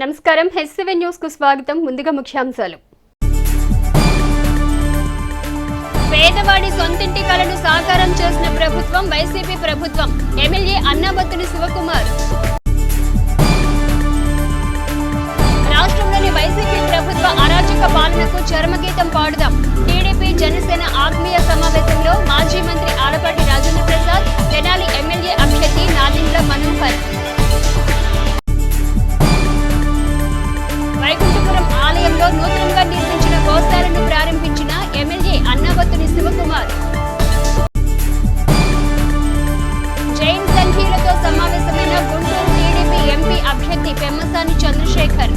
నమస్కారం హెచ్7 న్యూస్ కు స్వాగతం. ముందుగా ముఖ్యాంశాలు. పేదవాడి సొంతింటి కలను సాకారం చేసిన ప్రభుత్వం వైసీపీ ప్రభుత్వం. ఎమ్మెల్యే అన్నాబత్తుని శివకుమార్. రాష్ట్రంలోని వైసీపీ ప్రభుత్వ అరాచక పాలనకు చరమగీతం పాడుదాం. టీడీపీ జనసేన ఆత్మీయ సమావేశంలో మాజీ మంత్రి ఆలపాటి రాజేంద్ర ప్రసాద్, తెనాలి ఎమ్మెల్యే అభ్యర్థి నాదెండ్ల మనోహర్. వైకుంఠపురం ఆలయంలో నూతనంగా నిర్మించిన గోశాలను ప్రారంభించిన ఎమ్మెల్యే అన్నాబత్తుని శివకుమార్. జైన్ సంఘీయులతో సమావేశమైన గుంటూరు టీడీపీ ఎంపీ అభ్యర్థి పెమ్మసాని చంద్రశేఖర్.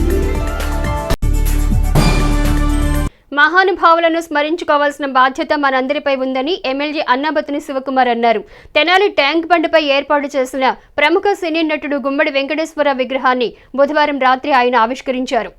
మహానుభావులను స్మరించుకోవాల్సిన బాధ్యత మనందరిపై ఉందని ఎమ్మెల్యే అన్నాబత్తుని శివకుమార్ అన్నారు. తెనాలి ట్యాంక్ బండ్పై ఏర్పాటు చేసిన ప్రముఖ సినీ నటుడు గుమ్మడి వెంకటేశ్వర విగ్రహాన్ని బుధవారం రాత్రి ఆయన ఆవిష్కరించారు.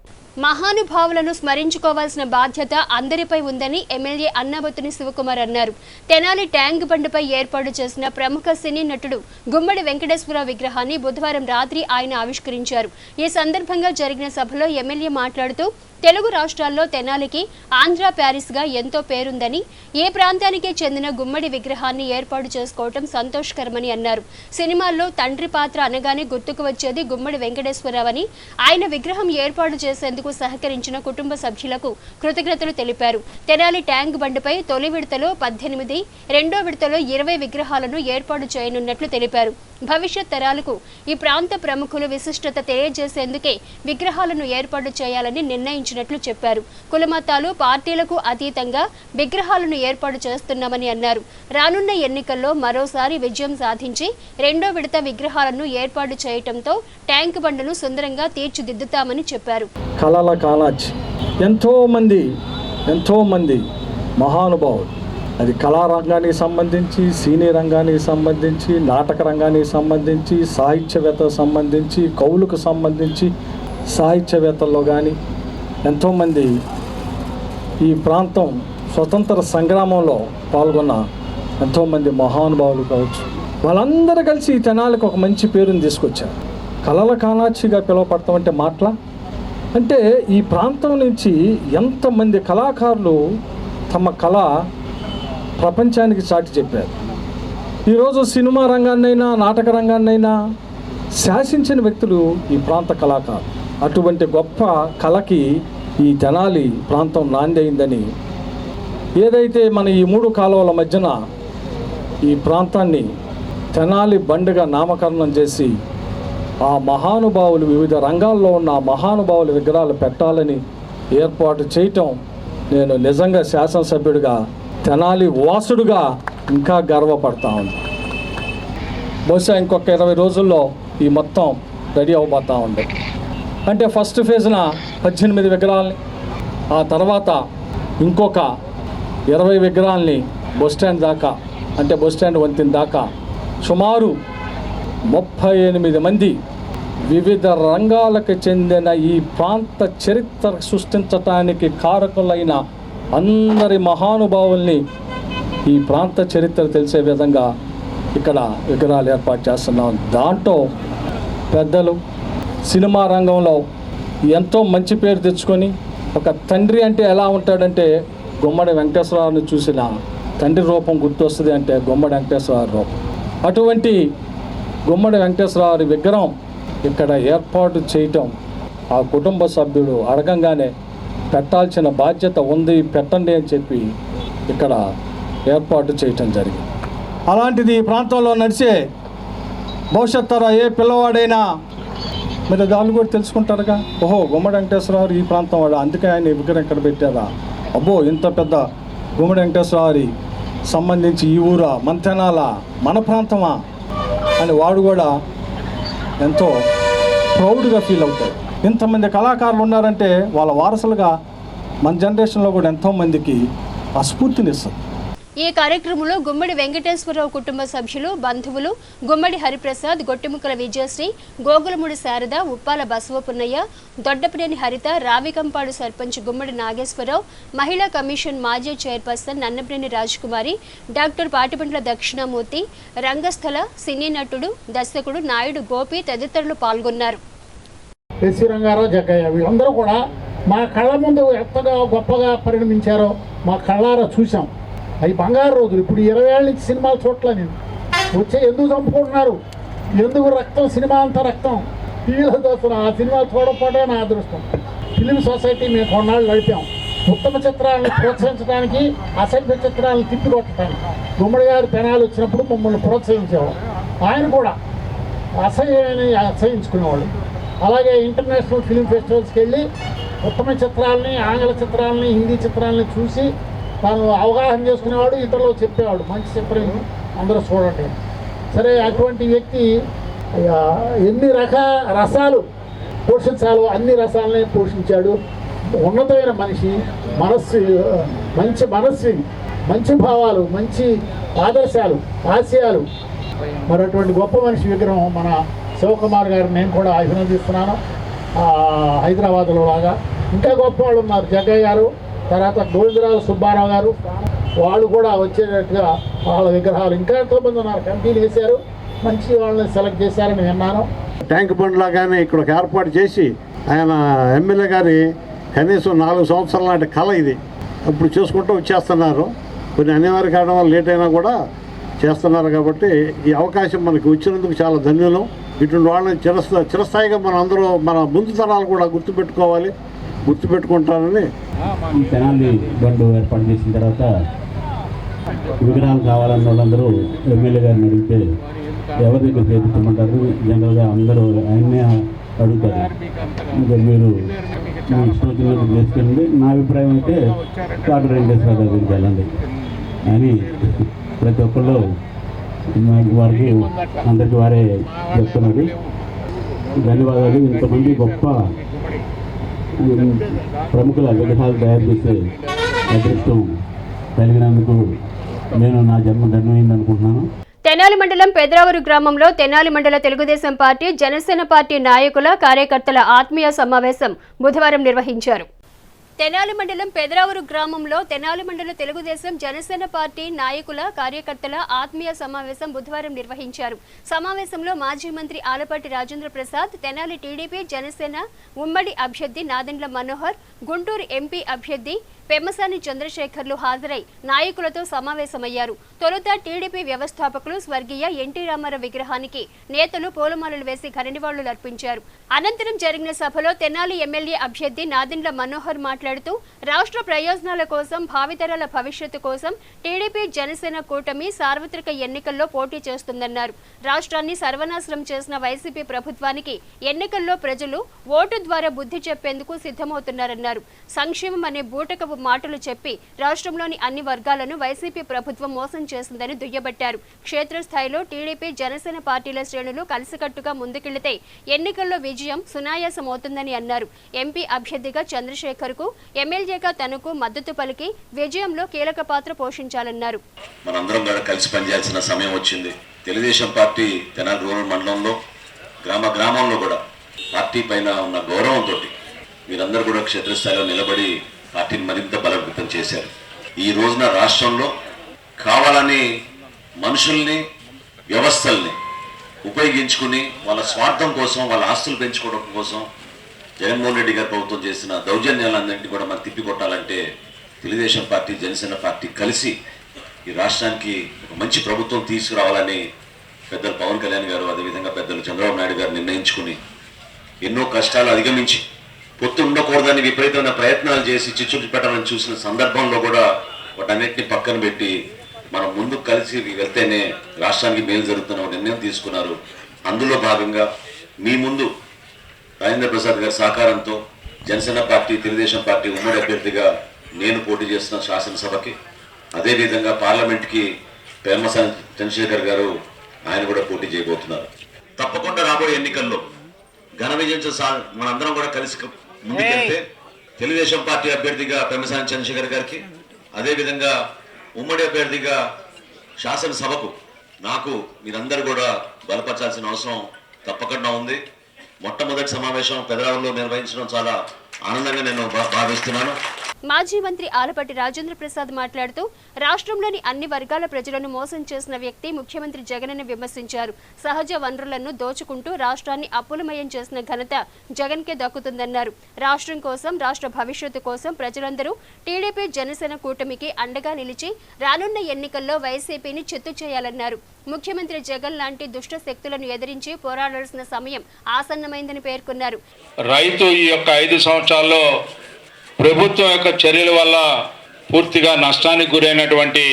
మహానుభావులను స్మరించుకోవాల్సిన బాధ్యత అందరిపై ఉందని ఎమ్మెల్యే అన్నాబత్తుని శివకుమార్ అన్నారు. తెనాలి ట్యాంక్ బండ్పై ఏర్పాటు చేసిన ప్రముఖ సినీ నటుడు గుమ్మడి వెంకటేశ్వర విగ్రహాన్ని బుధవారం రాత్రి ఆయన ఆవిష్కరించారు. ఈ సందర్భంగా జరిగిన సభలో ఎమ్మెల్యే మాట్లాడుతూ తెలుగు రాష్ట్రాల్లో తెనాలికి ఆంధ్ర ప్యారిస్ గా ఎంతో పేరుందని, ఏ ప్రాంతానికి చెందిన గుమ్మడి విగ్రహాన్ని ఏర్పాటు చేసుకోవటం సంతోషకరమని అన్నారు. సినిమాల్లో తండ్రి పాత్ర అనగానే గుర్తుకు వచ్చేది గుమ్మడి వెంకటేశ్వరరావు అని, ఆయన విగ్రహం ఏర్పాటు చేసేందుకు సహకరించిన కుటుంబ సభ్యులకు కృతజ్ఞతలు తెలిపారు. తెనాలి ట్యాంక్ బండ్పై తొలి విడతలో 18, రెండో విడతలో 20 విగ్రహాలను ఏర్పాటు చేయనున్నట్లు తెలిపారు. భవిష్యత్ తరాలకు ఈ ప్రాంత ప్రముఖులు విశిష్టత తెలియజేసేందుకే విగ్రహాలను ఏర్పాటు చేయాలని నిర్ణయించినట్లు చెప్పారు. కులమతాలు పార్టీలకు అతీతంగా విగ్రహాలను ఏర్పాటు చేస్తున్నామని అన్నారు. రానున్న ఎన్నికల్లో మరోసారి విజయం సాధించి రెండో విడత విగ్రహాలను ఏర్పాటు చేయటంతో ట్యాంక్ బండ్ను సుందరంగా తీర్చిదిద్దుతామని చెప్పారు. కళల కాలాజ్ ఎంతో మంది మహానుభావులు, అది కళారంగానికి సంబంధించి, సినీ రంగానికి సంబంధించి, నాటక రంగానికి సంబంధించి, సాహిత్యవేత్తలకు సంబంధించి, కవులకు సంబంధించి, సాహిత్యవేత్తల్లో కానీ ఎంతోమంది ఈ ప్రాంతం స్వతంత్ర సంగ్రామంలో పాల్గొన్న ఎంతోమంది మహానుభావులు కావచ్చు. వాళ్ళందరూ కలిసి ఈ తెనాలికి ఒక మంచి పేరుని తీసుకొచ్చారు. కళల కాలాచిగా పిలువపడతామంటే మాటల అంటే ఈ ప్రాంతం నుంచి ఎంతమంది కళాకారులు తమ కళ ప్రపంచానికి చాటి చెప్పారు. ఈరోజు సినిమా రంగాన్నైనా నాటక రంగాన్నైనా శాసించిన వ్యక్తులు ఈ ప్రాంత కళాకారులు. అటువంటి గొప్ప కళకి ఈ తెనాలి ప్రాంతం నాంది అయిందని, ఏదైతే మన ఈ 3 కాలువల మధ్యన ఈ ప్రాంతాన్ని తెనాలి బండ్గా నామకరణం చేసి ఆ మహానుభావులు వివిధ రంగాల్లో ఉన్న మహానుభావుల విగ్రహాలు పెట్టాలని ఏర్పాటు చేయటం నేను నిజంగా శాసనసభ్యుడిగా, తెనాలి వాసుడుగా ఇంకా గర్వపడతా ఉంది. బహుశా ఇంకొక 20 రోజుల్లో ఈ మొత్తం రెడీ అవ్వబోతూ ఉంది. అంటే ఫస్ట్ ఫేజ్న 18 విగ్రహాలని, ఆ తర్వాత ఇంకొక 20 విగ్రహాలని బస్టాండ్ దాకా, అంటే బస్టాండ్ వంతెన దాకా సుమారు 38 మంది వివిధ రంగాలకు చెందిన ఈ ప్రాంత చరిత్ర సృష్టించటానికి కారకులైన అందరి మహానుభావుల్ని ఈ ప్రాంత చరిత్ర తెలిసే విధంగా ఇక్కడ విగ్రహాలు ఏర్పాటు చేస్తున్నాం. దాంట్లో పెద్దలు సినిమా రంగంలో ఎంతో మంచి పేరు తెచ్చుకొని, ఒక తండ్రి అంటే ఎలా ఉంటాడంటే గుమ్మడి వెంకటేశ్వరరావుని చూసిన తండ్రి రూపం గుర్తొస్తుంది అంటే గుమ్మడి వెంకటేశ్వరరావు రూపం. అటువంటి గుమ్మడి వెంకటేశ్వరరావు విగ్రహం ఇక్కడ ఏర్పాటు చేయటం ఆ కుటుంబ సభ్యుడు అడగంగానే పెట్టాల్సిన బాధ్యత ఉంది, పెట్టండి అని చెప్పి ఇక్కడ ఏర్పాటు చేయటం జరిగింది. అలాంటిది ఈ ప్రాంతంలో నడిచే భవిష్యత్ తర ఏ పిల్లవాడైనా మీరు దాన్ని కూడా తెలుసుకుంటారుగా, ఓహో గుమ్మడి వెంకటేశ్వరరావు ఈ ప్రాంతం వాడు, అందుకే ఆయన విగ్రహం ఇక్కడ పెట్టారా, అబ్బో ఇంత పెద్ద గుమ్మడి వెంకటేశ్వరరావు సంబంధించి ఈ ఊరా, మన తెనాలా, మన ప్రాంతమా అని వాడు కూడా ఎంతో ప్రౌడ్గా ఫీల్ అవుతాడు. ఇంతమంది కళాకారులు ఉన్నారంటే వాళ్ళ వారసులుగా మన జనరేషన్లో కూడా ఎంతోమందికి ఆ స్ఫూర్తినిస్తుంది. ఈ కార్యక్రమంలో గుమ్మడి వెంకటేశ్వరరావు కుటుంబ సభ్యులు, బంధువులు గుమ్మడి హరిప్రసాద్, గొట్టిముక్కల విజయశ్రీ, గోగులముడి శారద, ఉప్పాల బసవపున్నయ్య, దొడ్డపనేని హరిత, రావికంపాడు సర్పంచ్ గుమ్మడి నాగేశ్వరరావు, మహిళా కమిషన్ మాజీ చైర్పర్సన్ నన్నపనేని రాజకుమారి, డాక్టర్ పాటిబండ్ల దక్షిణామూర్తి, రంగస్థల సినీ నటుడు, దర్శకుడు నాయుడు గోపి తదితరులు పాల్గొన్నారు. ఎస్వి రంగారావు, జగ్గయ్య వీళ్ళందరూ కూడా మా కళ్ళ ముందు ఎంతగా గొప్పగా పరిణమించారో మా కళ్ళారా చూసాం. అవి బంగారు రోజులు. ఇప్పుడు 20 ఏళ్ళ నుంచి సినిమాలు చూడలే నేను. వచ్చే ఎందుకు చంపుకుంటున్నారు, ఎందుకు రక్తం, సినిమా అంతా రక్తం, టీవీలో చూస్తున్నాం. ఆ సినిమాలు చూడకపోవడే నా అదృష్టం. ఫిలిం సొసైటీ మేము కొన్నాళ్ళు నడిపాం. ఉత్తమ చిత్రాలను ప్రోత్సహించడానికి, అసభ్య చిత్రాలను తిప్పికొట్టడానికి. గుమ్మడి గారు తెనాలి వచ్చినప్పుడు మమ్మల్ని ప్రోత్సహించేవాడు. ఆయన కూడా అసహ్యాన్ని అసహించుకునేవాళ్ళు. అలాగే ఇంటర్నేషనల్ ఫిలిం ఫెస్టివల్స్కి వెళ్ళి ఉత్తమ చిత్రాలని, ఆంగ్ల చిత్రాలని, హిందీ చిత్రాలని చూసి తాను అవగాహన చేసుకునేవాడు, ఇతరులకు చెప్పేవాడు మంచి చిత్రం అందరూ చూడండి. సరే, అటువంటి వ్యక్తి ఎన్ని రసాలు పోషించాలో అన్ని రసాలనే పోషించాడు. ఉన్నతమైన మనిషి, మంచి మనస్వి, మంచి భావాలు, మంచి ఆదర్శాలు, ఆశయాలు. మరి అటువంటి గొప్ప మనిషి విగ్రహం మన శివకుమార్ గారిని నేను కూడా అభినందిస్తున్నాను. హైదరాబాద్లో లాగా ఇంకా గొప్ప వాళ్ళు ఉన్నారు. జగ్గయ్య గారు, తర్వాత గోవిందరావు సుబ్బారావు గారు, వాళ్ళు కూడా వచ్చేటట్టుగా వాళ్ళ విగ్రహాలు ఇంకా ఎంతోమంది ఉన్నారు. కమిటీలు వేశారు, మంచి వాళ్ళని సెలెక్ట్ చేశారని విన్నాను. ట్యాంక్ బండ్లా కానీ ఇక్కడ ఒక ఏర్పాటు చేసి ఆయన ఎమ్మెల్యే గారి కనీసం 4 సంవత్సరాల నాటి కళ ఇది. ఇప్పుడు చేసుకుంటూ వచ్చేస్తున్నారు. కొన్ని అనివార్య కారణం వల్ల లేట్ అయినా కూడా చేస్తున్నారు. కాబట్టి ఈ అవకాశం మనకి వచ్చినందుకు చాలా ధన్యులం. ఇటువంటి వాళ్ళని చిరస్థాయిగా మనం అందరూ మన ముందు తరాలు కూడా గుర్తుపెట్టుకుంటారని. ఈ తెనాలి బండు ఏర్పాటు చేసిన తర్వాత విగ్రహాలు కావాలన్న వాళ్ళందరూ ఎమ్మెల్యే గారిని అడిగితే ఎవరి దగ్గర చేయించమంటారు, జనరల్గా అందరూ ఆయన్నే అడుగుతారు. ఇంకా మీరు మీ ఇష్టం వచ్చినట్టు చేసుకెళ్ళండి, నా అభిప్రాయం అయితే కాటు వెంకటేశ్వర దగ్గరికి వెళ్ళండి అని ప్రతి ఒక్కళ్ళు వారికి అందరికీ వారే చెప్తున్నారు. ధన్యవాదాలు. ఇంతమంది గొప్ప ప్రముఖుల విగ్రహాలు తయారు చేసే అదృష్టం కలిగినందుకు నేను నా జన్మ ధన్యమైంది అనుకుంటున్నాను. తెనాలి మండలం పెద్రావూరు గ్రామంలో తెనాలి మండల తెలుగుదేశం పార్టీ, జనసేన పార్టీ నాయకుల, కార్యకర్తల ఆత్మీయ సమావేశం బుధవారం నిర్వహించారు. తెనాలి మండలం పెద్రావూరు గ్రామంలో తెనాలి మండల తెలుగుదేశం, జనసేన పార్టీ నాయకుల, కార్యకర్తల ఆత్మీయ సమావేశం బుధవారం నిర్వహించారు. సమావేశంలో మాజీ మంత్రి ఆలపాటి రాజేంద్ర ప్రసాద్, తెనాలి టీడీపీ, జనసేన ఉమ్మడి అభ్యర్థి నాదెండ్ల మనోహర్, గుంటూరు ఎంపీ అభ్యర్థి పెమ్మసాని చంద్రశేఖర్లు హాజరై నాయకులతో సమావేశమయ్యారు. తొలుత టీడీపీ వ్యవస్థాపకులు స్వర్గీయ ఎన్టీ రామారావు విగ్రహానికి నేతలు పూలమాలలు వేసి ఘననివాళులు అర్పించారు. అనంతరం జరిగిన సభలో తెనాలి ఎమ్మెల్యే అభ్యర్థి నాదెండ్ల మనోహర్ మాట్లాడుతూ రాష్ట్ర ప్రయోజనాల కోసం, భావితరాల భవిష్యత్తు కోసం టీడీపీ, జనసేన కూటమి సార్వత్రిక ఎన్నికల్లో పోటీ చేస్తుందన్నారు. రాష్ట్రాన్ని సర్వనాశనం చేసిన వైసీపీ ప్రభుత్వానికి ఎన్నికల్లో ప్రజలు ఓటు ద్వారా బుద్ధి చెప్పేందుకు సిద్ధమవుతున్నారన్నారు. సంక్షేమం అనే బూటకపు మాటలు చెప్పి రాష్ట్రంలోని అన్ని వర్గాలను వైసీపీ ప్రభుత్వం మోసం చేసిందని దుయ్యబట్టారు. క్షేత్రస్థాయిలో టీడీపీ, జనసేన పార్టీల శ్రేణులు కలిసికట్టుగా ముందుకెళ్లితే ఎన్నికల్లో విజయం సునాయాసమవుతుందని అన్నారు. ఎంపీ అభ్యర్థిగా చంద్రశేఖర్ కు, ఎమ్మెల్యేగా తనకు మద్దతు పలికి విజయంలో కీలక పాత్ర పోషించాలన్నారు. మనందరం కూడా కలిసి పనిచేయాల్సిన సమయం వచ్చింది. తెలుగుదేశం పార్టీ తెనాలి రూరల్ మండలంలో గ్రామంలో కూడా పార్టీ పైన ఉన్న గౌరవంతో మీరందరూ కూడా క్షేత్రస్థాయిలో నిలబడి పార్టీని మరింత బలోపేతం చేశారు. ఈ రోజున రాష్ట్రంలో కావాలని మనుషుల్ని, వ్యవస్థల్ని ఉపయోగించుకుని వాళ్ళ స్వార్థం కోసం, వాళ్ళ ఆస్తులు పెంచుకోవడం కోసం జగన్మోహన్ రెడ్డి గారి ప్రభుత్వం చేసిన దౌర్జన్యాలన్నింటినీ కూడా మనం తిప్పికొట్టాలంటే తెలుగుదేశం పార్టీ, జనసేన పార్టీ కలిసి ఈ రాష్ట్రానికి ఒక మంచి ప్రభుత్వం తీసుకురావాలని పెద్దలు పవన్ కళ్యాణ్ గారు, అదేవిధంగా పెద్దలు చంద్రబాబు నాయుడు గారు నిర్ణయించుకుని ఎన్నో కష్టాలు అధిగమించి పొత్తు ఉండకూడదని విపరీతమైన ప్రయత్నాలు చేసి చిచ్చులు పెట్టాలని చూసిన సందర్భంలో కూడా వాటన్నిటిని పక్కన పెట్టి మనం ముందుకు కలిసి వెళ్తేనే రాష్ట్రానికి మేలు జరుగుతున్న నిర్ణయం తీసుకున్నారు. అందులో భాగంగా మీ ముందు రాజేంద్ర ప్రసాద్ గారి సహకారంతో జనసేన పార్టీ, తెలుగుదేశం పార్టీ ఉమ్మడి అభ్యర్థిగా నేను పోటీ చేస్తున్న శాసనసభకి, అదేవిధంగా పార్లమెంట్కి పెమ్మసాని చంద్రశేఖర్ గారు ఆయన కూడా పోటీ చేయబోతున్నారు. తప్పకుండా రాబోయే ఎన్నికల్లో ఘన విజయం మనందరం కూడా కలిసి ముందుకెళ్తే తెలుగుదేశం పార్టీ అభ్యర్థిగా పెమ్మసాని చంద్రశేఖర్ గారికి, అదేవిధంగా ఉమ్మడి అభ్యర్థిగా శాసనసభకు నాకు మీరందరూ కూడా బలపరచాల్సిన అవసరం తప్పకుండా ఉంది. మొట్టమొదటి సమావేశం పెదరావులో నిర్వహించడం చాలా ఆనందంగా నేను భావిస్తున్నాను. మాజీ మంత్రి ఆలపాటి రాజేంద్ర ప్రసాద్ మాట్లాడుతూ రాష్ట్రంలోని అన్ని వర్గాల ప్రజలను మోసం చేసిన వ్యక్తి ముఖ్యమంత్రి జగన్ విమర్శించారు. సహజ వనరులను దోచుకుంటూ రాష్ట్రాన్ని అప్పులమయం చేసిన ఘనత జగన్కే దక్కుతుందన్నారు. రాష్ట్రం కోసం, రాష్ట్ర భవిష్యత్తు కోసం ప్రజలందరూ టీడీపీ జనసేన కూటమికి అండగా నిలిచి రానున్న ఎన్నికల్లో వైసీపీని చిత్తు చేయాలన్నారు. ముఖ్యమంత్రి జగన్ లాంటి దుష్ట శక్తులను ఎదిరించి పోరాడాల్సిన సమయం ఆసన్నమైందని పేర్కొన్నారు. రైతు ఈ యొక్క 5 సంవత్సరాల్లో ప్రభుత్వం యొక్క చర్యల వల్ల పూర్తిగా నష్టానికి గురైనటువంటి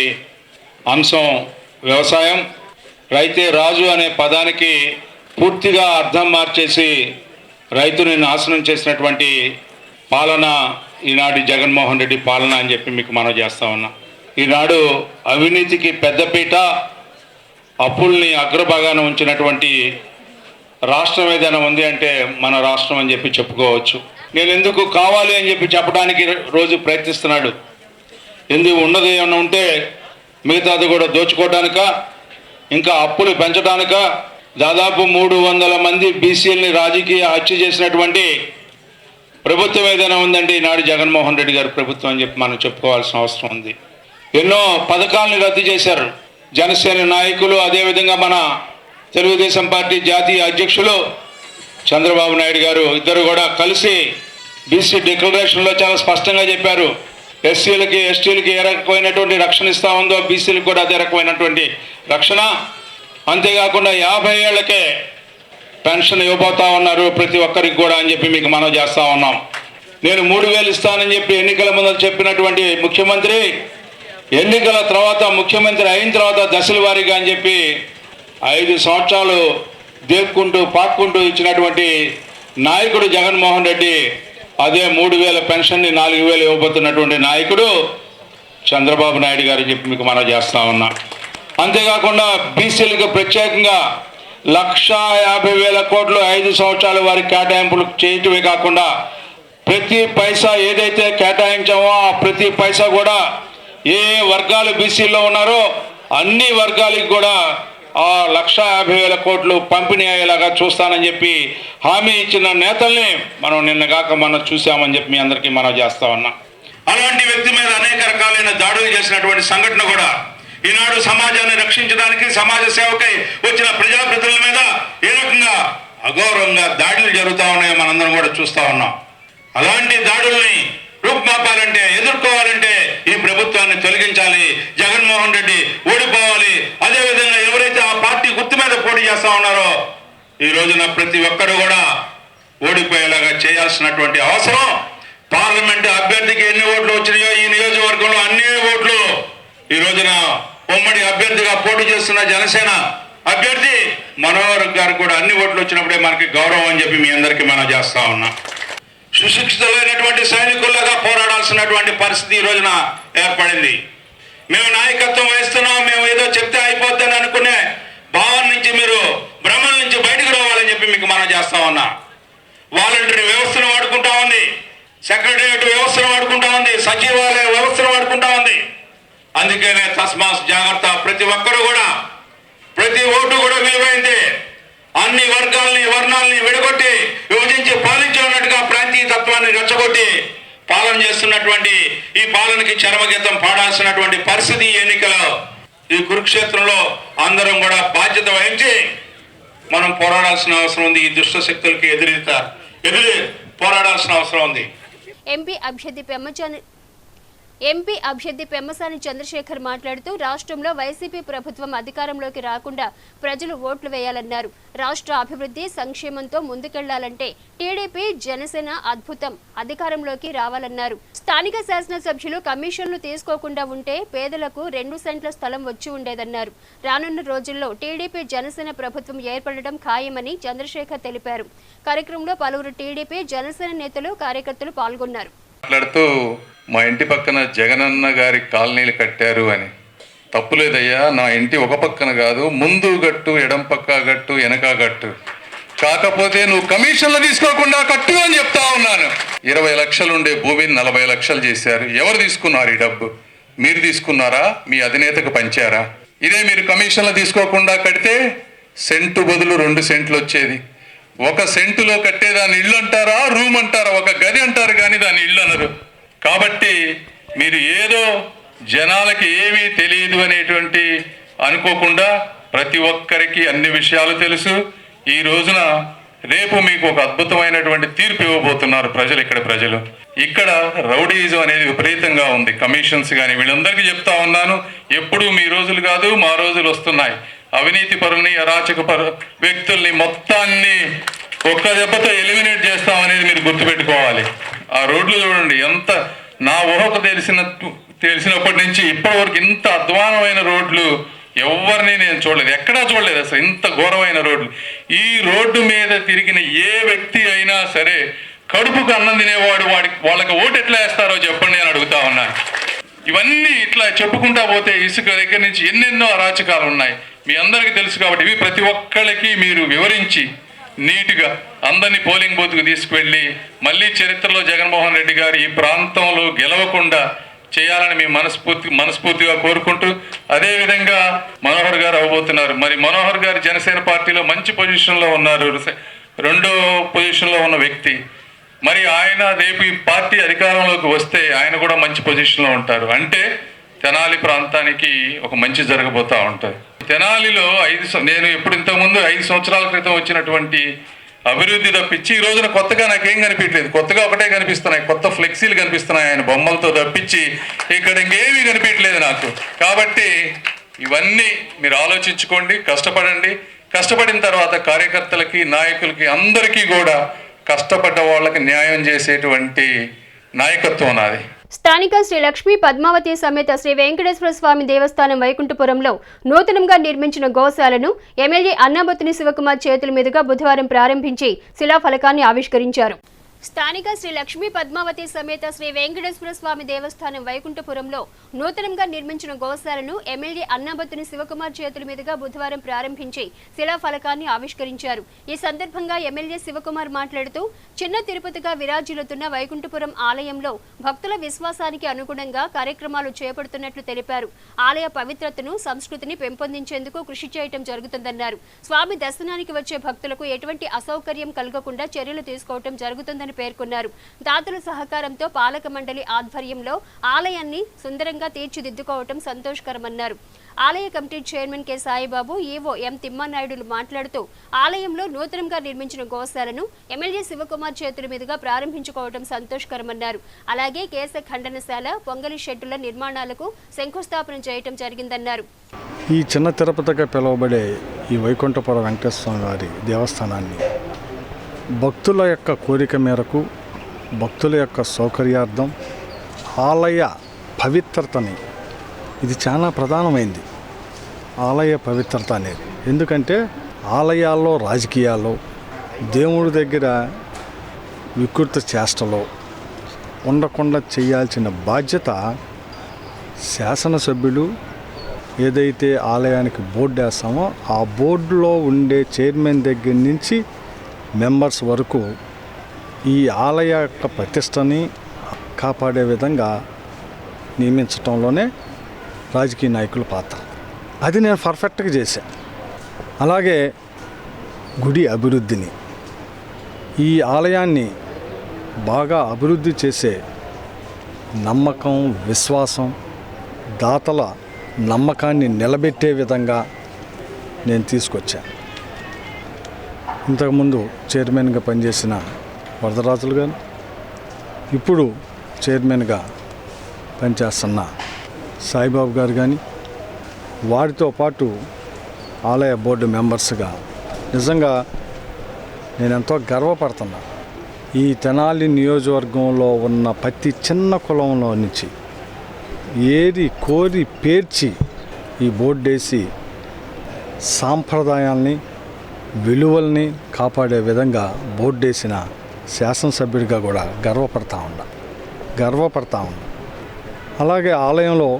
అంశం వ్యవసాయం. రైతే రాజు అనే పదానికి పూర్తిగా అర్థం మార్చేసి రైతుని నాశనం చేసినటువంటి పాలన ఈనాడు జగన్మోహన్ రెడ్డి పాలన అని చెప్పి మీకు మనం చేస్తా ఉన్నాం. ఈనాడు అవినీతికి పెద్దపీట, అప్పుల్ని అగ్రభాగాన ఉంచినటువంటి రాష్ట్రం ఏదైనా ఉంది అంటే మన రాష్ట్రం అని చెప్పి చెప్పుకోవచ్చు. నేను ఎందుకు కావాలి అని చెప్పి చెప్పడానికి రోజు ప్రయత్నిస్తున్నాడు. ఎందుకు ఉన్నది ఏమన్నా ఉంటే మిగతాది కూడా దోచుకోవడానిక, ఇంకా అప్పులు పెంచడానిక, దాదాపు 300 మంది బీసీలని రాజకీయ హత్య చేసినటువంటి ప్రభుత్వం ఏదైనా ఉందంటే ఈనాడు జగన్మోహన్ రెడ్డి గారి ప్రభుత్వం అని చెప్పి మనం చెప్పుకోవాల్సిన అవసరం ఉంది. ఎన్నో పథకాలను రద్దు చేశారు జనసేన నాయకులు, అదేవిధంగా మన తెలుగుదేశం పార్టీ జాతీయ అధ్యక్షులు చంద్రబాబు నాయుడు గారు ఇద్దరు కూడా కలిసి బీసీ డిక్లరేషన్లో చాలా స్పష్టంగా చెప్పారు. ఎస్సీలకి ఎస్టీలకి ఏ రకమైనటువంటి రక్షణ ఇస్తా ఉందో బీసీలకు కూడా అదే రకమైనటువంటి రక్షణ. అంతేకాకుండా 50 ఏళ్లకే పెన్షన్ ఇవ్వబోతా ఉన్నారు ప్రతి ఒక్కరికి కూడా అని చెప్పి మీకు మనం చేస్తూ ఉన్నాం. నేను 3000 ఇస్తానని చెప్పి ఎన్నికల ముందు చెప్పినటువంటి ముఖ్యమంత్రి ఎన్నికల తర్వాత ముఖ్యమంత్రి అయిన తర్వాత దశల వారీగా అని చెప్పి 5 సంవత్సరాలు దేక్కుంటూ పాక్కుంటూ ఇచ్చినటువంటి నాయకుడు జగన్మోహన్ రెడ్డి. అదే 3000 పెన్షన్ని 4000 ఇవ్వబోతున్నటువంటి నాయకుడు చంద్రబాబు నాయుడు గారు చెప్పి మీకు మనం చేస్తూ ఉన్నా. అంతేకాకుండా బీసీలకు ప్రత్యేకంగా 1,50,000 కోట్లు 5 సంవత్సరాల వారికి కేటాయింపులు చేయటమే కాకుండా ప్రతి పైసా ఏదైతే కేటాయించామో ఆ ప్రతి పైసా కూడా ఏ వర్గాలు బీసీలో ఉన్నారో అన్ని వర్గాలకు కూడా ఆ 1,50,000 కోట్లు పంపిణీ అయ్యేలాగా చూస్తానని చెప్పి హామీ ఇచ్చిన నేతల్ని మనం నిన్నగాక మనం చూసామని చెప్పి మీ అందరికీ మనం చేస్తా ఉన్నాం. అలాంటి వ్యక్తి మీద అనేక రకాలైన దాడులు చేసినటువంటి సంఘటన కూడా ఈనాడు సమాజాన్ని రక్షించడానికి, సమాజ సేవకై వచ్చిన ప్రజాప్రతినిధుల మీద ఏ రకంగా అగౌరవంగా దాడులు జరుగుతూ ఉన్నాయో మనందరం కూడా చూస్తూ ఉన్నాం. అలాంటి దాడుల్ని రూపుమాపాలంటే, ఎదుర్కోవాలంటే ఈ ప్రభుత్వాన్ని తొలగించాలి, జగన్మోహన్ రెడ్డి ఓడిపోవాలి. అదేవిధంగా ఎవరైతే ఆ పార్టీ గుర్తు మీద పోటీ చేస్తా ఉన్నారో ఈ రోజున ప్రతి ఒక్కరు కూడా ఓడిపోయేలాగా చేయాల్సినటువంటి అవసరం. పార్లమెంట్ అభ్యర్థికి ఎన్ని ఓట్లు వచ్చినాయో ఈ నియోజకవర్గంలో అన్ని ఓట్లు ఈ రోజున ఉమ్మడి అభ్యర్థిగా పోటీ చేస్తున్న జనసేన అభ్యర్థి మనోహర్ గారికి కూడా అన్ని ఓట్లు వచ్చినప్పుడే మనకి గౌరవం అని చెప్పి మీ అందరికీ మనం చేస్తా ఉన్నాం. సుశిక్షితులైనటువంటి సైనికుల్లాగా పోరాడాల్సినటువంటి పరిస్థితి ఈ రోజున ఏర్పడింది. మేము నాయకత్వం వహిస్తున్నాం, మేము ఏదో చెప్తే అయిపోద్దని అనుకునే భావం నుంచి మీరు భ్రమల నుంచి బయటకు రావాలని చెప్పి మీకు మనం చేస్తా ఉన్నా. వాలంటరీ వ్యవస్థను వాడుకుంటా ఉంది, సెక్రటరియట్ వ్యవస్థను వాడుకుంటా ఉంది, సచివాలయ వ్యవస్థను వాడుకుంటా ఉంది. అందుకనే తస్మాత్ జాగ్రత్త. ప్రతి ఒక్కరు కూడా ప్రతి ఓటు కూడా విలువైంది. అన్ని వర్గాల్ని వర్ణాలని విడగొట్టి విభజించి పాలించే ఉన్నట్టుగా ప్రాంతీయ తత్వాన్ని రెచ్చగొట్టి పాలన చేస్తున్నటువంటి ఈ పాలనకి చరమగీతం పాడాల్సినటువంటి పరిస్థితి ఎన్నికలో ఈ కురుక్షేత్రంలో అందరం కూడా బాధ్యత వహించి మనం పోరాడాల్సిన అవసరం ఉంది. ఈ దుష్ట శక్తులకి ఎదురు పోరాడాల్సిన అవసరం ఉంది. ఎంపీ అభ్యర్థి పెమ్మసాని చంద్రశేఖర్ మాట్లాడుతూ రాష్ట్రంలో వైసీపీ ప్రభుత్వం అధికారంలోకి రాకుండా ప్రజలు ఓట్లు వేయాలన్నారు. రాష్ట్ర అభివృద్ధి సంక్షేమంతో ముందుకెళ్లాలంటే టీడీపీ జనసేన అద్భుతం అధికారంలోకి రావాలన్నారు. స్థానిక శాసనసభ్యులు కమిషన్లు తీసుకోకుండా ఉంటే పేదలకు 2 సెంట్ల స్థలం వచ్చి ఉండేదన్నారు. రానున్న రోజుల్లో టీడీపీ జనసేన ప్రభుత్వం ఏర్పడడం ఖాయమని చంద్రశేఖర్ తెలిపారు. కార్యక్రమంలో పలువురు టీడీపీ జనసేన నేతలు కార్యకర్తలు పాల్గొన్నారు. మాట్లాడుతూ మా ఇంటి పక్కన జగనన్న గారి కాలనీలు కట్టారు అని. తప్పులేదయ్యా, నా ఇంటి ఒక పక్కన కాదు, ముందు గట్టు, ఎడం పక్క గట్టు, వెనక గట్టు. కాకపోతే నువ్వు కమిషన్లు తీసుకోకుండా కట్టు అని చెప్తా ఉన్నాను. 20 లక్షలు ఉండే భూమిని 40 లక్షలు చేశారు. ఎవరు తీసుకున్నారు ఈ డబ్బు? మీరు తీసుకున్నారా? మీ అధినేతకు పంచారా? ఇదే మీరు కమిషన్లు తీసుకోకుండా కడితే సెంటు బదులు 2 సెంట్లు వచ్చేది. 1 సెంటులో కట్టేదాన్ని ఇల్లు అంటారా, రూమ్ అంటారా? ఒక గది అంటారు కానీ దాన్ని ఇల్లు అనరు. కాబట్టి మీరు ఏదో జనాలకి ఏమీ తెలియదు అనేటువంటి అనుకోకుండా ప్రతి ఒక్కరికి అన్ని విషయాలు తెలుసు. ఈ రోజున రేపు మీకు ఒక అద్భుతమైనటువంటి తీర్పు ఇవ్వబోతున్నారు ప్రజలు. ఇక్కడ రౌడీయిజం అనేది విపరీతంగా ఉంది. కమిషన్స్ కానీ వీళ్ళందరికీ చెప్తా ఉన్నాను, ఎప్పుడు మీ రోజులు కాదు, మా రోజులు వస్తున్నాయి. అవినీతి పరుల్ని, అరాచక వ్యక్తుల్ని మొత్తాన్ని ఒక్క దెబ్బతో ఎలిమినేట్ చేస్తామనేది మీరు గుర్తుపెట్టుకోవాలి. ఆ రోడ్లు చూడండి, ఎంత నా ఊహకు తెలిసినప్పటి నుంచి ఇప్పటి వరకు ఇంత అధ్వానమైన రోడ్లు ఎవరిని నేను చూడలేదు, ఎక్కడా చూడలేదు అసలు. ఇంత ఘోరమైన రోడ్లు. ఈ రోడ్డు మీద తిరిగిన ఏ వ్యక్తి అయినా సరే కడుపుకు అన్నం తినేవాడు వాళ్ళకి ఓటు ఎట్లా వేస్తారో చెప్పండి అని అడుగుతా ఉన్నాను. ఇవన్నీ ఇట్లా చెప్పుకుంటా పోతే ఇసుక దగ్గర నుంచి ఎన్నెన్నో అరాచకాలు ఉన్నాయి, మీ అందరికీ తెలుసు. కాబట్టి ఇవి ప్రతి ఒక్కళ్ళకి మీరు వివరించి నీట్గా అందరినీ పోలింగ్ బూత్కు తీసుకువెళ్ళి మళ్ళీ చరిత్రలో జగన్మోహన్ రెడ్డి గారు ఈ ప్రాంతంలో గెలవకుండా చేయాలని మేము మనస్ఫూర్తిగా కోరుకుంటూ, అదేవిధంగా మనోహర్ గారు అవ్వబోతున్నారు. మరి మనోహర్ గారు జనసేన పార్టీలో మంచి పొజిషన్లో ఉన్నారు, 2వ పొజిషన్లో ఉన్న వ్యక్తి. మరి ఆయన రేపు ఈ పార్టీ అధికారంలోకి వస్తే ఆయన కూడా మంచి పొజిషన్లో ఉంటారు. అంటే తెనాలి ప్రాంతానికి ఒక మంచి జరగబోతూ ఉంటుంది. తెనాలిలో నేను ఇంతకుముందు 5 సంవత్సరాల క్రితం వచ్చినటువంటి అభివృద్ధి తప్పించి ఈ రోజున కొత్తగా నాకేం కనిపించలేదు. కొత్తగా ఒకటే కనిపిస్తున్నాయి, కొత్త ఫ్లెక్సీలు కనిపిస్తున్నాయి ఆయన బొమ్మలతో తప్పించి ఇక్కడ ఇంకేమీ కనిపించలేదు నాకు. కాబట్టి ఇవన్నీ మీరు ఆలోచించుకోండి, కష్టపడండి. కష్టపడిన తర్వాత కార్యకర్తలకి, నాయకులకి, అందరికీ కూడా కష్టపడ్డ వాళ్ళకి న్యాయం చేసేటువంటి నాయకత్వం నాది. స్థానిక శ్రీ లక్ష్మీ పద్మావతి సమేత శ్రీ వెంకటేశ్వర స్వామి దేవస్థానం వైకుంఠపురంలో నూతనంగా నిర్మించిన గోశాలను ఎమ్మెల్యే అన్నాబత్తుని శివకుమార్ చేతుల మీదుగా బుధవారం ప్రారంభించి శిలాఫలకాన్ని ఆవిష్కరించారు. స్థానిక శ్రీ లక్ష్మీ పద్మావతి సమేత శ్రీ వెంకటేశ్వర స్వామి దేవస్థానం వైకుంఠపురంలో నూతనంగా నిర్మించిన గోశాలను ఎమ్మెల్యే అన్నాబత్తుని శివకుమార్ చేతుల మీదుగా బుధవారం ప్రారంభించి శిలాఫలకాన్ని ఆవిష్కరించారు. ఈ సందర్భంగా ఎమ్మెల్యే శివకుమార్ మాట్లాడుతూ, చిన్న తిరుపతిగా విరాజిల్లుతున్న వైకుంఠపురం ఆలయంలో భక్తుల విశ్వాసానికి అనుగుణంగా కార్యక్రమాలు చేపడుతున్నట్లు తెలిపారు. ఆలయ పవిత్రతను, సంస్కృతిని పెంపొందించేందుకు కృషి చేయటం జరుగుతుందన్నారు. స్వామి దర్శనానికి వచ్చే భక్తులకు ఎటువంటి అసౌకర్యం కలగకుండా చర్యలు తీసుకోవటం జరుగుతుందని పేర్కొన్నారు. దాతల సహకారంతో పాలక మండలి ఆధ్వర్యంలో ఆలయాన్ని సుందరంగా తీర్చిదిద్దుకోవటం సంతోషకరమన్నారు. ఆలయ committee chairman K Saibabu, EO M తిమ్మానాయుడులు మాట్లాడుతూ, ఆలయంలో నూతనంగా నిర్మించిన గోశాలను ఎమ్మెల్యే శివకుమార్ చేతుల మీదుగా ప్రారంభించుకోవడం సంతోషకరమన్నారు. అలాగే కేశ ఖండనశాల, పొంగలి షెడ్డుల నిర్మాణాలకు శంకుస్థాపన చేయటం జరిగిందన్నారు. ఈ చిన్న తిరుపతిగా పిలువబడే ఈ వైకుంఠపురం వెంకటేశ్వర స్వామి వారి దేవస్థానాన్ని భక్తుల యొక్క కోరిక మేరకు, భక్తుల యొక్క సౌకర్యార్థం, ఆలయ పవిత్రతని, ఇది చాలా ప్రధానమైంది ఆలయ పవిత్రత అనేది. ఎందుకంటే ఆలయాల్లో రాజకీయాల్లో, దేవుడి దగ్గర వికృత చేష్టలో ఉండకుండా చేయాల్సిన బాధ్యత శాసనసభ్యులు ఏదైతే ఆలయానికి బోర్డు వేస్తామో ఆ బోర్డులో ఉండే చైర్మన్ దగ్గర నుంచి మెంబర్స్ వరకు ఈ ఆలయ యొక్క ప్రతిష్టని కాపాడే విధంగా నియమించడంలోనే రాజకీయ నాయకుల పాత్ర. అది నేను పర్ఫెక్ట్గా చేశాను. అలాగే గుడి అభివృద్ధిని, ఈ ఆలయాన్ని బాగా అభివృద్ధి చేసే నమ్మకం, విశ్వాసం, దాతల నమ్మకాన్ని నిలబెట్టే విధంగా నేను తీసుకొచ్చాను. ఇంతకుముందు చైర్మన్గా పనిచేసిన వరదరాజులు గారు, ఇప్పుడు చైర్మన్గా పనిచేస్తున్న సాయిబాబు గారు కానీ, వారితో పాటు ఆలయ బోర్డు మెంబర్స్గా నిజంగా నేను ఎంతో గర్వపడుతున్నా. ఈ తెనాలి నియోజకవర్గంలో ఉన్న ప్రతి చిన్న కులంలో నుంచి ఏది కోరి పేర్చి ఈ బోర్డు వేసి సాంప్రదాయాల్ని, విలువల్ని కాపాడే విధంగా బోర్డు వేసిన శాసనసభ్యుడిగా కూడా గర్వపడతా ఉన్నా. అలాగే ఆలయంలో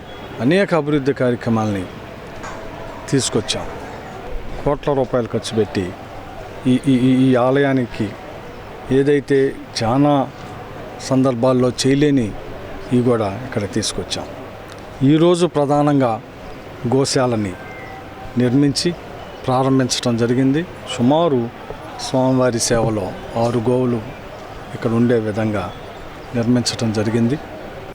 అనేక అభివృద్ధి కార్యక్రమాలని తీసుకొచ్చాం. కోట్ల రూపాయలు ఖర్చు పెట్టి ఈ ఆలయానికి ఏదైతే చాలా సందర్భాల్లో చేయలేని ఇవి కూడా ఇక్కడ తీసుకొచ్చాం. ఈరోజు ప్రధానంగా గోశాలని నిర్మించి ప్రారంభించడం జరిగింది. సుమారు స్వామివారి సేవలో 6 గోవులు ఇక్కడ ఉండే విధంగా నిర్మించడం జరిగింది.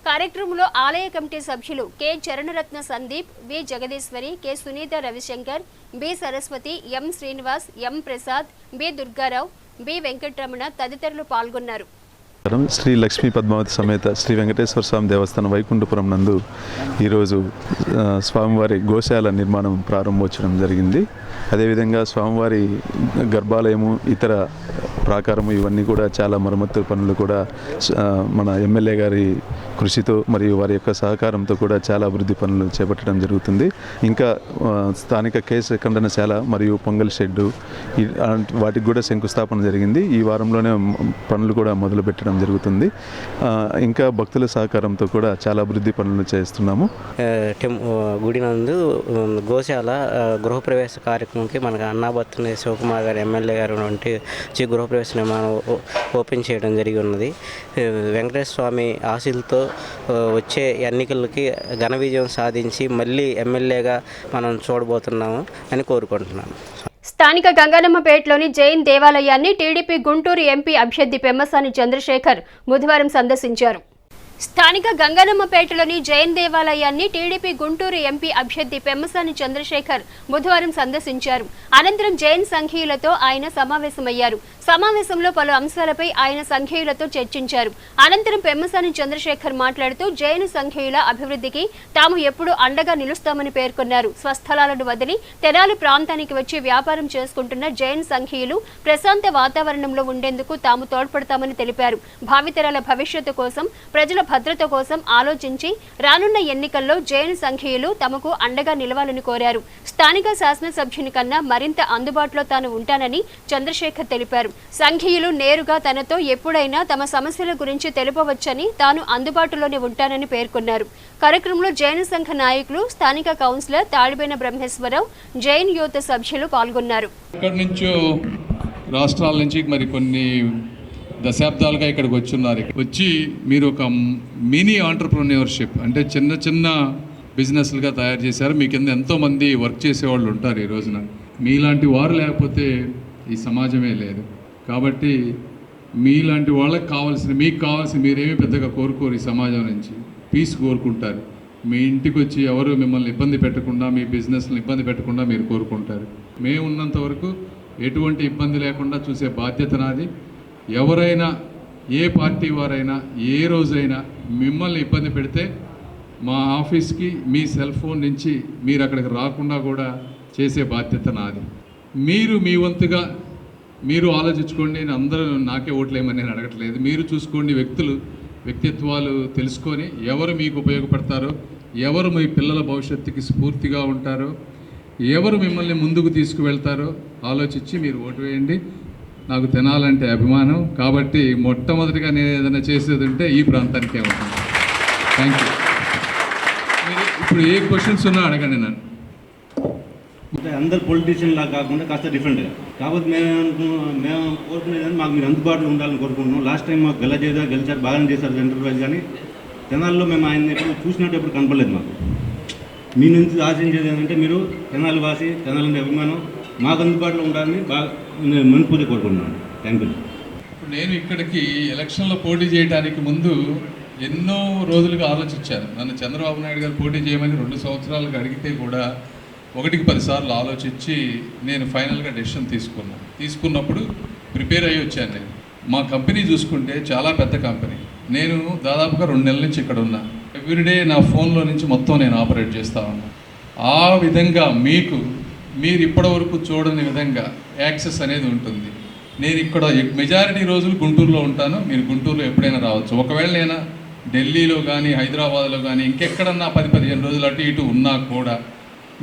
కార్యక్రమంలో ఆలయ కమిటీ సభ్యులు కె చరణరత్న సందీప్, వి జగదీశ్వరి, కె సునీత రవిశంకర్, బి సరస్వతి, ఎం శ్రీనివాస్, ఎం ప్రసాద్, బి దుర్గారావు, బి వెంకటరమణ తదితరులు పాల్గొన్నారు. శ్రీ లక్ష్మీ పద్మావతి సమేత శ్రీ వెంకటేశ్వర స్వామి దేవస్థానం వైకుంఠపురం నందు ఈరోజు స్వామివారి గోశాల నిర్మాణం ప్రారంభోత్సవం జరిగింది. అదేవిధంగా స్వామివారి గర్భాలయము, ఇతర ప్రాకారము ఇవన్నీ కూడా చాలా మరమ్మతు పనులు కూడా మన ఎమ్మెల్యే గారి కృషితో మరియు వారి యొక్క సహకారంతో కూడా చాలా అభివృద్ధి పనులు చేపట్టడం జరుగుతుంది. ఇంకా స్థానిక కేసు ఖండనశాల మరియు పొంగల్ షెడ్డు వాటికి కూడా శంకుస్థాపన జరిగింది. ఈ వారంలోనే పనులు కూడా మొదలు పెట్టడం జరుగుతుంది. ఇంకా భక్తుల సహకారంతో కూడా చాలా అభివృద్ధి పనులు చేస్తున్నాము. గుడి నందు గోశాల గృహప్రవేశ కార్యక్రమంకి మనకు అన్నాబత్తుని శివకుమార్ గారు ఎమ్మెల్యే గారు వంటి గృహప్రవేశ నిర్మాణం ఓపెన్ చేయడం జరిగి ఉన్నది. వెంకటేశ్వర స్వామి ఆశీలతో వచ్చే ఎన్నికలకి ఘన విజయం సాధించి మళ్ళీ ఎమ్మెల్యేగా మనం చూడబోతున్నాము అని కోరుకుంటున్నాను. స్థానిక గంగన్నమ్మపేటలోని జైన్ దేవాలయాన్ని టీడీపీ గుంటూరు ఎంపీ అభ్యర్థి పెమ్మసాని చంద్రశేఖర్ బుధవారం సందర్శించారు. స్థానిక గంగన్నమ్మపేటలోని జైన్ దేవాలయాన్ని టీడీపీ గుంటూరు ఎంపీ అభ్యర్థి పెమ్మసాని చంద్రశేఖర్ బుధవారం సందర్శించారు. అనంతరం జైన్ సంఘీయులతో ఆయన సమావేశమయ్యారు. సమావేశంలో పలు అంశాలపై ఆయన సంఘీయులతో చర్చించారు. అనంతరం పెమ్మసాని చంద్రశేఖర్ మాట్లాడుతూ జైన్ సంఘీయుల అభివృద్ధికి తాము ఎప్పుడూ అండగా నిలుస్తామని పేర్కొన్నారు. స్వస్థలాలను వదిలి తెనాలి ప్రాంతానికి వచ్చి వ్యాపారం చేసుకుంటున్న జైన్ సంఘీయులు ప్రశాంత వాతావరణంలో ఉండేందుకు తాము తోడ్పడతామని తెలిపారు. భావితరాల భవిష్యత్తు కోసం, ప్రజల భద్రత కోసం ఆలోచించి రానున్న ఎన్నికల్లో జైన్ సంఘీయులు తమకు అండగా నిలవాలని కోరారు. స్థానిక శాసనసభ్యుని కన్నా మరింత అందుబాటులో తాను ఉంటానని చంద్రశేఖర్ తెలిపారు. సంఘీయులు నేరుగా తనతో ఎప్పుడైనా తమ సమస్యల గురించి తెలుపవచ్చని, తాను అందుబాటులోనే ఉంటానని పేర్కొన్నారు. కార్యక్రమంలో జైన సంఘ నాయకులు, స్థానిక కౌన్సిలర్ తాడిబేన బ్రహ్మేశ్వరరావు, జైన్ యూత్ సభ్యులు పాల్గొన్నారు. ఇక్కడి నుంచో రాష్ట్రాల నుంచి మరి కొన్ని దశాబ్దాలుగా ఇక్కడికి వచ్చున్నారు. వచ్చి మీరు ఒక మినీ ఆంటర్ప్రెన్యూర్షిప్ అంటే చిన్న చిన్న బిజినెస్లుగా తయారు చేశారు. మీ కింద ఎంతోమంది వర్క్ చేసేవాళ్ళు ఉంటారు. ఈ రోజున మీలాంటి వారు లేకపోతే ఈ సమాజమే లేదు. కాబట్టి మీలాంటి వాళ్ళకి మీకు కావాల్సిన మీరేమీ పెద్దగా కోరుకోరు. ఈ సమాజం నుంచి పీస్ కోరుకుంటారు. మీ ఇంటికి వచ్చి ఎవరు మిమ్మల్ని ఇబ్బంది పెట్టకుండా, మీ బిజినెస్ని ఇబ్బంది పెట్టకుండా మీరు కోరుకుంటారు. మేము ఉన్నంత వరకు ఎటువంటి ఇబ్బంది లేకుండా చూసే బాధ్యత నాది. ఎవరైనా, ఏ పార్టీ వారైనా, ఏ రోజైనా మిమ్మల్ని ఇబ్బంది పెడితే మా ఆఫీస్కి మీ సెల్ ఫోన్ నుంచి మీరు అక్కడికి రాకుండా కూడా చేసే బాధ్యత నాది. మీరు మీ వంతుగా మీరు ఆలోచించుకోండి. అందరూ నాకే ఓట్లేమని నేను అడగట్లేదు. మీరు చూసుకోండి. వ్యక్తిత్వాలు తెలుసుకొని ఎవరు మీకు ఉపయోగపడతారో, ఎవరు మీ పిల్లల భవిష్యత్తుకి స్ఫూర్తిగా ఉంటారో, ఎవరు మిమ్మల్ని ముందుకు తీసుకువెళ్తారో ఆలోచించి మీరు ఓటు వేయండి. నాకు తెనాలంటే అభిమానం. కాబట్టి మొట్టమొదటిగా నేను ఏదైనా చేసేది ఉంటే ఈ ప్రాంతానికే ఉంటుంది. Thank you. మీరు ఇప్పుడు ఏ క్వశ్చన్స్ ఉన్నా అడగండి. నన్ను అందరు పొలిటీషియన్ లాగా కాకుండా కాస్త డిఫరెంట్గా. కాకపోతే మేము కోరుకునేదని మాకు మీరు అందుబాటులో ఉండాలని కోరుకుంటున్నాం. లాస్ట్ టైం మాకు గెలిచారు, బాగానే చేశారు సెంట్రల్ వైజ్. కానీ తెనాల్లో మేము ఆయన ఎప్పుడు చూసినట్టు ఎప్పుడు కనపడలేదు. మాకు మీ నుంచి ఆశించేది ఏంటంటే మీరు తెనాలి వాసి, తెనాలంటే అభిమానం, మాకు అందుబాటులో ఉండాలని బాగా మనస్ఫూర్తిగా కోరుకుంటున్నాను. Thank you. ఇప్పుడు నేను ఇక్కడికి ఎలక్షన్లో పోటీ చేయడానికి ముందు ఎన్నో రోజులుగా ఆలోచించాను. నన్ను చంద్రబాబు నాయుడు గారు పోటీ చేయమని 2 సంవత్సరాలుగా అడిగితే కూడా 1కి 10 సార్లు ఆలోచించి నేను ఫైనల్గా డెసిషన్ తీసుకున్నప్పుడు ప్రిపేర్ అయ్యి వచ్చాను. నేను మా కంపెనీ చూసుకుంటే చాలా పెద్ద కంపెనీ. నేను దాదాపుగా 2 నెలల నుంచి ఇక్కడ ఉన్నా. ఎవ్రీడే నా ఫోన్లో నుంచి మొత్తం నేను ఆపరేట్ చేస్తూ ఉన్నా. ఆ విధంగా మీరు ఇప్పటివరకు చూడని విధంగా యాక్సెస్ అనేది ఉంటుంది. నేను ఇక్కడ మెజారిటీ రోజులు గుంటూరులో ఉంటాను. మీరు గుంటూరులో ఎప్పుడైనా రావచ్చు. ఒకవేళ నేను ఢిల్లీలో కానీ, హైదరాబాద్లో కానీ, ఇంకెక్కడన్నా 10-15 రోజులు అటు ఇటు ఉన్నా కూడా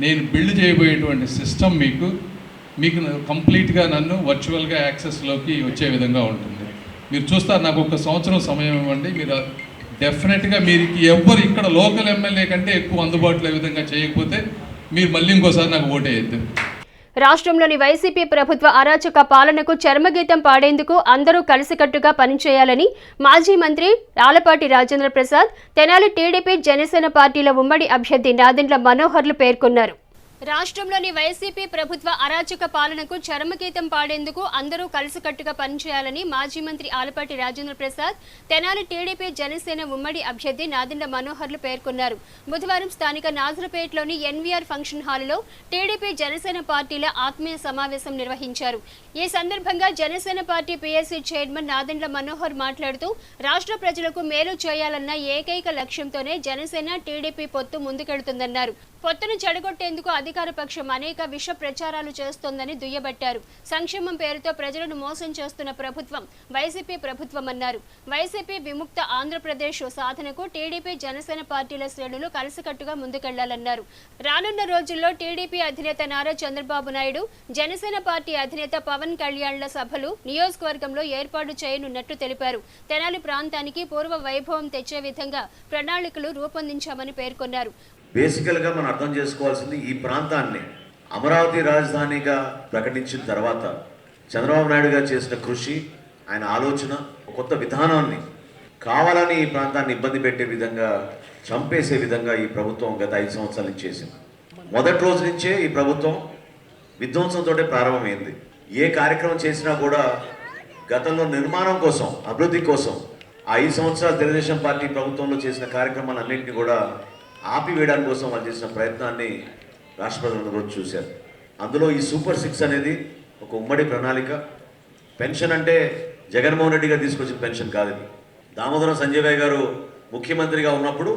నేను బిల్డ్ చేయబోయేటువంటి సిస్టమ్ మీకు కంప్లీట్గా నన్ను వర్చువల్గా యాక్సెస్లోకి వచ్చే విధంగా ఉంటుంది. మీరు చూస్తారు. నాకు 1 సంవత్సరం సమయం ఇవ్వండి. మీరు డెఫినెట్గా మీరు ఎవరు ఇక్కడ లోకల్ ఎమ్మెల్యే కంటే ఎక్కువ అందుబాటులో ఏ విధంగా చేయకపోతే మీరు మళ్ళీ ఇంకోసారి నాకు ఓటేయద్దు. రాష్ట్రంలోని వైసీపీ ప్రభుత్వ అరాచక పాలనకు చర్మగీతం పాడేందుకు అందరూ కలిసికట్టుగా పనిచేయాలని మాజీ మంత్రి ఆలపాటి రాజేంద్ర ప్రసాద్, తెనాలి టీడీపీ జనసేన పార్టీల ఉమ్మడి అభ్యర్థి నాదెండ్ల మనోహర్లు పేర్కొన్నారు. రాష్ట్రంలోని వైసీపీ ప్రభుత్వ అరాచక పాలనకు చరమగీతం పాడేందుకు అందరూ కలిసికట్టుగా పనిచేయాలని మాజీ మంత్రి ఆలపాటి రాజేంద్ర ప్రసాద్, తెనాలి టీడీపీ జనసేన ఉమ్మడి అభ్యర్థి నాదెండ్ల మనోహర్లు పేర్కొన్నారు. బుధవారం స్థానిక నాజరపేటలోని ఎన్వీఆర్ ఫంక్షన్ హాలులో టీడీపీ జనసేన పార్టీల ఆత్మీయ సమావేశం నిర్వహించారు. ఈ సందర్భంగా Janasena party PSC chairman Nadendla Manohar మాట్లాడుతూ రాష్ట్ర ప్రజలకు మేలు చేయాలన్న ఏకైక లక్ష్యంతోనే జనసేన టీడీపీ పొత్తు ముందుకెడుతుందన్నారు. పొత్తును చెడగొట్టేందుకు అధికార పక్షం అనేక విష ప్రచారాలు చేస్తోందని దుయ్యబట్టారు. సంక్షేమం పేరుతో ప్రజలను మోసం చేస్తున్న ప్రభుత్వం వైసీపీ ప్రభుత్వమన్నారు. వైసీపీ విముక్త ఆంధ్రప్రదేశ్ సాధనకు టీడీపీ జనసేన పార్టీల శ్రేణులు కలిసికట్టుగా ముందుకెళ్లాలన్నారు. రానున్న రోజుల్లో టీడీపీ అధినేత నారా చంద్రబాబు నాయుడు, జనసేన పార్టీ అధినేత పవన్ కళ్యాణ్ల సభలు నియోజకవర్గంలో ఏర్పాటు చేయనున్నట్టు తెలిపారు. తెనాలి ప్రాంతానికి పూర్వ వైభవం తెచ్చే విధంగా ప్రణాళికలు రూపొందించామని పేర్కొన్నారు. బేసికల్గా మనం అర్థం చేసుకోవాల్సింది, ఈ ప్రాంతాన్ని అమరావతి రాజధానిగా ప్రకటించిన తర్వాత చంద్రబాబు నాయుడు గారు చేసిన కృషి, ఆయన ఆలోచన, కొత్త విధానాన్ని కావాలని ఈ ప్రాంతాన్ని ఇబ్బంది పెట్టే విధంగా, చంపేసే విధంగా ఈ ప్రభుత్వం గత 5 సంవత్సరాల నుంచి చేసింది. మొదటి రోజు నుంచే ఈ ప్రభుత్వం విధ్వంసంతో ప్రారంభమైంది. ఏ కార్యక్రమం చేసినా కూడా గతంలో నిర్మాణం కోసం, అభివృద్ధి కోసం ఆ 5 సంవత్సరాలు తెలుగుదేశం పార్టీ ప్రభుత్వంలో చేసిన కార్యక్రమాలన్నింటినీ కూడా ఆపివేయడానికి కోసం వాళ్ళు చేసిన ప్రయత్నాన్ని రాష్ట్ర ప్రజలందరూ కూడా చూశారు. అందులో ఈ సూపర్ 6 అనేది ఒక ఉమ్మడి ప్రణాళిక. పెన్షన్ అంటే జగన్మోహన్ రెడ్డి గారు తీసుకొచ్చిన పెన్షన్ కాదు. దామోదరం సంజయ్ భాయ్ గారు ముఖ్యమంత్రిగా ఉన్నప్పుడు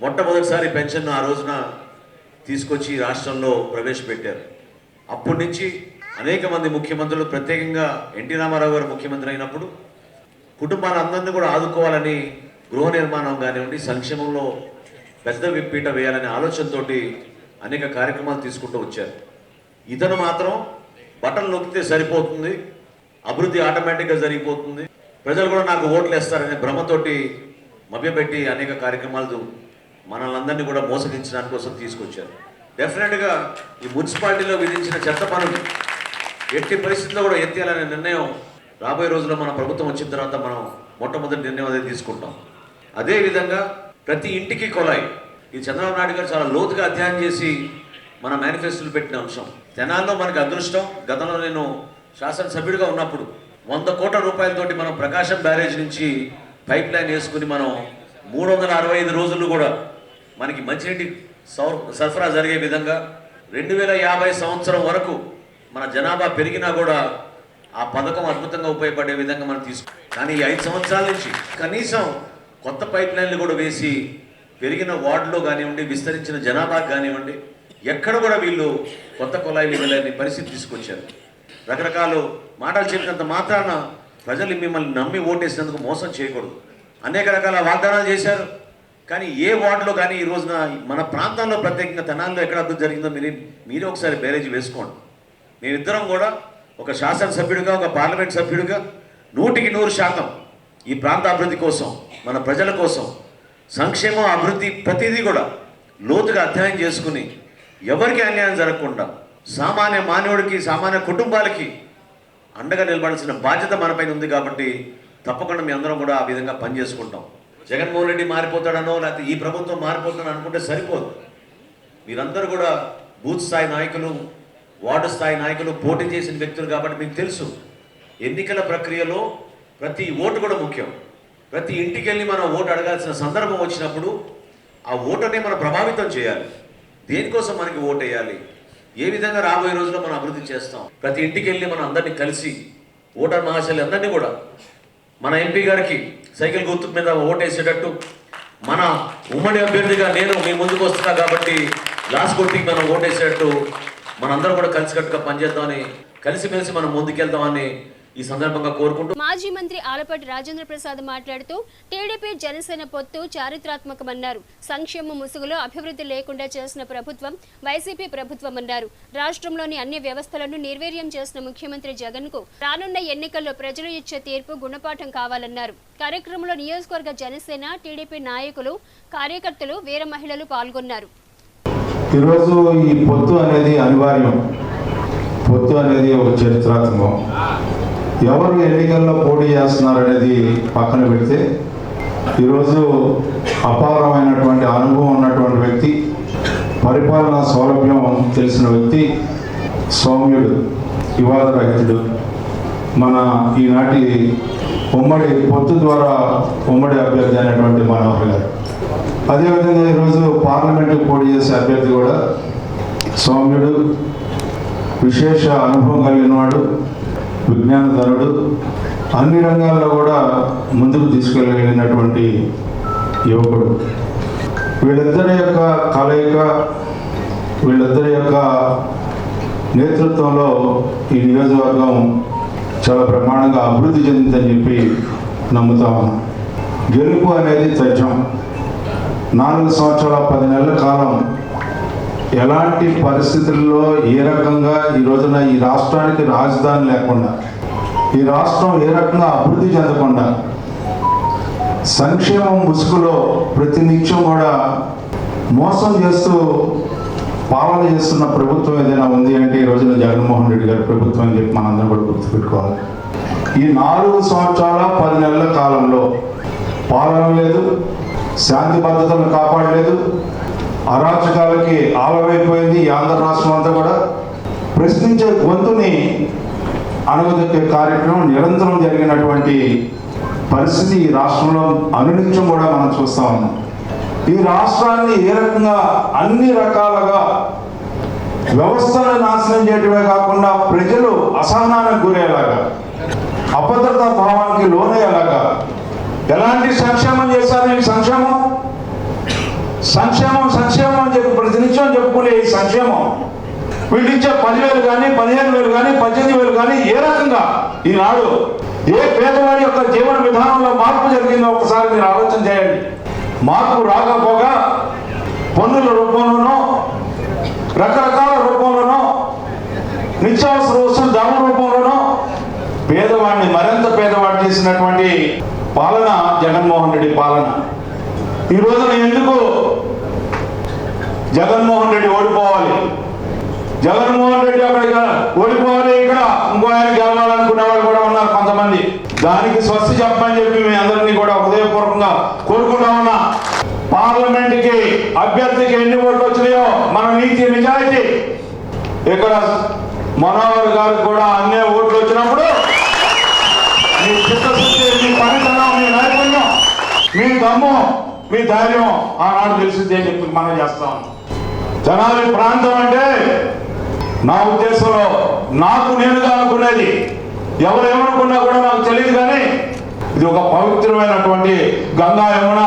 మొట్టమొదటిసారి పెన్షన్ ఆ రోజున తీసుకొచ్చి రాష్ట్రంలో ప్రవేశపెట్టారు. అప్పటి నుంచి అనేక మంది ముఖ్యమంత్రులు, ప్రత్యేకంగా ఎన్టీ రామారావు గారు ముఖ్యమంత్రి అయినప్పుడు కుటుంబాలందరినీ కూడా ఆదుకోవాలని గృహ నిర్మాణం కానివ్వండి, సంక్షేమంలో పెద్ద పీట వేయాలనే ఆలోచనతో అనేక కార్యక్రమాలు తీసుకుంటూ వచ్చారు. ఇతను మాత్రం బటన్ నొక్కితే సరిపోతుంది, అభివృద్ధి ఆటోమేటిక్గా జరిగిపోతుంది, ప్రజలు కూడా నాకు ఓట్లు వేస్తారనే భ్రమతోటి మభ్యపెట్టి అనేక కార్యక్రమాలు మనల్ని కూడా మోసగించడానికి కోసం తీసుకొచ్చారు. డెఫినెట్గా ఈ మున్సిపాలిటీలో విధించిన చెత్త పనులు ఎట్టి పరిస్థితుల్లో కూడా ఎత్తేయాలనే నిర్ణయం రాబోయే రోజుల్లో మన ప్రభుత్వం వచ్చిన తర్వాత మనం మొట్టమొదటి నిర్ణయం అదే తీసుకుంటాం. అదేవిధంగా ప్రతి ఇంటికి కొలాయి, ఈ చంద్రబాబు నాయుడు గారు చాలా లోతుగా అధ్యయనం చేసి మన మేనిఫెస్టోలు పెట్టిన అంశం. తెనాల్లో మనకి అదృష్టం, గతంలో నేను శాసనసభ్యుడిగా ఉన్నప్పుడు 100 కోట్ల రూపాయలతోటి మనం ప్రకాశం బ్యారేజ్ నుంచి పైప్ లైన్ వేసుకుని మనం 365 రోజులు కూడా మనకి మంచినీటి సరఫరా జరిగే విధంగా 2050 సంవత్సరం వరకు మన జనాభా పెరిగినా కూడా ఆ పథకం అద్భుతంగా ఉపయోగపడే విధంగా మనం కానీ ఈ 5 సంవత్సరాల నుంచి కనీసం కొత్త పైప్ లైన్లు కూడా వేసి పెరిగిన వార్డులో కానివ్వండి, విస్తరించిన జనాభాకు కానివ్వండి, ఎక్కడ కూడా వీళ్ళు కొత్త కొలాయిలు ఇవ్వలేని పరిస్థితి తీసుకొచ్చారు. రకరకాల మాటలు చెప్పినంత మాత్రాన ప్రజలు మిమ్మల్ని నమ్మి ఓటేసినందుకు మోసం చేయకూడదు. అనేక రకాల వాగ్దానాలు చేశారు. కానీ ఏ వార్డులో కానీ ఈ రోజున మన ప్రాంతంలో, ప్రత్యేకంగా తెనాల్లో ఎక్కడ అభివృద్ధి జరిగిందో మీరే ఒకసారి బేరేజ్ వేసుకోండి. మేమిద్దరం కూడా ఒక శాసనసభ్యుడిగా, ఒక పార్లమెంట్ సభ్యుడిగా 100% ఈ ప్రాంత అభివృద్ధి కోసం, మన ప్రజల కోసం, సంక్షేమం, అభివృద్ధి ప్రతిదీ కూడా లోతుగా అధ్యయనం చేసుకుని ఎవరికి అన్యాయం జరగకుండా సామాన్య మానవుడికి, సామాన్య కుటుంబాలకి అండగా నిలబడాల్సిన బాధ్యత మనపైన ఉంది. కాబట్టి తప్పకుండా మీ అందరం కూడా ఆ విధంగా పనిచేసుకుంటాం. జగన్మోహన్ రెడ్డి మారిపోతాడనో లేకపోతే ఈ ప్రభుత్వం మారిపోతాడని అనుకుంటే సరిపోదు. మీరందరూ కూడా బూత్ స్థాయి నాయకులు, వార్డు స్థాయి నాయకులు, పోటీ చేసిన వ్యక్తులు కాబట్టి మీకు తెలుసు ఎన్నికల ప్రక్రియలో ప్రతి ఓటు కూడా ముఖ్యం. ప్రతి ఇంటికి వెళ్ళి మనం ఓటు అడగాల్సిన సందర్భం వచ్చినప్పుడు ఆ ఓటుని మనం ప్రభావితం చేయాలి. దేనికోసం మనకి ఓటు వేయాలి, ఏ విధంగా రాబోయే రోజుల్లో మనం అభివృద్ధి చేస్తాం. ప్రతి ఇంటికి వెళ్ళి మనం అందరినీ కలిసి ఓటర్ మహాశయులు అందరినీ కూడా మన ఎంపీ గారికి సైకిల్ గుర్తు మీద ఓటేసేటట్టు, మన ఉమ్మడి అభ్యర్థిగా నేను మీ ముందుకు వస్తున్నా కాబట్టి లాస్ట్ గుర్తికి మనం ఓటేసేటట్టు మనందరం కూడా కలిసికట్టుగా పనిచేద్దామని, కలిసిమెలిసి మనం ముందుకెళ్దామని ఈ సందర్భంగా కోరుకుంటూ మాజీ మంత్రి ఆలపాటి రాజేంద్ర ప్రసాద్ మాట్లాడుతూ టీడీపీ జనసేన పొత్తు చారిత్రాత్మకమన్నారు. సంక్షేమ ముసుగులో అభివృద్ధి లేకుండా చేసిన ప్రభుత్వం వైసీపీ ప్రభుత్వమన్నారు. రాష్ట్రంలోని అన్ని వ్యవస్థలను నిర్వీర్యం చేసిన ముఖ్యమంత్రి జగన్ కు రానున్న ఎన్నికల్లో ప్రజలు ఇచ్చే తీర్పు గుణపాఠం కావాలన్నారు. కార్యక్రమంలో నియోజకవర్గ జనసేన, టీడీపీ నాయకులు, కార్యకర్తలు, వీర మహిళలు పాల్గొన్నారు. ఈరోజు ఈ పొత్తు అనేది అనివార్యం. పొత్తు అనేది ఒక చరిత్రాత్మకం. ఎవరు ఎన్నికల్లో పోటీ చేస్తున్నారు అనేది పక్కన పెడితే ఈరోజు అపారమైనటువంటి అనుభవం ఉన్నటువంటి వ్యక్తి పరిపాలనా సౌలభ్యం తెలిసిన వ్యక్తి, సౌమ్యుడు, వివాదరహితుడు, మన ఈనాటి ఉమ్మడి పొత్తు ద్వారా ఉమ్మడి అభ్యర్థి అయినటువంటి మనోహర్ గారు. అదేవిధంగా ఈరోజు పార్లమెంటుకు పోటీ చేసే అభ్యర్థి కూడా సౌమ్యుడు, విశేష అనుభవం కలిగినవాడు, విజ్ఞానధనుడు, అన్ని రంగాల్లో కూడా ముందుకు తీసుకెళ్ళగలిగినటువంటి యువకుడు. వీళ్ళిద్దరి యొక్క కలయిక, వీళ్ళిద్దరి యొక్క నేతృత్వంలో ఈ నియోజకవర్గం చాలా బ్రహ్మాండంగా అభివృద్ధి చెందిందని చెప్పి నమ్ముతా ఉన్నాం. గెలుపు అనేది తథ్యం. 4 సంవత్సరాల 10 నెలల కాలం ఎలాంటి పరిస్థితుల్లో ఏ రకంగా ఈ రోజున ఈ రాష్ట్రానికి రాజధాని లేకుండా, ఈ రాష్ట్రం ఏ రకంగా అభివృద్ధి చెందకుండా, సంక్షేమం ముసుగులో ప్రతి నిత్యం కూడా మోసం చేస్తూ పాలన చేస్తున్న ప్రభుత్వం ఏదైనా ఉంది అంటే ఈ రోజున జగన్మోహన్ రెడ్డి గారి ప్రభుత్వం అని చెప్పి మనందరం కూడా గుర్తుపెట్టుకోవాలి. ఈ 4 సంవత్సరాల 10 నెలల కాలంలో పాలన లేదు, శాంతి భద్రతలను కాపాడలేదు, అరాచకాలకి ఆలవైపోయింది ఈ ఆంధ్ర రాష్ట్రం అంతా కూడా. ప్రశ్నించే గొంతుని అణగదొక్కే కార్యక్రమం నిరంతరం జరిగినటువంటి పరిస్థితి ఈ రాష్ట్రంలో అనునిత్యం కూడా మనం చూస్తూ ఉన్నాం. ఈ రాష్ట్రాన్ని ఏ రకంగా అన్ని రకాలుగా వ్యవస్థలను నాశనం చేయడమే కాకుండా ప్రజలు అసహనానికి గురయ్యేలాగా, అభద్రతా భావానికి లోనయ్యేలాగా ఎలాంటి సంక్షేమం చేశారు? ఈ సంక్షేమం సంక్షేమం సంక్షేమం అని చెప్పి ప్రతినిత్యం చెప్పుకునే ఈ సంక్షేమం వీళ్ళు ఇచ్చే 10,000 కానీ 15,000 కానీ 18,000 కానీ ఏ రకంగా ఈనాడు ఏ పేదవాడి యొక్క జీవన విధానంలో మార్పు జరిగిందో ఒకసారి మీరు ఆలోచన చేయండి. మార్పు రాకపోగా పన్నుల రూపంలోనో రకరకాల రూపంలోనో నిత్యావసర వస్తువుల ధనం రూపంలోనో పేదవాడిని మరింత పేదవాడు చేసినటువంటి పాలన జగన్మోహన్ రెడ్డి పాలన. ఈ రోజున ఎందుకు జగన్మోహన్ రెడ్డి ఓడిపోవాలి, జగన్మోహన్ రెడ్డి అక్కడ ఓడిపోవాలి, ఇక్కడ ఇంకో ఆయన గెలవాలనుకునే వాళ్ళు కూడా ఉన్నారు కొంతమంది. దానికి స్వస్తి చెప్పని చెప్పి మీ అందరినీ కూడా హృదయపూర్వకంగా కోరుకుంటా ఉన్నా. పార్లమెంట్కి అభ్యర్థికి ఎన్ని ఓట్లు వచ్చినాయో మన నీతి నిజాయితీ, ఇక్కడ మనోహర్ గారికి కూడా అన్నే ఓట్లు వచ్చినప్పుడు మీ చిత్తశుద్ధి, మీ పనితనం, మీ నైపుణ్యం, మీ దమ్ము, మీ ధైర్యం ఆనాడు తెలిసింది అని చెప్పి మనం చేస్తాం. తెనాలి ప్రాంతం అంటే నా ఉద్దేశంలో నాకు నేనుగా అనుకునేది, ఎవరు ఏమనుకున్నా కూడా నాకు తెలియదు, కానీ ఇది ఒక పవిత్రమైనటువంటి గంగా యమున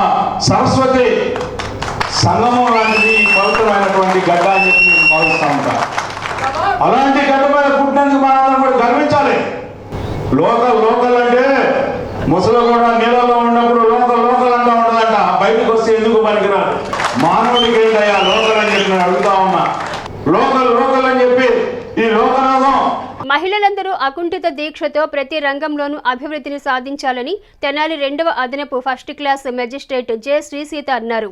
సరస్వతి సంగమం లాంటిది, పవిత్రమైనటువంటి గడ్డ అని చెప్పి నేను భావిస్తా ఉంటా. అలాంటి గడ్డ మీద పుట్టినందుకు మనం కూడా గర్వించాలి. లోకల్ అంటే ముసలి కూడా నీళ్ళలో ఉన్నప్పుడు లోకల్ అంటా ఉండదంట, బయటకు వస్తే ఎందుకు పనికిరాదు. మానవుడికి ఏంటయ్యా లోకల్ అని చెప్పి నేను అడుగుతా ఉన్నా. లోకల్ అని చెప్పి ఈ లోకనాథం. మహిళలందరూ అకుంఠిత దీక్షతో ప్రతి రంగంలోనూ అభివృద్ధిని సాధించాలని తెనాలి 2వ అదనపు first class magistrate J Srisita అన్నారు.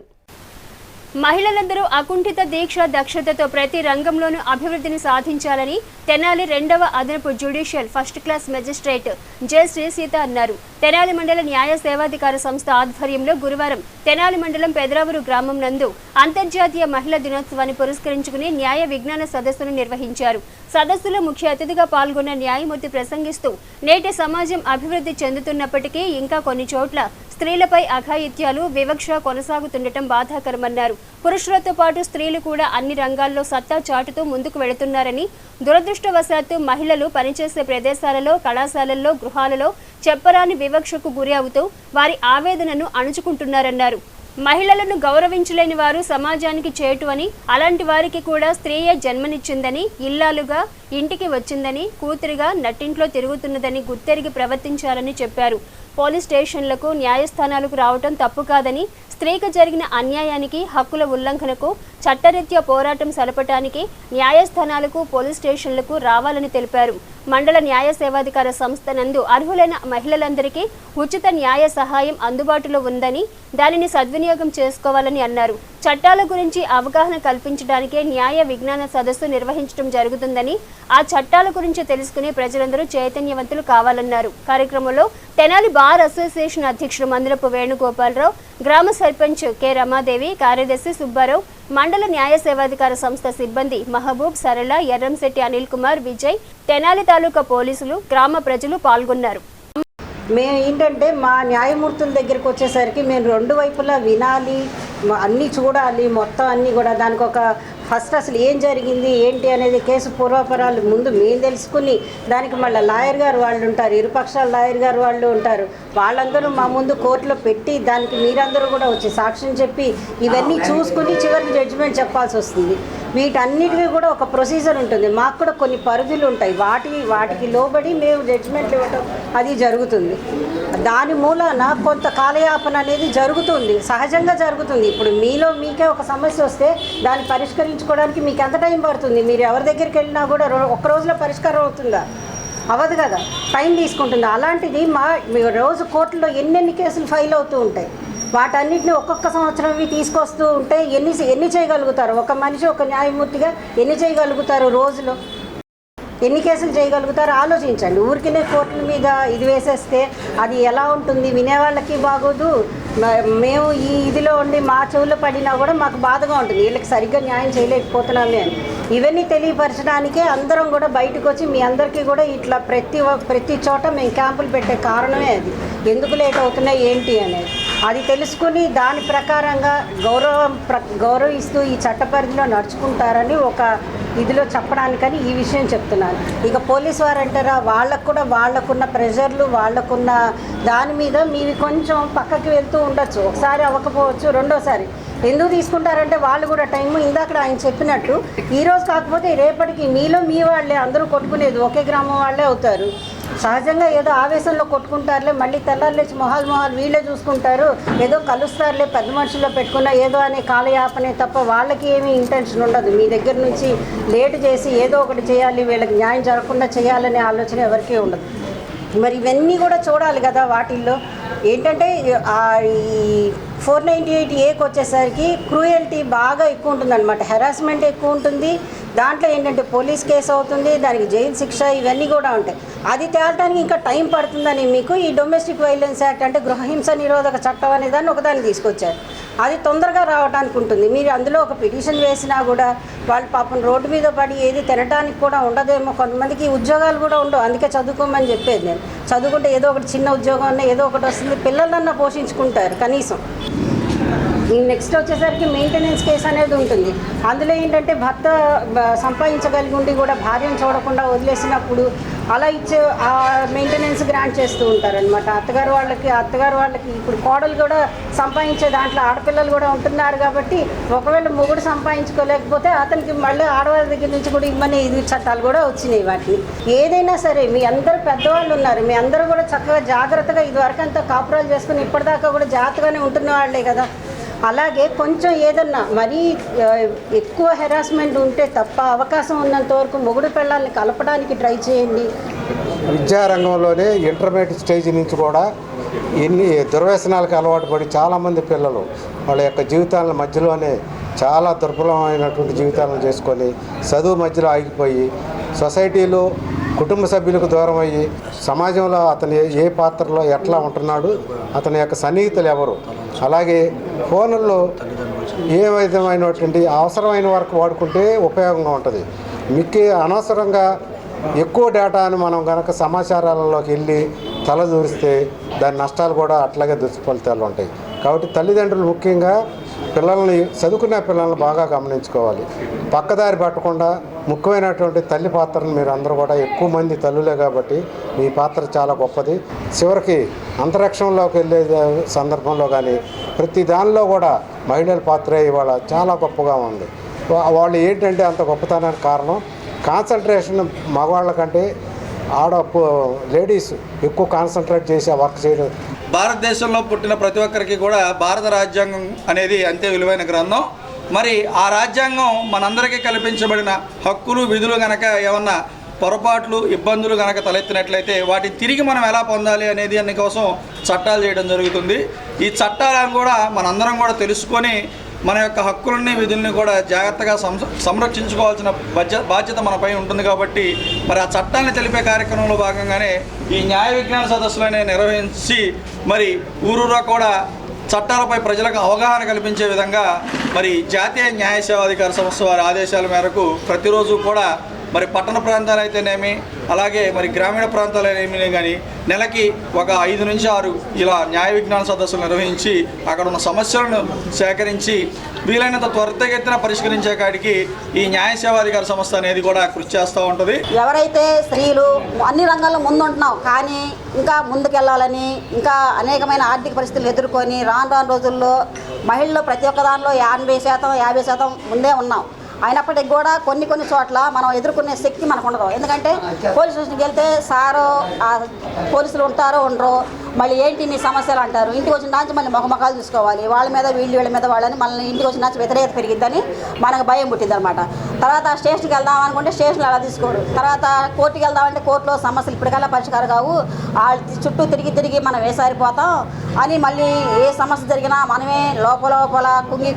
మహిళలందరూ అకుంఠిత దీక్ష దక్షతతో ప్రతి రంగంలోనూ అభివృద్ధిని సాధించాలని తెనాలి 2వ అదనపు judicial first class magistrate J Srisita అన్నారు. తెనాలి మండల న్యాయ సేవాధికార సంస్థ ఆధ్వర్యంలో గురువారం తెనాలి మండలం పెదరావూరు గ్రామం నందు అంతర్జాతీయ మహిళా దినోత్సవాన్ని పురస్కరించుకుని న్యాయ విజ్ఞాన సదస్సును నిర్వహించారు. సదస్సులో ముఖ్య అతిథిగా పాల్గొన్న న్యాయమూర్తి ప్రసంగిస్తూ నేటి సమాజం అభివృద్ధి చెందుతున్నప్పటికీ ఇంకా కొన్ని చోట్ల స్త్రీలపై అఘాయిత్యాలు, వివక్ష కొనసాగుతుండటం బాధాకరమన్నారు. పురుషులతో పాటు స్త్రీలు కూడా అన్ని రంగాల్లో సత్తా చాటుతూ ముందుకు వెళుతున్నారని, దురదృష్టవశాత్తు మహిళలు పనిచేసే ప్రదేశాలలో, కళాశాలల్లో, గృహాలలో చెప్పరాని వివక్షకు గురి అవుతూ వారి ఆవేదనను అణుచుకుంటున్నారన్నారు. మహిళలను గౌరవించలేని వారు సమాజానికి చేటు అని, అలాంటి వారికి కూడా స్త్రీయే జన్మనిచ్చిందని, ఇల్లాలుగా ఇంటికి వచ్చిందని, కూతురిగా నట్టింట్లో తిరుగుతున్నదని గుర్తెరిగి ప్రవర్తించాలని చెప్పారు. పోలీస్ స్టేషన్లకు, న్యాయస్థానాలకు రావటం తప్పు కాదని, స్త్రీకి జరిగిన అన్యాయానికి, హక్కుల ఉల్లంఘనకు చట్టరీత్యా పోరాటం సలపటానికి న్యాయస్థానాలకు, పోలీస్ స్టేషన్లకు రావాలని తెలిపారు. మండల న్యాయ సేవాధికార సంస్థ నందు అర్హులైన మహిళలందరికీ ఉచిత న్యాయ సహాయం అందుబాటులో ఉందని, దానిని సద్వినియోగం చేసుకోవాలని అన్నారు. చట్టాల గురించి అవగాహన కల్పించడానికే న్యాయ విజ్ఞాన సదస్సు నిర్వహించడం జరుగుతుందని, ఆ చట్టాల గురించి తెలుసుకుని ప్రజలందరూ చైతన్యవంతులు కావాలన్నారు. కార్యక్రమంలో తెనాలి బార్ అసోసియేషన్ అధ్యక్షుడు మందులపు వేణుగోపాలరావు, గ్రామ సర్పంచ్ కె రమాదేవి, కార్యదర్శి సుబ్బారావు, మండల న్యాయ సేవాధికార సంస్థ సిబ్బంది మహబూబ్, సరళ, ఎర్రంశెట్టి అనిల్ కుమార్, విజయ్, తెనాలి తాలూకా పోలీసులు, గ్రామ ప్రజలు పాల్గొన్నారు. మేము ఏంటంటే మా న్యాయమూర్తుల దగ్గరికి వచ్చేసరికి మేము రెండు వైపులా వినాలి, అన్నీ చూడాలి, మొత్తం అన్నీ కూడా దానికి ఒక ఫస్ట్ అసలు ఏం జరిగింది ఏంటి అనేది కేసు పూర్వాపరాలు ముందు మేము తెలుసుకుని దానికి మళ్ళీ లాయర్ గారు వాళ్ళు ఉంటారు, ఇరుపక్షాల లాయర్ గారు వాళ్ళు ఉంటారు, వాళ్ళందరూ మా ముందు కోర్టులో పెట్టి దానికి మీరందరూ కూడా వచ్చి సాక్ష్యం చెప్పి ఇవన్నీ చూసుకుని చివరికి జడ్జిమెంట్ చెప్పాల్సి వస్తుంది. వీటన్నిటికీ కూడా ఒక ప్రొసీజర్ ఉంటుంది. మాకు కూడా కొన్ని పరిధులు ఉంటాయి, వాటికి లోబడి మేము జడ్జిమెంట్లు ఇవ్వటం అది జరుగుతుంది. దాని మూలాన కొంత కాలయాపన అనేది జరుగుతుంది, సహజంగా జరుగుతుంది. ఇప్పుడు మీకే ఒక సమస్య వస్తే దాన్ని పరిష్కరించుకోవడానికి మీకు ఎంత టైం పడుతుంది? మీరు ఎవరి దగ్గరికి వెళ్ళినా కూడా ఒక్క రోజులో పరిష్కారం అవుతుందా? అవ్వదు కదా, టైం తీసుకుంటుంది. అలాంటిది రోజు కోర్టులో ఎన్నెన్ని కేసులు ఫైల్ అవుతూ ఉంటాయి. వాటన్నిటిని ఒక్కొక్క సంవత్సరం తీసుకొస్తూ ఉంటే ఎన్ని చేయగలుగుతారు? ఒక మనిషి ఒక న్యాయమూర్తిగా ఎన్ని చేయగలుగుతారు? రోజులో ఎన్ని కేసులు చేయగలుగుతారో ఆలోచించండి. ఊరికినే కోర్టుల మీద ఇది వేసేస్తే అది ఎలా ఉంటుంది? వినేవాళ్ళకి బాగోదు, మేము ఈ ఇదిలో ఉండి మా చెవుల్లో పడినా కూడా మాకు బాధగా ఉంటుంది, వీళ్ళకి సరిగ్గా న్యాయం చేయలేకపోతున్నామే అని. ఇవన్నీ తెలియపరచడానికే అందరం కూడా బయటకు వచ్చి మీ అందరికీ కూడా ఇట్లా ప్రతి చోట మేము క్యాంపులు పెట్టే కారణమే అది. ఎందుకు లేట్ అవుతున్నాయి ఏంటి అనేది అది తెలుసుకుని దాని ప్రకారంగా గౌరవిస్తూ ఈ చట్ట పరిధిలో నడుచుకుంటారని ఒక ఇదిలో చెప్పడానికని ఈ విషయం చెప్తున్నాను. ఇక పోలీసు వారు అంటారా, వాళ్ళకున్న ప్రెషర్లు, వాళ్ళకున్న దాని మీద మీవి కొంచెం పక్కకి వెళ్తూ ఉండొచ్చు. ఒకసారి అవ్వకపోవచ్చు, రెండోసారి ఎందుకు తీసుకుంటారంటే వాళ్ళు కూడా టైము ఇందాక ఆయన చెప్పినట్టు ఈరోజు కాకపోతే రేపటికి మీలో మీ వాళ్ళే అందరూ కొట్టుకునేది ఒకే గ్రామం వాళ్ళే అవుతారు. సహజంగా ఏదో ఆవేశంలో కొట్టుకుంటారులే, మళ్ళీ తెల్లారులేచి మొహాలు వీళ్ళే చూసుకుంటారు, ఏదో కలుస్తారులే, పెద్ద మనుషుల్లో పెట్టుకున్న ఏదో అనే కాలయాపనే తప్ప వాళ్ళకి ఏమీ ఇంటెన్షన్ ఉండదు. మీ దగ్గర నుంచి లేటు చేసి ఏదో ఒకటి చేయాలి, వీళ్ళకి న్యాయం జరగకుండా చేయాలనే ఆలోచన ఎవరికీ ఉండదు. మరి ఇవన్నీ కూడా చూడాలి కదా. వాటిల్లో ఏంటంటే ఈ 498A వచ్చేసరికి క్రూయల్టీ బాగా ఎక్కువ ఉంటుందన్నమాట, హెరాస్మెంట్ ఎక్కువ ఉంటుంది. దాంట్లో ఏంటంటే పోలీస్ కేసు అవుతుంది, దానికి జైలు శిక్ష ఇవన్నీ కూడా ఉంటాయి. అది తేలటానికి ఇంకా టైం పడుతుందని మీకు ఈ డొమెస్టిక్ వైలెన్స్ యాక్ట్ అంటే గృహహింస నిరోధక చట్టం అనే దాన్ని ఒకదాన్ని తీసుకొచ్చారు. అది తొందరగా రావడానికి ఉంటుంది. మీరు అందులో ఒక పిటిషన్ వేసినా కూడా వాళ్ళు పాపం రోడ్డు మీద పడి ఏది తినడానికి కూడా ఉండదేమో. కొంతమందికి ఉద్యోగాలు కూడా ఉండవు, అందుకే చదువుకోమని చెప్పేది నేను. చదువుకుంటే ఏదో ఒకటి చిన్న ఉద్యోగం అన్నా ఏదో ఒకటి వస్తుంది, పిల్లలన్నా పోషించుకుంటారు కనీసం. నెక్స్ట్ వచ్చేసరికి మెయింటెనెన్స్ కేసు అనేది ఉంటుంది. అందులో ఏంటంటే భర్త సంపాదించగలిగి ఉండి కూడా భార్యను చూడకుండా వదిలేసినప్పుడు అలా ఇచ్చే ఆ మెయింటెనెన్స్ గ్రాంట్ చేస్తూ ఉంటారనమాట. అత్తగారు వాళ్ళకి ఇప్పుడు కోడలు కూడా సంపాదించే దాంట్లో ఆడపిల్లలు కూడా ఉంటున్నారు కాబట్టి ఒకవేళ మొగుడు సంపాదించుకోలేకపోతే అతనికి మళ్ళీ ఆడవాళ్ళ దగ్గర నుంచి కూడా ఇవ్వని ఇది చట్టాలు కూడా వచ్చినాయి. వాటిని ఏదైనా సరే మీ అందరు పెద్దవాళ్ళు ఉన్నారు, మీ అందరూ కూడా చక్కగా జాగ్రత్తగా ఇదివరకు అంతా కాపురాలు చేసుకుని ఇప్పటిదాకా కూడా జాగ్రత్తగానే ఉంటున్న వాళ్ళే కదా. అలాగే కొంచెం ఏదన్నా మరీ ఎక్కువ హెరాస్మెంట్ ఉంటే తప్ప అవకాశం ఉన్నంత వరకు మొగుడు పిల్లల్ని కలపడానికి ట్రై చేయండి. విద్యారంగంలోనే ఇంటర్మీడియట్ స్టేజ్ నుంచి కూడా ఎన్ని దుర్వ్యసనాలకు అలవాటు పడి చాలామంది పిల్లలు వాళ్ళ యొక్క జీవితాల మధ్యలోనే చాలా దుర్బలమైనటువంటి జీవితాలను చేసుకొని చదువు మధ్యలో ఆగిపోయి సొసైటీలో కుటుంబ సభ్యులకు దూరం అయ్యి సమాజంలో అతను ఏ పాత్రలో ఎట్లా ఉంటున్నాడు, అతని యొక్క సన్నిహితులు ఎవరు, అలాగే ఫోన్లలో ఏ విధమైనటువంటి అవసరమైన వరకు వాడుకుంటే ఉపయోగంగా ఉంటుంది. మీకు అనవసరంగా ఎక్కువ డేటాను మనం కనుక సమాచారాలలోకి వెళ్ళి తలదూరిస్తే దాని నష్టాలు కూడా అట్లాగే దుష్ఫలితాలు ఉంటాయి. కాబట్టి తల్లిదండ్రులు ముఖ్యంగా చదువుకునే పిల్లల్ని బాగా గమనించుకోవాలి. పక్కదారి పట్టకుండా ముఖ్యమైనటువంటి తల్లి పాత్రను మీరు అందరూ కూడా ఎక్కువ మంది తల్లులే కాబట్టి మీ పాత్ర చాలా గొప్పది. చివరికి అంతరిక్షంలోకి వెళ్ళే సందర్భంలో కానీ ప్రతి దానిలో కూడా మహిళల పాత్ర ఇవాళ చాలా గొప్పగా ఉంది. వాళ్ళు ఏంటంటే అంత గొప్పతనానికి కారణం కాన్సన్ట్రేషన్ మగవాళ్ళ కంటే లేడీస్ ఎక్కువ కాన్సన్ట్రేట్ చేసి ఆ వర్క్ చేయడం. భారతదేశంలో పుట్టిన ప్రతి ఒక్కరికి కూడా భారత రాజ్యాంగం అనేది అంతే విలువైన గ్రంథం. మరి ఆ రాజ్యాంగం మనందరికీ కల్పించబడిన హక్కులు విధులు గనక ఏమన్నా పొరపాట్లు ఇబ్బందులు గనక తలెత్తినట్లయితే వాటిని తిరిగి మనం ఎలా పొందాలి అనేది అందుకోసం చట్టాలు చేయడం జరుగుతుంది. ఈ చట్టాలను కూడా మనందరం కూడా తెలుసుకొని మన యొక్క హక్కులని విధుల్ని కూడా జాగ్రత్తగా సంరక్షించుకోవాల్సిన బాధ్యత మనపై ఉంటుంది. కాబట్టి మరి ఆ చట్టాన్ని తెలిపే కార్యక్రమంలో భాగంగానే ఈ న్యాయ విజ్ఞాన సదస్సులని నిర్వహించి మరి ఊరూరా కూడా చట్టాలపై ప్రజలకు అవగాహన కల్పించే విధంగా మరి జాతీయ న్యాయ సేవాధికార సంస్థ వారి ఆదేశాల మేరకు ప్రతిరోజు కూడా మరి పట్టణ ప్రాంతాలు అయితేనేమి అలాగే మరి గ్రామీణ ప్రాంతాలు అయితేనేమి కానీ నెలకి ఒక 5 నుంచి 6 ఇలా న్యాయ విజ్ఞాన సదస్సులు నిర్వహించి అక్కడ ఉన్న సమస్యలను సేకరించి వీలైనంత త్వరితగతిన పరిష్కరించే కాడికి ఈ న్యాయ సేవాధికార సంస్థ అనేది కూడా కృషి చేస్తూ ఉంటుంది. ఎవరైతే స్త్రీలు అన్ని రంగాల్లో ముందుంటున్నాం కానీ ఇంకా ముందుకెళ్ళాలని ఇంకా అనేకమైన ఆర్థిక పరిస్థితులు ఎదుర్కొని రాను రోజుల్లో మహిళలు ప్రతి ఒక్క దానిలో 80% 50% ముందే ఉన్నాం. అయినప్పటికీ కూడా కొన్ని చోట్ల మనం ఎదుర్కొనే శక్తి మనకు ఉండదు. ఎందుకంటే పోలీస్ స్టేషన్కి వెళ్తే సారు పోలీసులు ఉంటారో ఉండరో, మళ్ళీ ఏంటి మీ సమస్యలు అంటారు. ఇంటికి వచ్చిన దాచి మళ్ళీ మొఖముఖాలు చూసుకోవాలి, వాళ్ళ మీద వీళ్ళ మీద వాళ్ళని, మళ్ళీ ఇంటికి వచ్చిన దాచి వ్యతిరేకత పెరిగిద్దని మనకు భయం పుట్టింది అనమాట. తర్వాత స్టేషన్కి వెళ్దాం అనుకుంటే స్టేషన్లో అలా తీసుకోడు. తర్వాత కోర్టుకి వెళ్దామంటే కోర్టులో సమస్యలు ఇప్పటికల్లా పరిష్కారం కావు, వాళ్ళ చుట్టూ తిరిగి మనం వేసారిపోతాం అని మళ్ళీ ఏ సమస్య జరిగినా మనమే లోపల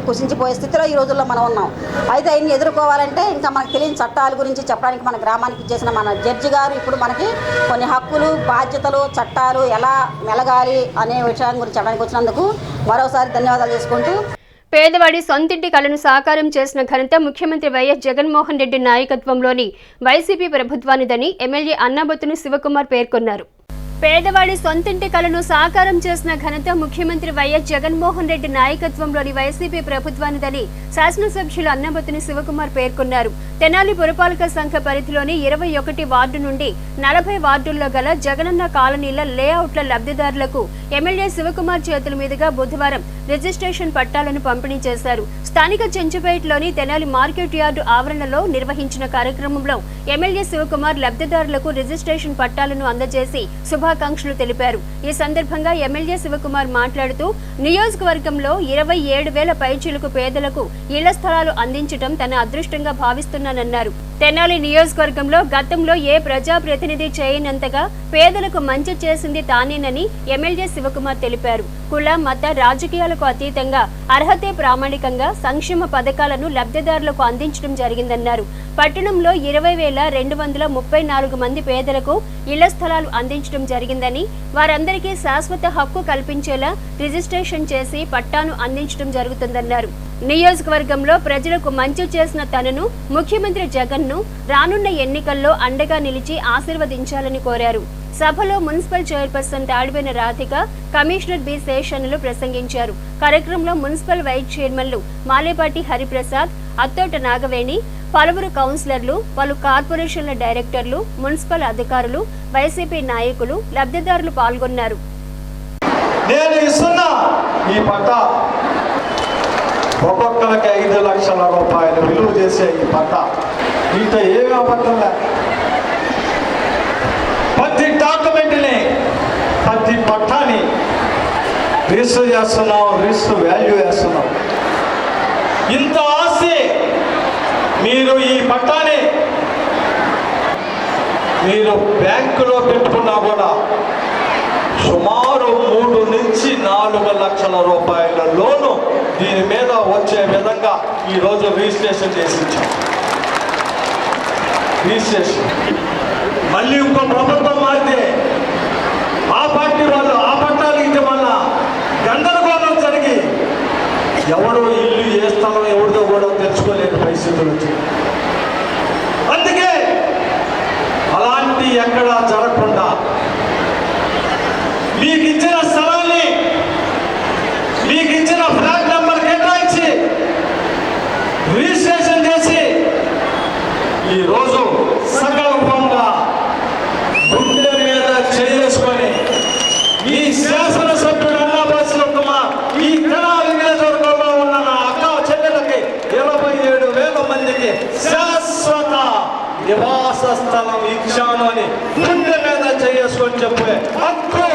కుసించిపోయే స్థితిలో ఈ రోజుల్లో మనం ఉన్నాం. అయితే ఇన్ని ఎదుర్కోవాలంటే ఇంకా మనకు తెలియని చట్టాల గురించి చెప్పడానికి మన గ్రామానికి చేసిన మన జడ్జి గారు ఇప్పుడు మనకి కొన్ని హక్కులు, బాధ్యతలు, చట్టాలు ఎలా మెలగాలి అనే విషయం గురించి చెప్పడానికి వచ్చినందుకు మరోసారి ధన్యవాదాలు చేసుకుంటూ, పేదవాడి సొంతింటి కలను సాకారం చేసిన ఘనత ముఖ్యమంత్రి వైఎస్ జగన్మోహన్ రెడ్డి నాయకత్వంలోని వైసీపీ ప్రభుత్వానిదని ఎమ్మెల్యే అన్నాబత్తుని శివకుమార్ పేర్కొన్నారు. పేదవాడి సొంతింటి కలను సాకారం చేసిన ఘనత ముఖ్యమంత్రి వైఎస్ జగన్మోహన్ రెడ్డి నాయకత్వంలోని వైసీపీ ప్రభుత్వానిదని శాసనసభ్యులు అన్నాబత్తుని శివకుమార్ పేర్కొన్నారు. తెనాలి పురపాలక సంఘ పరిధిలోని 21 వార్డు నుండి 40 వార్డుల్లో గల జగనన్న కాలనీల లేఅవుట్ల లబ్ధిదారులకు ఎమ్మెల్యే శివకుమార్ చేతుల మీదుగా బుధవారం రిజిస్ట్రేషన్ పట్టాలను పంపిణీ చేశారు. స్థానిక చెంచుపేటలోని తెనాలి మార్కెట్ యార్డు ఆవరణలో నిర్వహించిన కార్యక్రమంలో ఎమ్మెల్యే శివకుమార్ లబ్ధిదారులకు రిజిస్ట్రేషన్ పట్టాలను అందజేసి శుభాకాంక్షలు తెలిపారు. ఈ సందర్భంగా ఎమ్మెల్యే శివకుమార్ మాట్లాడుతూ నియోజకవర్గంలో 27,000 పైచిలుకు పేదలకు ఇళ్ల స్థలాలు అందించడం తన అదృష్టంగా భావిస్తున్నానన్నారు. తెనాలి నియోజకవర్గంలో గతంలో ఏ ప్రజాప్రతినిధి చేయనంతగా పేదలకు మంచి చేసింది తానేనని ఎమ్మెల్యే శివకుమార్ తెలిపారు. కుల, మత, రాజకీయాలకు అతీతంగా అర్హతే ప్రామాణికంగా సంక్షేమ పథకాలను లబ్ధిదారులకు అందించడం జరిగిందన్నారు. పట్టణంలో 20,234 మంది పేదలకు ఇళ్ల స్థలాలు అందించడం జరిగిందని, వారందరికీ శాశ్వత హక్కు కల్పించేలా రిజిస్ట్రేషన్ చేసి పట్టాను అందించడం జరుగుతుందన్నారు. నియోజకవర్గంలో ప్రజలకు మంచి చేసిన తనను ముఖ్యమంత్రి జగన్ను రానున్న ఎన్నికల్లో అండగా నిలిచి ఆశీర్వదించాలని కోరారు. సభలో municipal chairperson Tadivena Radhika, commissioner B శేషన్నులు ప్రసంగించారు. కార్యక్రమంలో మున్సిపల్ వైస్ చైర్మన్లు మాలేపాటి హరిప్రసాద్, అత్తోట నాగవేణి, పలువురు కౌన్సిలర్లు, పలు కార్పొరేషన్ల డైరెక్టర్లు, మున్సిపల్ అధికారులు, వైసీపీ నాయకులు, లబ్ధిదారులు పాల్గొన్నారు. నేను ఇస్తున్న ఈ పట్ట ఒక్కొక్కరికి 5 లక్షల రూపాయలు విలువ చేసే ఈ పట్ట, ఇంత ఏమీ అబద్ధంలే. ప్రతి డాక్యుమెంట్ని, ప్రతి పట్టాని రిజిస్టర్ చేస్తున్నాం, రిజిస్టర్ వాల్యూ వేస్తున్నాం. ఇంత ఆస్తి మీరు ఈ పట్టాని మీరు బ్యాంకులో పెట్టుకున్నా కూడా సుమారు 3 నుంచి 4 లక్షల రూపాయల లోను దీని మీద వచ్చే విధంగా ఈరోజు రిజిస్ట్రేషన్ చేసి ఇచ్చాం. రిజిస్ట్రేషన్ మళ్ళీ ఇంకో ప్రభుత్వం మారితే ఆ పార్టీ వాళ్ళు ఆ పట్టాలు ఇచ్చే వల్ల గందరగోళం జరిగి ఎవడో ఇల్లు ఏ స్థలం ఎవరిదో కూడా తెచ్చుకోలేని పరిస్థితులు వచ్చాయి. అందుకే అలాంటి ఎక్కడా జరగకుండా మీకు ఇచ్చిన స్థలాన్ని, మీకు ఇచ్చిన ఫ్లాట్ నెంబర్ కేటాయించి రిజిస్ట్రేషన్ చేసి ఈరోజు సగర్వంగా గుండె మీద చేసుకొని ఈ శాసనసభ్యుడు అన్నాబత్తుని శివకుమార్ ఈ తెనాలి నియోజకవర్గంలో ఉన్న నా అక్క చెల్లెలకి 27,000 మందికి శాశ్వత నివాస స్థలం ఇచ్చాను అని గుండె మీద చేసుకొని చెప్పే హక్కు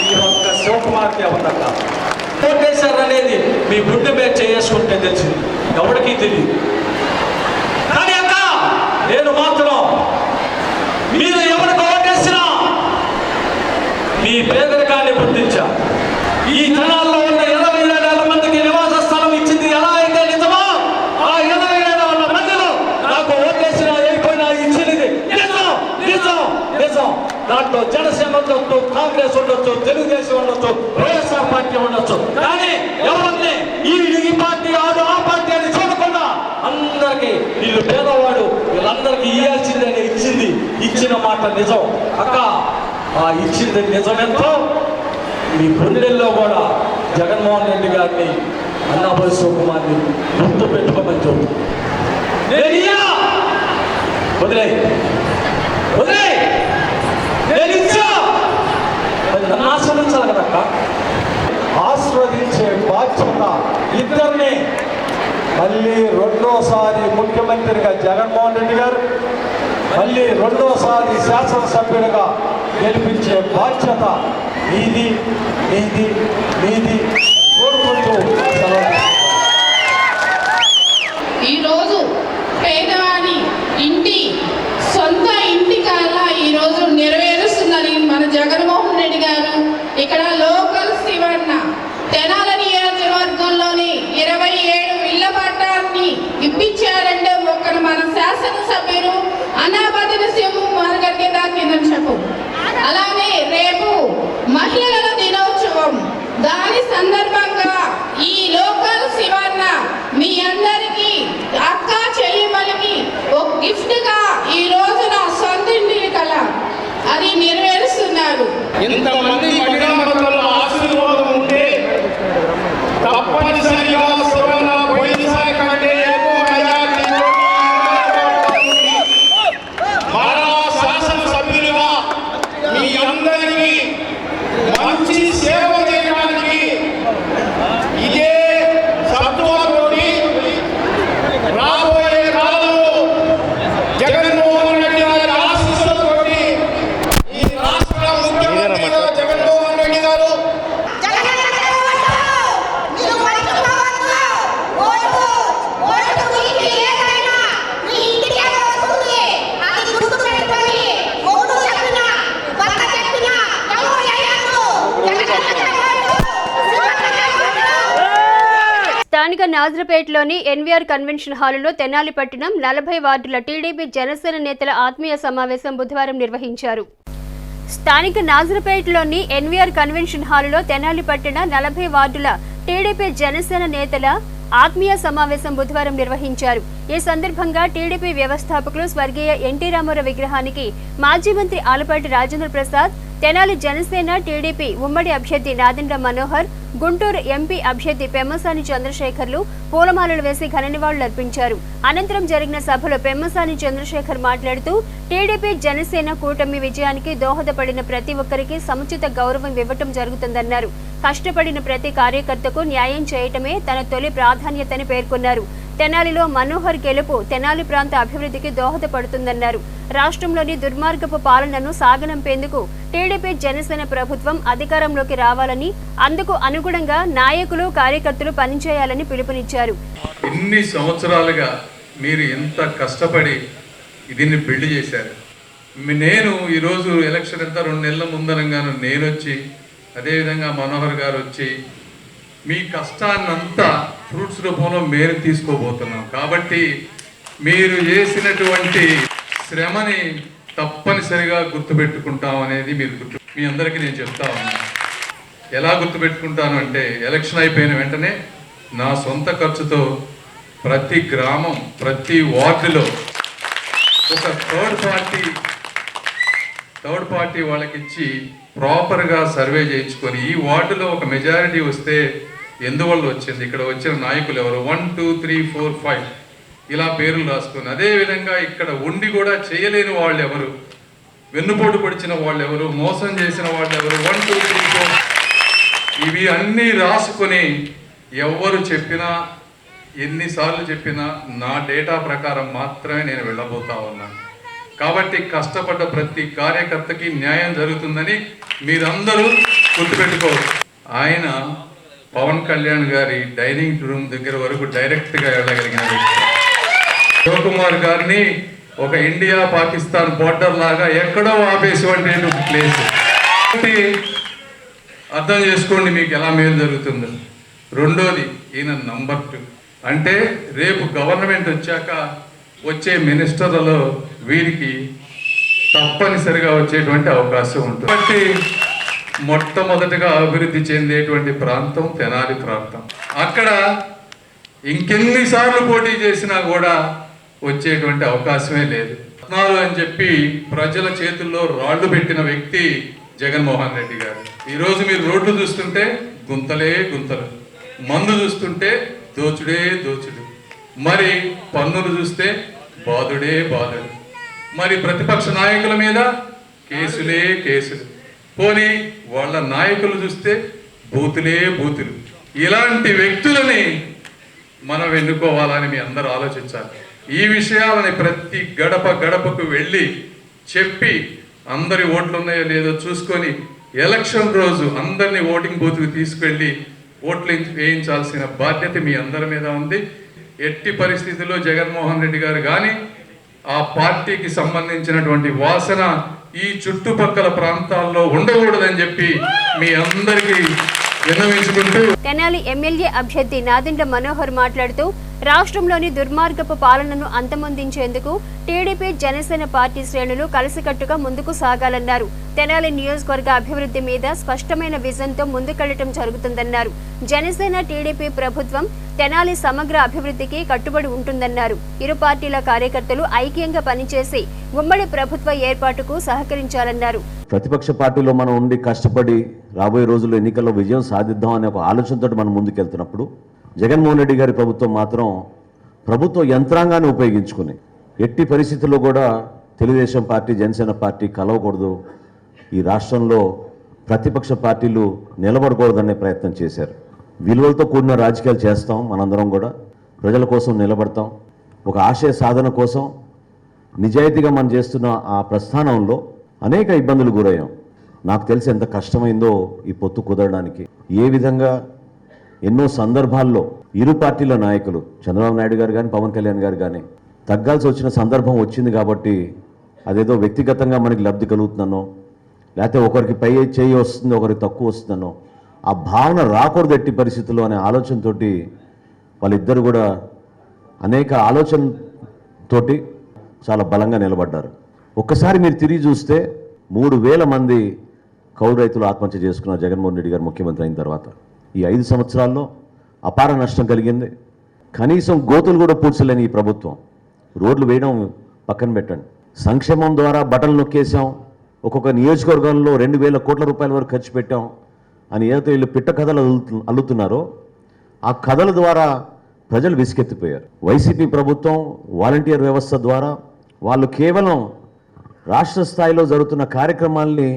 ఈ ఒక్క శివకుమార్కి ఉందక్క. కోటేశ్వర్ అనేది మీ గుండె మీద చేసుకుంటే తెలిసింది, ఎవరికీ తెలియదు. కానీ అక్క నేను మాత్రం మీరు ఎవరికి ఓటేసినా మీ పేదరికాన్ని గుర్తించా. ఈ జనాల్లో ఉన్న 27,000 మందికి నివాస స్థలం ఇచ్చింది ఎలా అయితే నిజమో, ఆ 27,000 మందిలో నాకు ఓటేసినా అయిపోయినా ఇచ్చింది నిజం నిజం నిజం. దాంట్లో జనసేన ఉండొచ్చు, కాంగ్రెస్ ఉండొచ్చు, తెలుగుదేశం ఉండొచ్చు, వైఎస్ఆర్ పార్టీ ఉండొచ్చు, కానీ అందరికి ఇవ్వాల్సిందని ఇచ్చిన మాట నిజం. అక్క ఆ ఇచ్చింది నిజమెంతో మీ గుండెల్లో కూడా జగన్మోహన్ రెడ్డి గారిని అన్నాబోయి శివకుమార్ని గుర్తు పెట్టుకోమని చెబుతుంది. వదిలే నేను ఇచ్చా నన్ను ఆస్వాదించాలి కదక్క. ఆస్వాదించే బాధ్యత ఇద్దరిని మళ్ళీ రెండోసారి ముఖ్యమంత్రిగా జగన్మోహన్ రెడ్డి గారు, మళ్ళీ రెండోసారి శాసనసభ్యుడిగా గెలిపించే బాధ్యత మీది మీది మీది కోరుకుంటూ ఈరోజు పేదవాడి ఇంటి సొంత ఇంటి కళ ఈరోజు నెరవేరుస్తున్నది మన జగన్మోహన్ రెడ్డి గారు. ఇక్కడ లోకల్ శివన్న తెనాలి నియోజకవర్గంలోని 27 ఇళ్ల పట్టాన్ని ఇప్పించారంటే ఒకరు మన శాసనసభ్యులు అన్నాబత్తుని శివకుమార్ గారికి దాకిందని చెప్పు. అలానే రేపు మహిళల దినోత్సవం, దాని సందర్భంగా ఈ లోకల్ శివన్న మీ అందరికీ అక్క చెల్లిమలకి ఒక గిఫ్ట్ గా ఈ రోజు నా సొంత ఇంటిని కల అది నెరవేరుస్తున్నారు. ఇంతమంది మహిళా మనుల ఆశీర్వాదం ఉంటే తప్పనిసరిగా శివన్న పోయినసారి కంటే ఎక్కువ మెజారిటీతో మరలా శాసనసభ్యులుగా మీ అందరికీ మంచి సేవ చేయడానికి ఇదే సత్వాతోటి రాబోయే కాలంలో జగన్మోహన్ రెడ్డి గారి ఆశీస్సులతోటి ఈ రాష్ట్ర ముఖ్యమంత్రిగా జగన్మోహన్ రెడ్డి గారు స్థానిక నాజరపేటలోని ఎన్వీఆర్ కన్వెన్షన్ హాలులో తెనాలి పట్టణం 40 వార్డుల టీడీపీ జనసేన నేతల ఆత్మీయ సమావేశం బుధవారం నిర్వహించారు. స్థానిక నాజరపేటలోని ఎన్వీఆర్ కన్వెన్షన్ హాలులో తెనాలి పట్టణ 40 వార్డుల టీడీపీ జనసేన నేతల ఆత్మీయ సమావేశం బుధవారం నిర్వహించారు. ఈ సందర్భంగా టీడీపీ వ్యవస్థాపకులు స్వర్గీయ ఎన్టీ రామారావు విగ్రహానికి మాజీ మంత్రి ఆలపాటి రాజేంద్ర ప్రసాద్, తెనాలి జనసేన టీడీపీ ఉమ్మడి అభ్యర్థి నాదెండ్ల మనోహర్, గుంటూరు ఎంపీ అభ్యర్థి పెమ్మసాని చంద్రశేఖర్లు పూలమాలలు వేసి ఘన నివాళులు అర్పించారు. అనంతరం జరిగిన సభలో పెమ్మసాని చంద్రశేఖర్ మాట్లాడుతూ టీడీపీ జనసేన కూటమి విజయానికి దోహదపడిన ప్రతి ఒక్కరికి సముచిత గౌరవం ఇవ్వటం జరుగుతుందన్నారు. కష్టపడిన ప్రతి కార్యకర్తకు న్యాయం చేయటమే తన తొలి ప్రాధాన్యతని పేర్కొన్నారు. తెనాలిలో మనోహర్ గెలుపు తెనాలి ప్రాంత అభివృద్ధికి దోహదపడుతుందన్నారు. రాష్ట్రంలోని దుర్మార్గపు పాలనను సాగనంపేందుకు టీడీపీ జనసేన ప్రభుత్వం అధికారంలోకి రావాలని, అందుకు అనుగుణంగా నాయకులు కార్యకర్తలు పనిచేయాలని పిలుపునిచ్చారు. ఇన్ని సంవత్సరాలుగా మీరు ఎంత కష్టపడి దీన్ని బిల్డ్ చేశారు. నేను ఈరోజు ఎలక్షన్ అంతా 2 నెలల ముందరంగాను నేను వచ్చి, అదేవిధంగా మనోహర్ గారు వచ్చి మీ కష్టాన్నంతా ఫ్రూట్స్ రూపంలో మేము తీసుకోబోతున్నాం. కాబట్టి మీరు చేసినటువంటి శ్రమని తప్పనిసరిగా గుర్తుపెట్టుకుంటాం అనేది మీ అందరికీ నేను చెప్తా ఉన్నాను. ఎలా గుర్తుపెట్టుకుంటాను అంటే, ఎలక్షన్ అయిపోయిన వెంటనే నా సొంత ఖర్చుతో ప్రతి గ్రామం, ప్రతి వార్డులో ఒక థర్డ్ పార్టీ వాళ్ళకిచ్చి ప్రాపర్గా సర్వే చేయించుకొని ఈ వార్డులో ఒక మెజారిటీ వస్తే ఎందువల్ల వచ్చింది, ఇక్కడ వచ్చిన నాయకులు ఎవరు, 1 2 3 4 5 ఇలా పేర్లు రాసుకొని, అదేవిధంగా ఇక్కడ ఉండి కూడా చేయలేని వాళ్ళు ఎవరు, వెన్నుపోటు పొడిచిన వాళ్ళు ఎవరు, మోసం చేసిన వాళ్ళు ఎవరు, 1 2 3 4 ఇవి అన్నీ రాసుకొని ఎవరు చెప్పినా ఎన్నిసార్లు చెప్పినా నా డేటా ప్రకారం మాత్రమే నేను వెళ్ళబోతా ఉన్నాను. కాబట్టి కష్టపడ్డ ప్రతి కార్యకర్తకి న్యాయం జరుగుతుందని మీరందరూ గుర్తుపెట్టుకోవచ్చు. ఆయన పవన్ కళ్యాణ్ గారి డైనింగ్ రూమ్ దగ్గర వరకు డైరెక్ట్గా వెళ్ళగలిగిన వ్యక్తి. శివకుమార్ గారిని ఒక ఇండియా పాకిస్తాన్ బోర్డర్ లాగా ఎక్కడో ఆపేసేటువంటి ప్లేస్. అర్థం చేసుకోండి మీకు ఎలా మేలు జరుగుతుందో. రెండోది, ఈయన నంబర్ 2 అంటే రేపు గవర్నమెంట్ వచ్చాక వచ్చే మినిస్టర్లలో వీరికి తప్పనిసరిగా వచ్చేటువంటి అవకాశం ఉంటుంది. కాబట్టి మొట్టమొదటిగా అభివృద్ధి చెందేటువంటి ప్రాంతం తెనాలి ప్రాంతం. అక్కడ ఇంకెన్నిసార్లు పోటీ చేసినా కూడా వచ్చేటువంటి అవకాశమే లేదు. రత్నాలు అని చెప్పి ప్రజల చేతుల్లో రాళ్లు పెట్టిన వ్యక్తి జగన్మోహన్ రెడ్డి గారు. ఈరోజు మీరు రోడ్లు చూస్తుంటే గుంతలే గుంతలు, మందు చూస్తుంటే దోచుడే దోచుడు, మరి పన్నులు చూస్తే బాధుడే బాధుడు, మరి ప్రతిపక్ష నాయకుల మీద కేసులే కేసులు, పోనీ వాళ్ళ నాయకులు చూస్తే బూతులే బూతులు. ఇలాంటి వ్యక్తులని మనం ఎన్నుకోవాలని మీ అందరూ ఆలోచించాలి. ఈ విషయాలని ప్రతి గడప గడపకు వెళ్ళి చెప్పి అందరి ఓట్లు ఉన్నాయో లేదో చూసుకొని ఎలక్షన్ రోజు అందరినీ ఓటింగ్ బూత్కి తీసుకెళ్ళి ఓట్లు వేయించాల్సిన బాధ్యత మీ అందరి మీద ఉంది. ఎట్టి పరిస్థితుల్లో జగన్మోహన్ రెడ్డి గారు కానీ ఆ పార్టీకి సంబంధించినటువంటి వాసన ఈ చుట్టుపక్కల ప్రాంతాల్లో ఉండకూడదని చెప్పి మీ అందరికీ విన్నవించుకుంటూ. తెనాలి ఎమ్మెల్యే అభ్యర్థి నాదెండ్ల మనోహర్ మాట్లాడుతూ రాష్ట్రంలోని దుర్మార్గపు పాలనను అంతమొందించేందుకు టీడీపీ జనసేన పార్టీ శ్రేణులు కలిసికట్టుగా ముందుకు సాగాలన్నారు. తెనాలి నియోజకవర్గ అభివృద్ధి మీద స్పష్టమైన విజన్తో ముందుకెళ్లడం జరుగుతుందన్నారు. జనసేన టీడీపీ ప్రభుత్వం తెనాలి సమగ్ర అభివృద్ధికి కట్టుబడి ఉంటుందన్నారు. ఇరు పార్టీల కార్యకర్తలు ఐక్యంగా పనిచేసి ఉమ్మడి ప్రభుత్వ ఏర్పాటుకు సహకరించాలన్నారు. ప్రతిపక్ష పార్టీలో మనం ఉండి కష్టపడి రాబోయే రోజుల్లో ఎన్నికల్లో విజయం సాధిద్దాం అనే ఒక ఆలోచనతో మనం ముందుకెళ్తున్నప్పుడు జగన్మోహన్ రెడ్డి గారి ప్రభుత్వం మాత్రం ప్రభుత్వ యంత్రాంగాన్ని ఉపయోగించుకుని ఎట్టి పరిస్థితుల్లో కూడా తెలుగుదేశం పార్టీ జనసేన పార్టీ కలవకూడదు, ఈ రాష్ట్రంలో ప్రతిపక్ష పార్టీలు నిలబడకూడదనే ప్రయత్నం చేశారు. విలువలతో కూడిన రాజకీయాలు చేస్తాం, మనందరం కూడా ప్రజల కోసం నిలబడతాం. ఒక ఆశయ సాధన కోసం నిజాయితీగా మనం చేస్తున్న ఆ ప్రస్థానంలో అనేక ఇబ్బందులు గురయ్యాం. నాకు తెలిసి ఎంత కష్టమైందో ఈ పొత్తు కుదరడానికి. ఏ విధంగా ఎన్నో సందర్భాల్లో ఇరు పార్టీల నాయకులు చంద్రబాబు నాయుడు గారు కానీ పవన్ కళ్యాణ్ గారు కానీ తగ్గాల్సి వచ్చిన సందర్భం వచ్చింది. కాబట్టి అదేదో వ్యక్తిగతంగా మనకి లబ్ధి కలుగుతుందనో లేకపోతే ఒకరికి పై చేయి వస్తుంది ఒకరికి తక్కువ వస్తుందనో ఆ భావన రాకూడదు ఎట్టి పరిస్థితుల్లో అనే ఆలోచనతో వాళ్ళిద్దరు కూడా అనేక ఆలోచనతోటి చాలా బలంగా నిలబడ్డారు. ఒక్కసారి మీరు తిరిగి చూస్తే 3,000 మంది కౌలు రైతులు ఆత్మహత్య చేసుకున్నారు జగన్మోహన్ రెడ్డి గారు ముఖ్యమంత్రి అయిన తర్వాత. ఈ 5 సంవత్సరాల్లో అపార నష్టం కలిగింది. కనీసం గోతులు కూడా పూడ్చలేని ఈ ప్రభుత్వం రోడ్లు వేయడం పక్కన పెట్టండి, సంక్షేమం ద్వారా బటన్లు నొక్కేసాం, ఒక్కొక్క నియోజకవర్గంలో 2,000 కోట్ల రూపాయల వరకు ఖర్చు పెట్టాం అని ఏదైతే వీళ్ళు పిట్ట కథలు అల్లుతున్నారో ఆ కథల ద్వారా ప్రజలు విసుకెత్తిపోయారు. వైసీపీ ప్రభుత్వం వాలంటీర్ వ్యవస్థ ద్వారా వాళ్ళు కేవలం రాష్ట్ర స్థాయిలో జరుగుతున్న కార్యక్రమాల్ని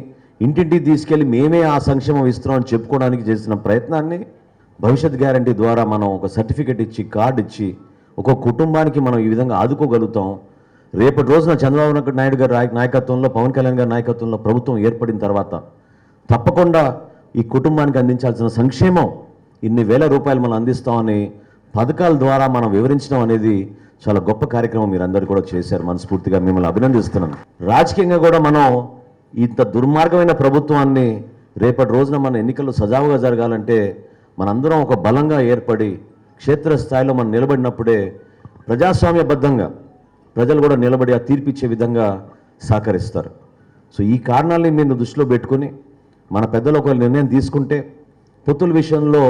ఇంటింటికి తీసుకెళ్ళి మేమే ఆ సంక్షేమం ఇస్తున్నామని చెప్పుకోవడానికి చేసిన ప్రయత్నాన్ని భవిష్యత్ గ్యారంటీ ద్వారా మనం ఒక సర్టిఫికెట్ ఇచ్చి కార్డు ఇచ్చి ఒక కుటుంబానికి మనం ఈ విధంగా ఆదుకోగలుగుతాం. రేపటి రోజున చంద్రబాబు నాయుడు గారి నాయకత్వంలో పవన్ కళ్యాణ్ గారి నాయకత్వంలో ప్రభుత్వం ఏర్పడిన తర్వాత తప్పకుండా ఈ కుటుంబానికి అందించాల్సిన సంక్షేమం ఇన్ని వేల రూపాయలు మనం అందిస్తామని పథకాల ద్వారా మనం వివరించడం అనేది చాలా గొప్ప కార్యక్రమం మీరందరూ కూడా చేశారు. మనస్ఫూర్తిగా మిమ్మల్ని అభినందిస్తున్నాను. రాజకీయంగా కూడా మనం ఇంత దుర్మార్గమైన ప్రభుత్వాన్ని రేపటి రోజున మన ఎన్నికల్లో సజావుగా జరగాలంటే మనందరం ఒక బలంగా ఏర్పడి క్షేత్రస్థాయిలో మనం నిలబడినప్పుడే ప్రజాస్వామ్యబద్ధంగా ప్రజలు కూడా నిలబడి ఆ తీర్పిచ్చే విధంగా సహకరిస్తారు. సో ఈ కారణాలని మీరు దృష్టిలో పెట్టుకుని మన పెద్దలు ఒక నిర్ణయం తీసుకుంటే పొత్తుల విషయంలో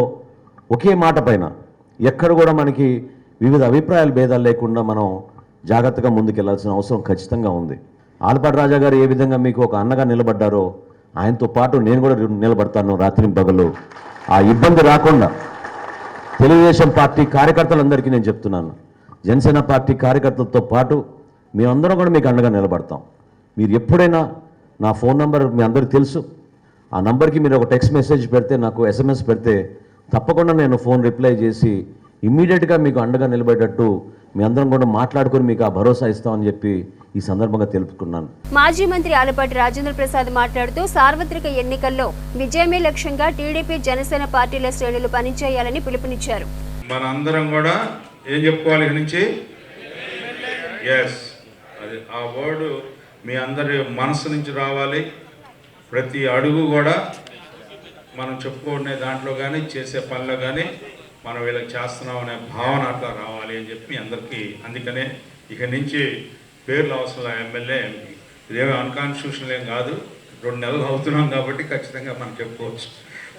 ఒకే మాట పైన ఎక్కడ కూడా మనకి వివిధ అభిప్రాయాల భేదాలు లేకుండా మనం జాగ్రత్తగా ముందుకెళ్లాల్సిన అవసరం ఖచ్చితంగా ఉంది. ఆలపాటి రాజా గారు ఏ విధంగా మీకు ఒక అన్నగా నిలబడ్డారో ఆయనతో పాటు నేను కూడా నిలబడతాను రాత్రి పగలు. ఆ ఇబ్బంది రాకుండా తెలుగుదేశం పార్టీ కార్యకర్తలందరికీ నేను చెప్తున్నాను, జనసేన పార్టీ కార్యకర్తలతో పాటు మేమందరం కూడా మీకు అండగా నిలబడతాం. మీరు ఎప్పుడైనా నా ఫోన్ నంబర్ మీ అందరికీ తెలుసు, ఆ నంబర్కి మీరు ఒక టెక్స్ట్ మెసేజ్ పెడితే నాకు SMS పెడితే తప్పకుండా నేను ఫోన్ రిప్లై చేసి ఇమ్మీడియట్గా మీకు అండగా నిలబడేటట్టు మీ అందరం కూడా మాట్లాడుకుని మీకు ఆ భరోసా ఇస్తామని చెప్పి ఈ సందర్భంగా తెలుపుకున్నాను. మాజీ మంత్రి ఆలపాటి రాజేంద్ర ప్రసాద్ మాట్లాడుతూ సార్వత్రిక ఎన్నికల్లో విజయమే లక్ష్యంగా టీడీపీ జనసేన పార్టీల శ్రేణులు పనిచేయాలని పిలుపునిచ్చారు. మన అందరం కూడా ఏం చెప్పుకోవాలి ఇక్కడి నుంచి? ఎస్, అది ఆ వర్డ్ మీ అందరి మనసు నుంచి రావాలి. ప్రతి అడుగు కూడా మనం చెప్పుకునే దాంట్లో కానీ చేసే పనిలో కానీ మనం వీళ్ళకి చేస్తున్నాం అనే భావన అట్లా రావాలి అని చెప్పి అందరికీ. అందుకనే ఇక నుంచి పేర్లు అవసరం ఎమ్మెల్యే ఎంపీ ఇదేమీ అన్కాన్స్టిట్యూషనల్ ఏం కాదు. 2 నెలలు అవుతున్నాం కాబట్టి ఖచ్చితంగా మనం చెప్పుకోవచ్చు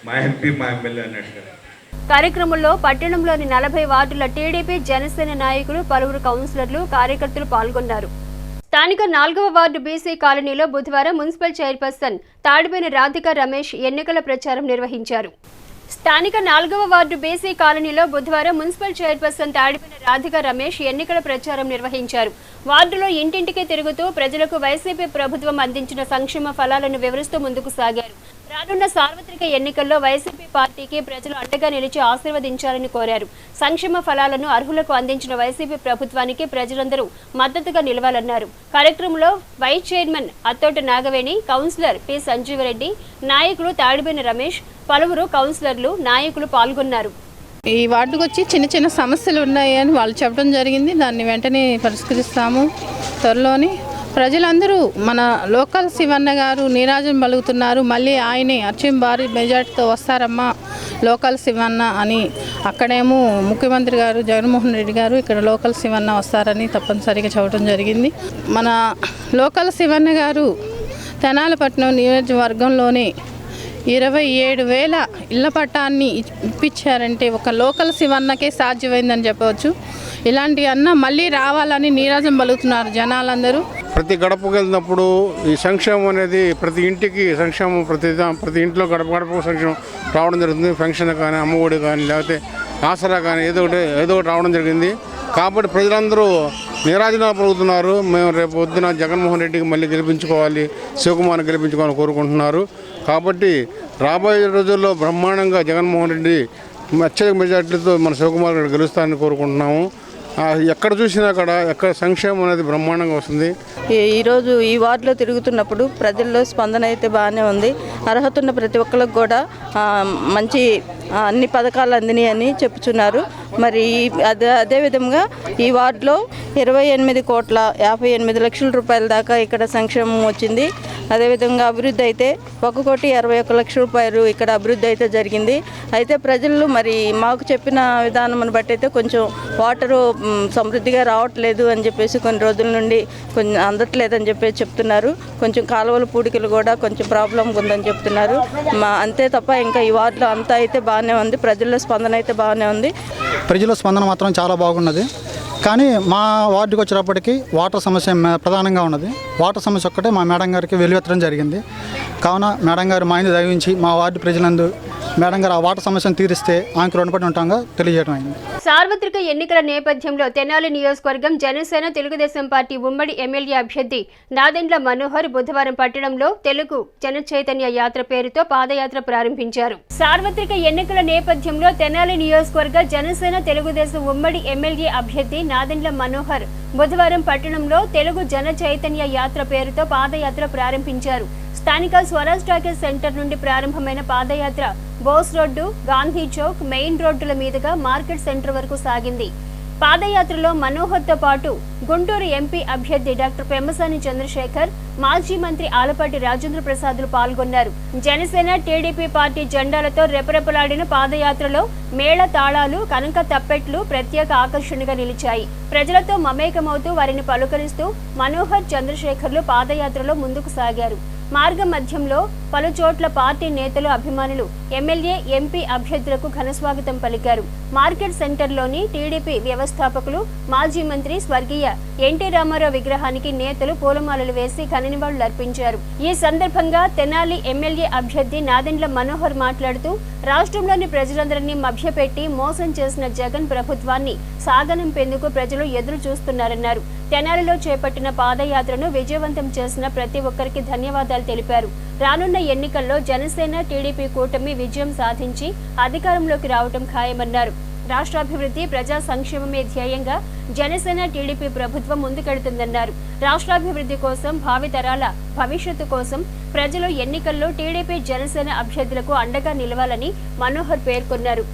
మా ఎంపీ మా ఎమ్మెల్యే అన్నట్టుగా. కార్యక్రమంలో పట్టణంలోని 40 వార్డుల టీడీపీ జనసేన నాయకులు, పలువురు కౌన్సిలర్లు, కార్యకర్తలు పాల్గొన్నారు. స్థానిక 4వ వార్డు బీసీ కాలనీలో బుధవారం మున్సిపల్ చైర్పర్సన్ తాడిబేని రాధిక రమేష్ ఎన్నికల ప్రచారం నిర్వహించారు. స్థానిక 4వ వార్డు బీసీ కాలనీలో బుధవారం మున్సిపల్ చైర్పర్సన్ తాడిబేని రాధిక రమేష్ ఎన్నికల ప్రచారం నిర్వహించారు. వార్డులో ఇంటింటికి తిరుగుతూ ప్రజలకు వైసీపీ ప్రభుత్వం అందించిన సంక్షేమ ఫలాలను వివరిస్తూ ముందుకు సాగారు. రానున్న సార్వత్రిక ఎన్నికల్లో వైసీపీ పార్టీకి ప్రజలు అండగా నిలిచి ఆశీర్వదించాలని కోరారు. సంక్షేమ ఫలాలను అర్హులకు అందించిన వైసీపీ ప్రభుత్వానికి ప్రజలందరూ మద్దతుగా నిలవాలన్నారు. కార్యక్రమంలో vice chairman Attota Nagaveni, councillor P Sanjeevareddy, నాయకులు తాడిబేని రమేష్, పలువురు కౌన్సిలర్లు, నాయకులు పాల్గొన్నారు. ఈ వార్డుకు వచ్చి చిన్న చిన్న సమస్యలు ఉన్నాయని వాళ్ళు చెప్పడం జరిగింది. దాన్ని వెంటనే పరిష్కరిస్తాము త్వరలోని. ప్రజలందరూ మన లోకల్ శివన్న గారు నీరాజం పలుకుతున్నారు. మళ్ళీ ఆయనే అర్చం భారీ మెజార్టీతో వస్తారమ్మా లోకల్ శివన్న అని. అక్కడేమో ముఖ్యమంత్రి గారు జగన్మోహన్ రెడ్డి గారు ఇక్కడ లోకల్ శివన్న వస్తారని తప్పనిసరిగా చెప్పడం జరిగింది. మన లోకల్ శివన్న గారు తెనాలిపట్నం నియోజకవర్గంలోనే 27,000 ఇళ్ల పట్టాన్ని ఇప్పించారంటే ఒక లోకల్ శివన్నకే సాధ్యమైందని చెప్పవచ్చు. ఇలాంటి అన్న మళ్ళీ రావాలని నీరాజం పలుకుతున్నారు జనాలందరూ. ప్రతి గడపకు వెళ్ళినప్పుడు ఈ సంక్షేమం అనేది ప్రతి ఇంటికి సంక్షేమం, ప్రతి ఇంట్లో గడప సంక్షేమం రావడం జరుగుతుంది. పెన్షన్ కానీ, అమ్మఒడి కానీ, లేకపోతే ఆసరా కానీ ఏదో ఒకటి రావడం జరిగింది. కాబట్టి ప్రజలందరూ నీరాజనాలు పలుకుతున్నారు. మేము రేపు పొద్దున జగన్మోహన్ రెడ్డికి మళ్ళీ గెలిపించుకోవాలి, శివకుమార్ని గెలిపించుకోవాలని కోరుకుంటున్నారు. కాబట్టి రాబోయే రోజుల్లో బ్రహ్మాండంగా జగన్మోహన్ రెడ్డి అత్యధిక మెజార్టీలతో మన శివకుమార్ గారు గెలుస్తారని కోరుకుంటున్నాము. ఎక్కడ చూసినా ఎక్కడ సంక్షేమం అనేది బ్రహ్మాండంగా వస్తుంది. ఈరోజు ఈ వార్డులో తిరుగుతున్నప్పుడు ప్రజల్లో స్పందన అయితే బాగానే ఉంది. అర్హత ఉన్న ప్రతి ఒక్కరికి కూడా మంచి అన్ని పథకాలు అందినాయని చెప్పుచున్నారు. మరి అదేవిధంగా ఈ వార్డులో 28,58,00,000 రూపాయల దాకా ఇక్కడ సంక్షేమం వచ్చింది. అదేవిధంగా అభివృద్ధి అయితే 1,61,00,000 రూపాయలు ఇక్కడ అభివృద్ధి అయితే జరిగింది. అయితే ప్రజలు మరి మాకు చెప్పిన విధానం బట్టి అయితే కొంచెం వాటరు సమృద్ధిగా రావట్లేదు అని చెప్పేసి కొన్ని రోజుల నుండి కొంచెం అందట్లేదని చెప్పేసి చెప్తున్నారు. కొంచెం కాలువల పూడికలు కూడా కొంచెం ప్రాబ్లం ఉందని చెప్తున్నారు. అంతే తప్ప ఇంకా ఈ వార్డులో అంతా అయితే బాగానే ఉంది. ప్రజల్లో స్పందన అయితే బాగానే ఉంది. ప్రజల స్పందన మాత్రం చాలా బాగున్నది. కానీ మా వార్డుకి వచ్చేటప్పటికి వాటర్ సమస్య ప్రధానంగా ఉన్నది. వాటర్ సమస్య ఒక్కటే మా మేడం గారికి వెలువెత్తడం జరిగింది. కావున మేడం గారు మా ఇందు దయవించి మా వార్డు ప్రజలందు మేడం గారు ఆ వాటర్ సమస్యను తీరిస్తే ఆమెకు రుణపడి ఉంటాంగా తెలియజేయడం అయింది. సార్వత్రిక ఎన్నికల నేపథ్యంలో తెనాలి నియోజకవర్గం జనసేన తెలుగుదేశం పార్టీ ఉమ్మడి ఎమ్మెల్యే అభ్యర్థి నాదెండ్ల మనోహర్ బుధవారం పట్టణంలో తెలుగు జన చైతన్య యాత్ర పేరుతో పాదయాత్ర ప్రారంభించారు. సార్వత్రిక ఎన్నికల నేపథ్యంలో తెనాలి నియోజకవర్గ జనసేన తెలుగుదేశం ఉమ్మడి ఎమ్మెల్యే అభ్యర్థి నాదెండ్ల మనోహర్ బుధవారం పట్టణంలో తెలుగు జన చైతన్య యాత్ర పేరుతో పాదయాత్ర ప్రారంభించారు. స్థానిక స్వరాజ్ టాకీస్ సెంటర్ నుండి ప్రారంభమైన పాదయాత్ర బోస్ రోడ్డు, గాంధీ చౌక్, మెయిన్ రోడ్డుల మీదుగా మార్కెట్ సెంటర్ వరకు సాగింది. పాదయాత్రలో మనోహర్తో పాటు గుంటూరు ఎంపీ అభ్యర్థి డాక్టర్ పెమ్మసాని చంద్రశేఖర్, మాజీ మంత్రి ఆలపాటి రాజేంద్ర ప్రసాద్లు పాల్గొన్నారు. జనసేన టీడీపీ పార్టీ జెండాలతో రెపరెపలాడిన పాదయాత్రలో మేళ తాళాలు, కనక తప్పెట్లు ప్రత్యేక ఆకర్షణగా నిలిచాయి. ప్రజలతో మమేకమవుతూ వారిని పలుకరిస్తూ మనోహర్, చంద్రశేఖర్లు పాదయాత్రలో ముందుకు సాగారు. మార్గ మధ్యంలో పలు చోట్ల పార్టీ నేతలు, అభిమానులు ఎమ్మెల్యే, ఎంపీ అభ్యర్థులకు ఘనస్వాగతం పలికారు. మార్కెట్ సెంటర్లోని టీడీపీ వ్యవస్థాపకులు, మాజీ మంత్రి స్వర్గీయ ఎన్టీ రామారావు విగ్రహానికి నేతలు పూలమాలలు వేసి ఘననివాళులు అర్పించారు. ఈ సందర్భంగా తెనాలి ఎమ్మెల్యే అభ్యర్థి నాదెండ్ల మనోహర్ మాట్లాడుతూ రాష్ట్రంలోని ప్రజలందరినీ మభ్యపెట్టి మోసం చేసిన జగన్ ప్రభుత్వాన్ని సాగనంపేందుకు ప్రజలు ఎదురు చూస్తున్నారన్నారు. తెనాలిలో చేపట్టిన పాదయాత్రను విజయవంతం చేసిన ప్రతి ఒక్కరికి ధన్యవాదాలు తెలిపారు. రానున్న ఎన్నికల్లో జనసేన టీడీపీ కూటమి విజయం సాధించి అధికారంలోకి రావడం ఖాయమన్నారు. రాష్ట్రాభివృద్ధి, ప్రజా సంక్షేమమే ధ్యేయంగా జనసేన టీడీపీ ప్రభుత్వం ముందుకెడుతుందన్నారు. రాష్ట్రాభివృద్ధి కోసం, భావితరాల భవిష్యత్తు కోసం ప్రజలు ఎన్నికల్లో టీడీపీ, జనసేన అభ్యర్థులకు అండగా నిలవాలని మనోహర్ పేర్కొన్నారు.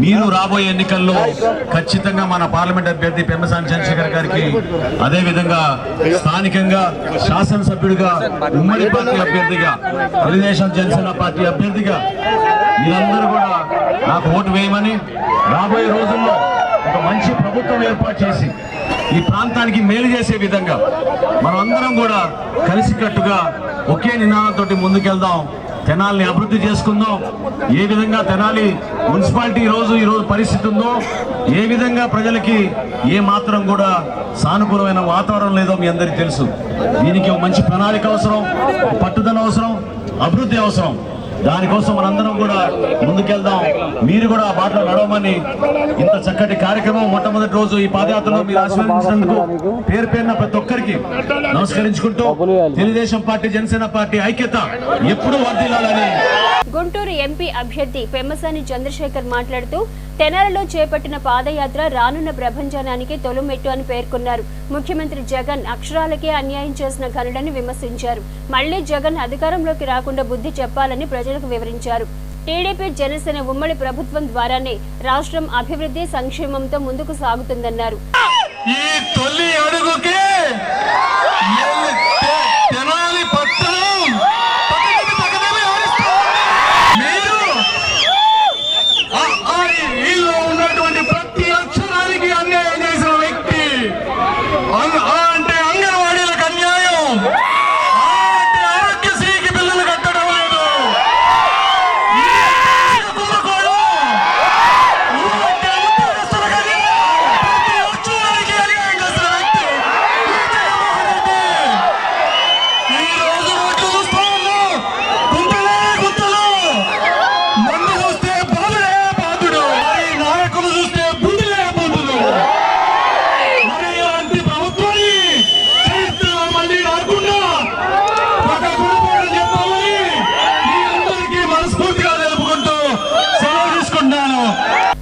మీరు రాబోయే ఎన్నికల్లో ఖచ్చితంగా మన పార్లమెంట్ అభ్యర్థి పెమ్మసాని చంద్రశేఖర్ గారికి, అదేవిధంగా స్థానికంగా శాసనసభ్యుడిగా, ఉమ్మడి పార్టీ అభ్యర్థిగా, తెలుగుదేశం జనసేన పార్టీ అభ్యర్థిగా మీరందరూ కూడా నాకు ఓటు వేయమని, రాబోయే రోజుల్లో ఒక మంచి ప్రభుత్వం ఏర్పాటు చేసి ఈ ప్రాంతానికి మేలు చేసే విధంగా మనం అందరం కూడా కలిసికట్టుగా ఒకే నినాదంతో ముందుకెళ్దాం. తెనాలిని అభివృద్ధి చేసుకుందాం. ఏ విధంగా తెనాలి మున్సిపాలిటీ ఈరోజు పరిస్థితి ఉందో, ఏ విధంగా ప్రజలకి ఏ మాత్రం కూడా సానుకూలమైన వాతావరణం లేదో మీ అందరికీ తెలుసు. దీనికి ఒక మంచి ప్రణాళిక అవసరం, పట్టుదల అవసరం, అభివృద్ధి అవసరం. దానికోసం మనందరం కూడా ముందుకెళ్దాం. మీరు కూడా ఆ బాటలో నడవమని ఇంత చక్కటి కార్యక్రమం మొట్టమొదటి రోజు ఈ పాదయాత్రలో మీరు ఆశీర్వదించినందుకు పేరు పేరున ప్రతి ఒక్కరికి నమస్కరించుకుంటూ తెలుగుదేశం పార్టీ, జనసేన పార్టీ ఐక్యత ఎప్పుడూ వర్ధిల్లాలని. గుంటూరు ఎంపీ అభ్యర్థి పెమ్మసాని చంద్రశేఖర్ మాట్లాడుతూ తెనాలిలో చేపట్టిన పాదయాత్ర రానున్న ప్రభంజనానికి తొలిమెట్టు అని పేర్కొన్నారు. ముఖ్యమంత్రి జగన్ అక్షరాలకే అన్యాయం చేసిన ఘనుడని విమర్శించారు. మళ్లీ జగన్ అధికారంలోకి రాకుండా బుద్ధి చెప్పాలని ప్రజలకు వివరించారు. టీడీపీ జనసేన ఉమ్మడి ప్రభుత్వం ద్వారానే రాష్ట్రం అభివృద్ధి సంక్షేమంతో ముందుకు సాగుతుందన్నారు.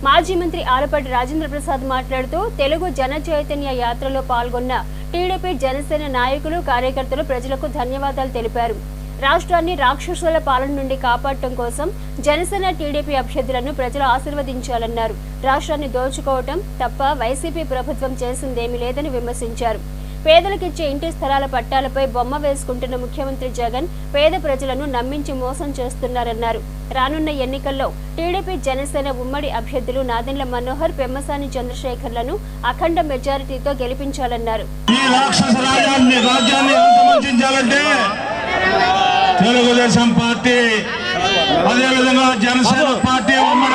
మాజీ మంత్రి ఆలపాటి రాజేంద్ర ప్రసాద్ మాట్లాడుతూ తెలుగు జన చైతన్య యాత్రలో పాల్గొన్న టీడీపీ జనసేన నాయకులు, కార్యకర్తలు ప్రజలకు ధన్యవాదాలు తెలిపారు. రాష్ట్రాన్ని రాక్షసుల పాలన నుండి కాపాడటం కోసం జనసేన, టీడీపీ అభ్యర్థులను ప్రజలు ఆశీర్వదించాలన్నారు. రాష్ట్రాన్ని దోచుకోవటం తప్ప వైసీపీ ప్రభుత్వం చేసిందేమీ లేదని విమర్శించారు. పేదలకిచ్చే ఇంటి స్థలాల పట్టాలపై బొమ్మ వేసుకుంటున్న ముఖ్యమంత్రి జగన్ పేద ప్రజలను నమ్మించి మోసం చేస్తున్నారన్నారు. రానున్న ఎన్నికల్లో టీడీపీ జనసేన ఉమ్మడి అభ్యర్థులు నాదెండ్ల మనోహర్, పెమ్మసాని చంద్రశేఖర్లను అఖండ మెజారిటీతో గెలిపించాలన్నారు. తెలుగుదేశం పార్టీ, అదేవిధంగా జనసేన పార్టీ ఉమ్మడి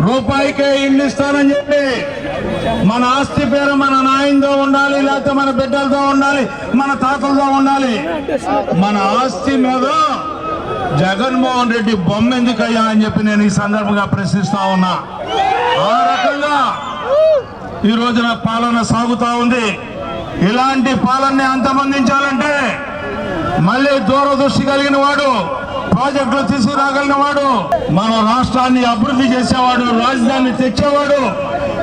రూపాయికే ఇల్లు ఇస్తానని చెప్పి మన ఆస్తి పేరు మన నాయనతో ఉండాలి, లేకపోతే మన బిడ్డలతో ఉండాలి, మన తాతలతో ఉండాలి. మన ఆస్తి మీద జగన్మోహన్ రెడ్డి బొమ్మ ఎందుకయ్యా అని చెప్పి నేను ఈ సందర్భంగా ప్రశ్నిస్తా ఉన్నా. ఆ రకంగా ఈ రోజున పాలన సాగుతా ఉంది. ఇలాంటి పాలనని అంతమొందించాలంటే మళ్ళీ దూరదృష్టి కలిగిన వాడు, ప్రాజెక్టులు తీసుకురాగలిగిన వాడు, మన రాష్ట్రాన్ని అభివృద్ధి చేసేవాడు, రాజధాని తెచ్చేవాడు,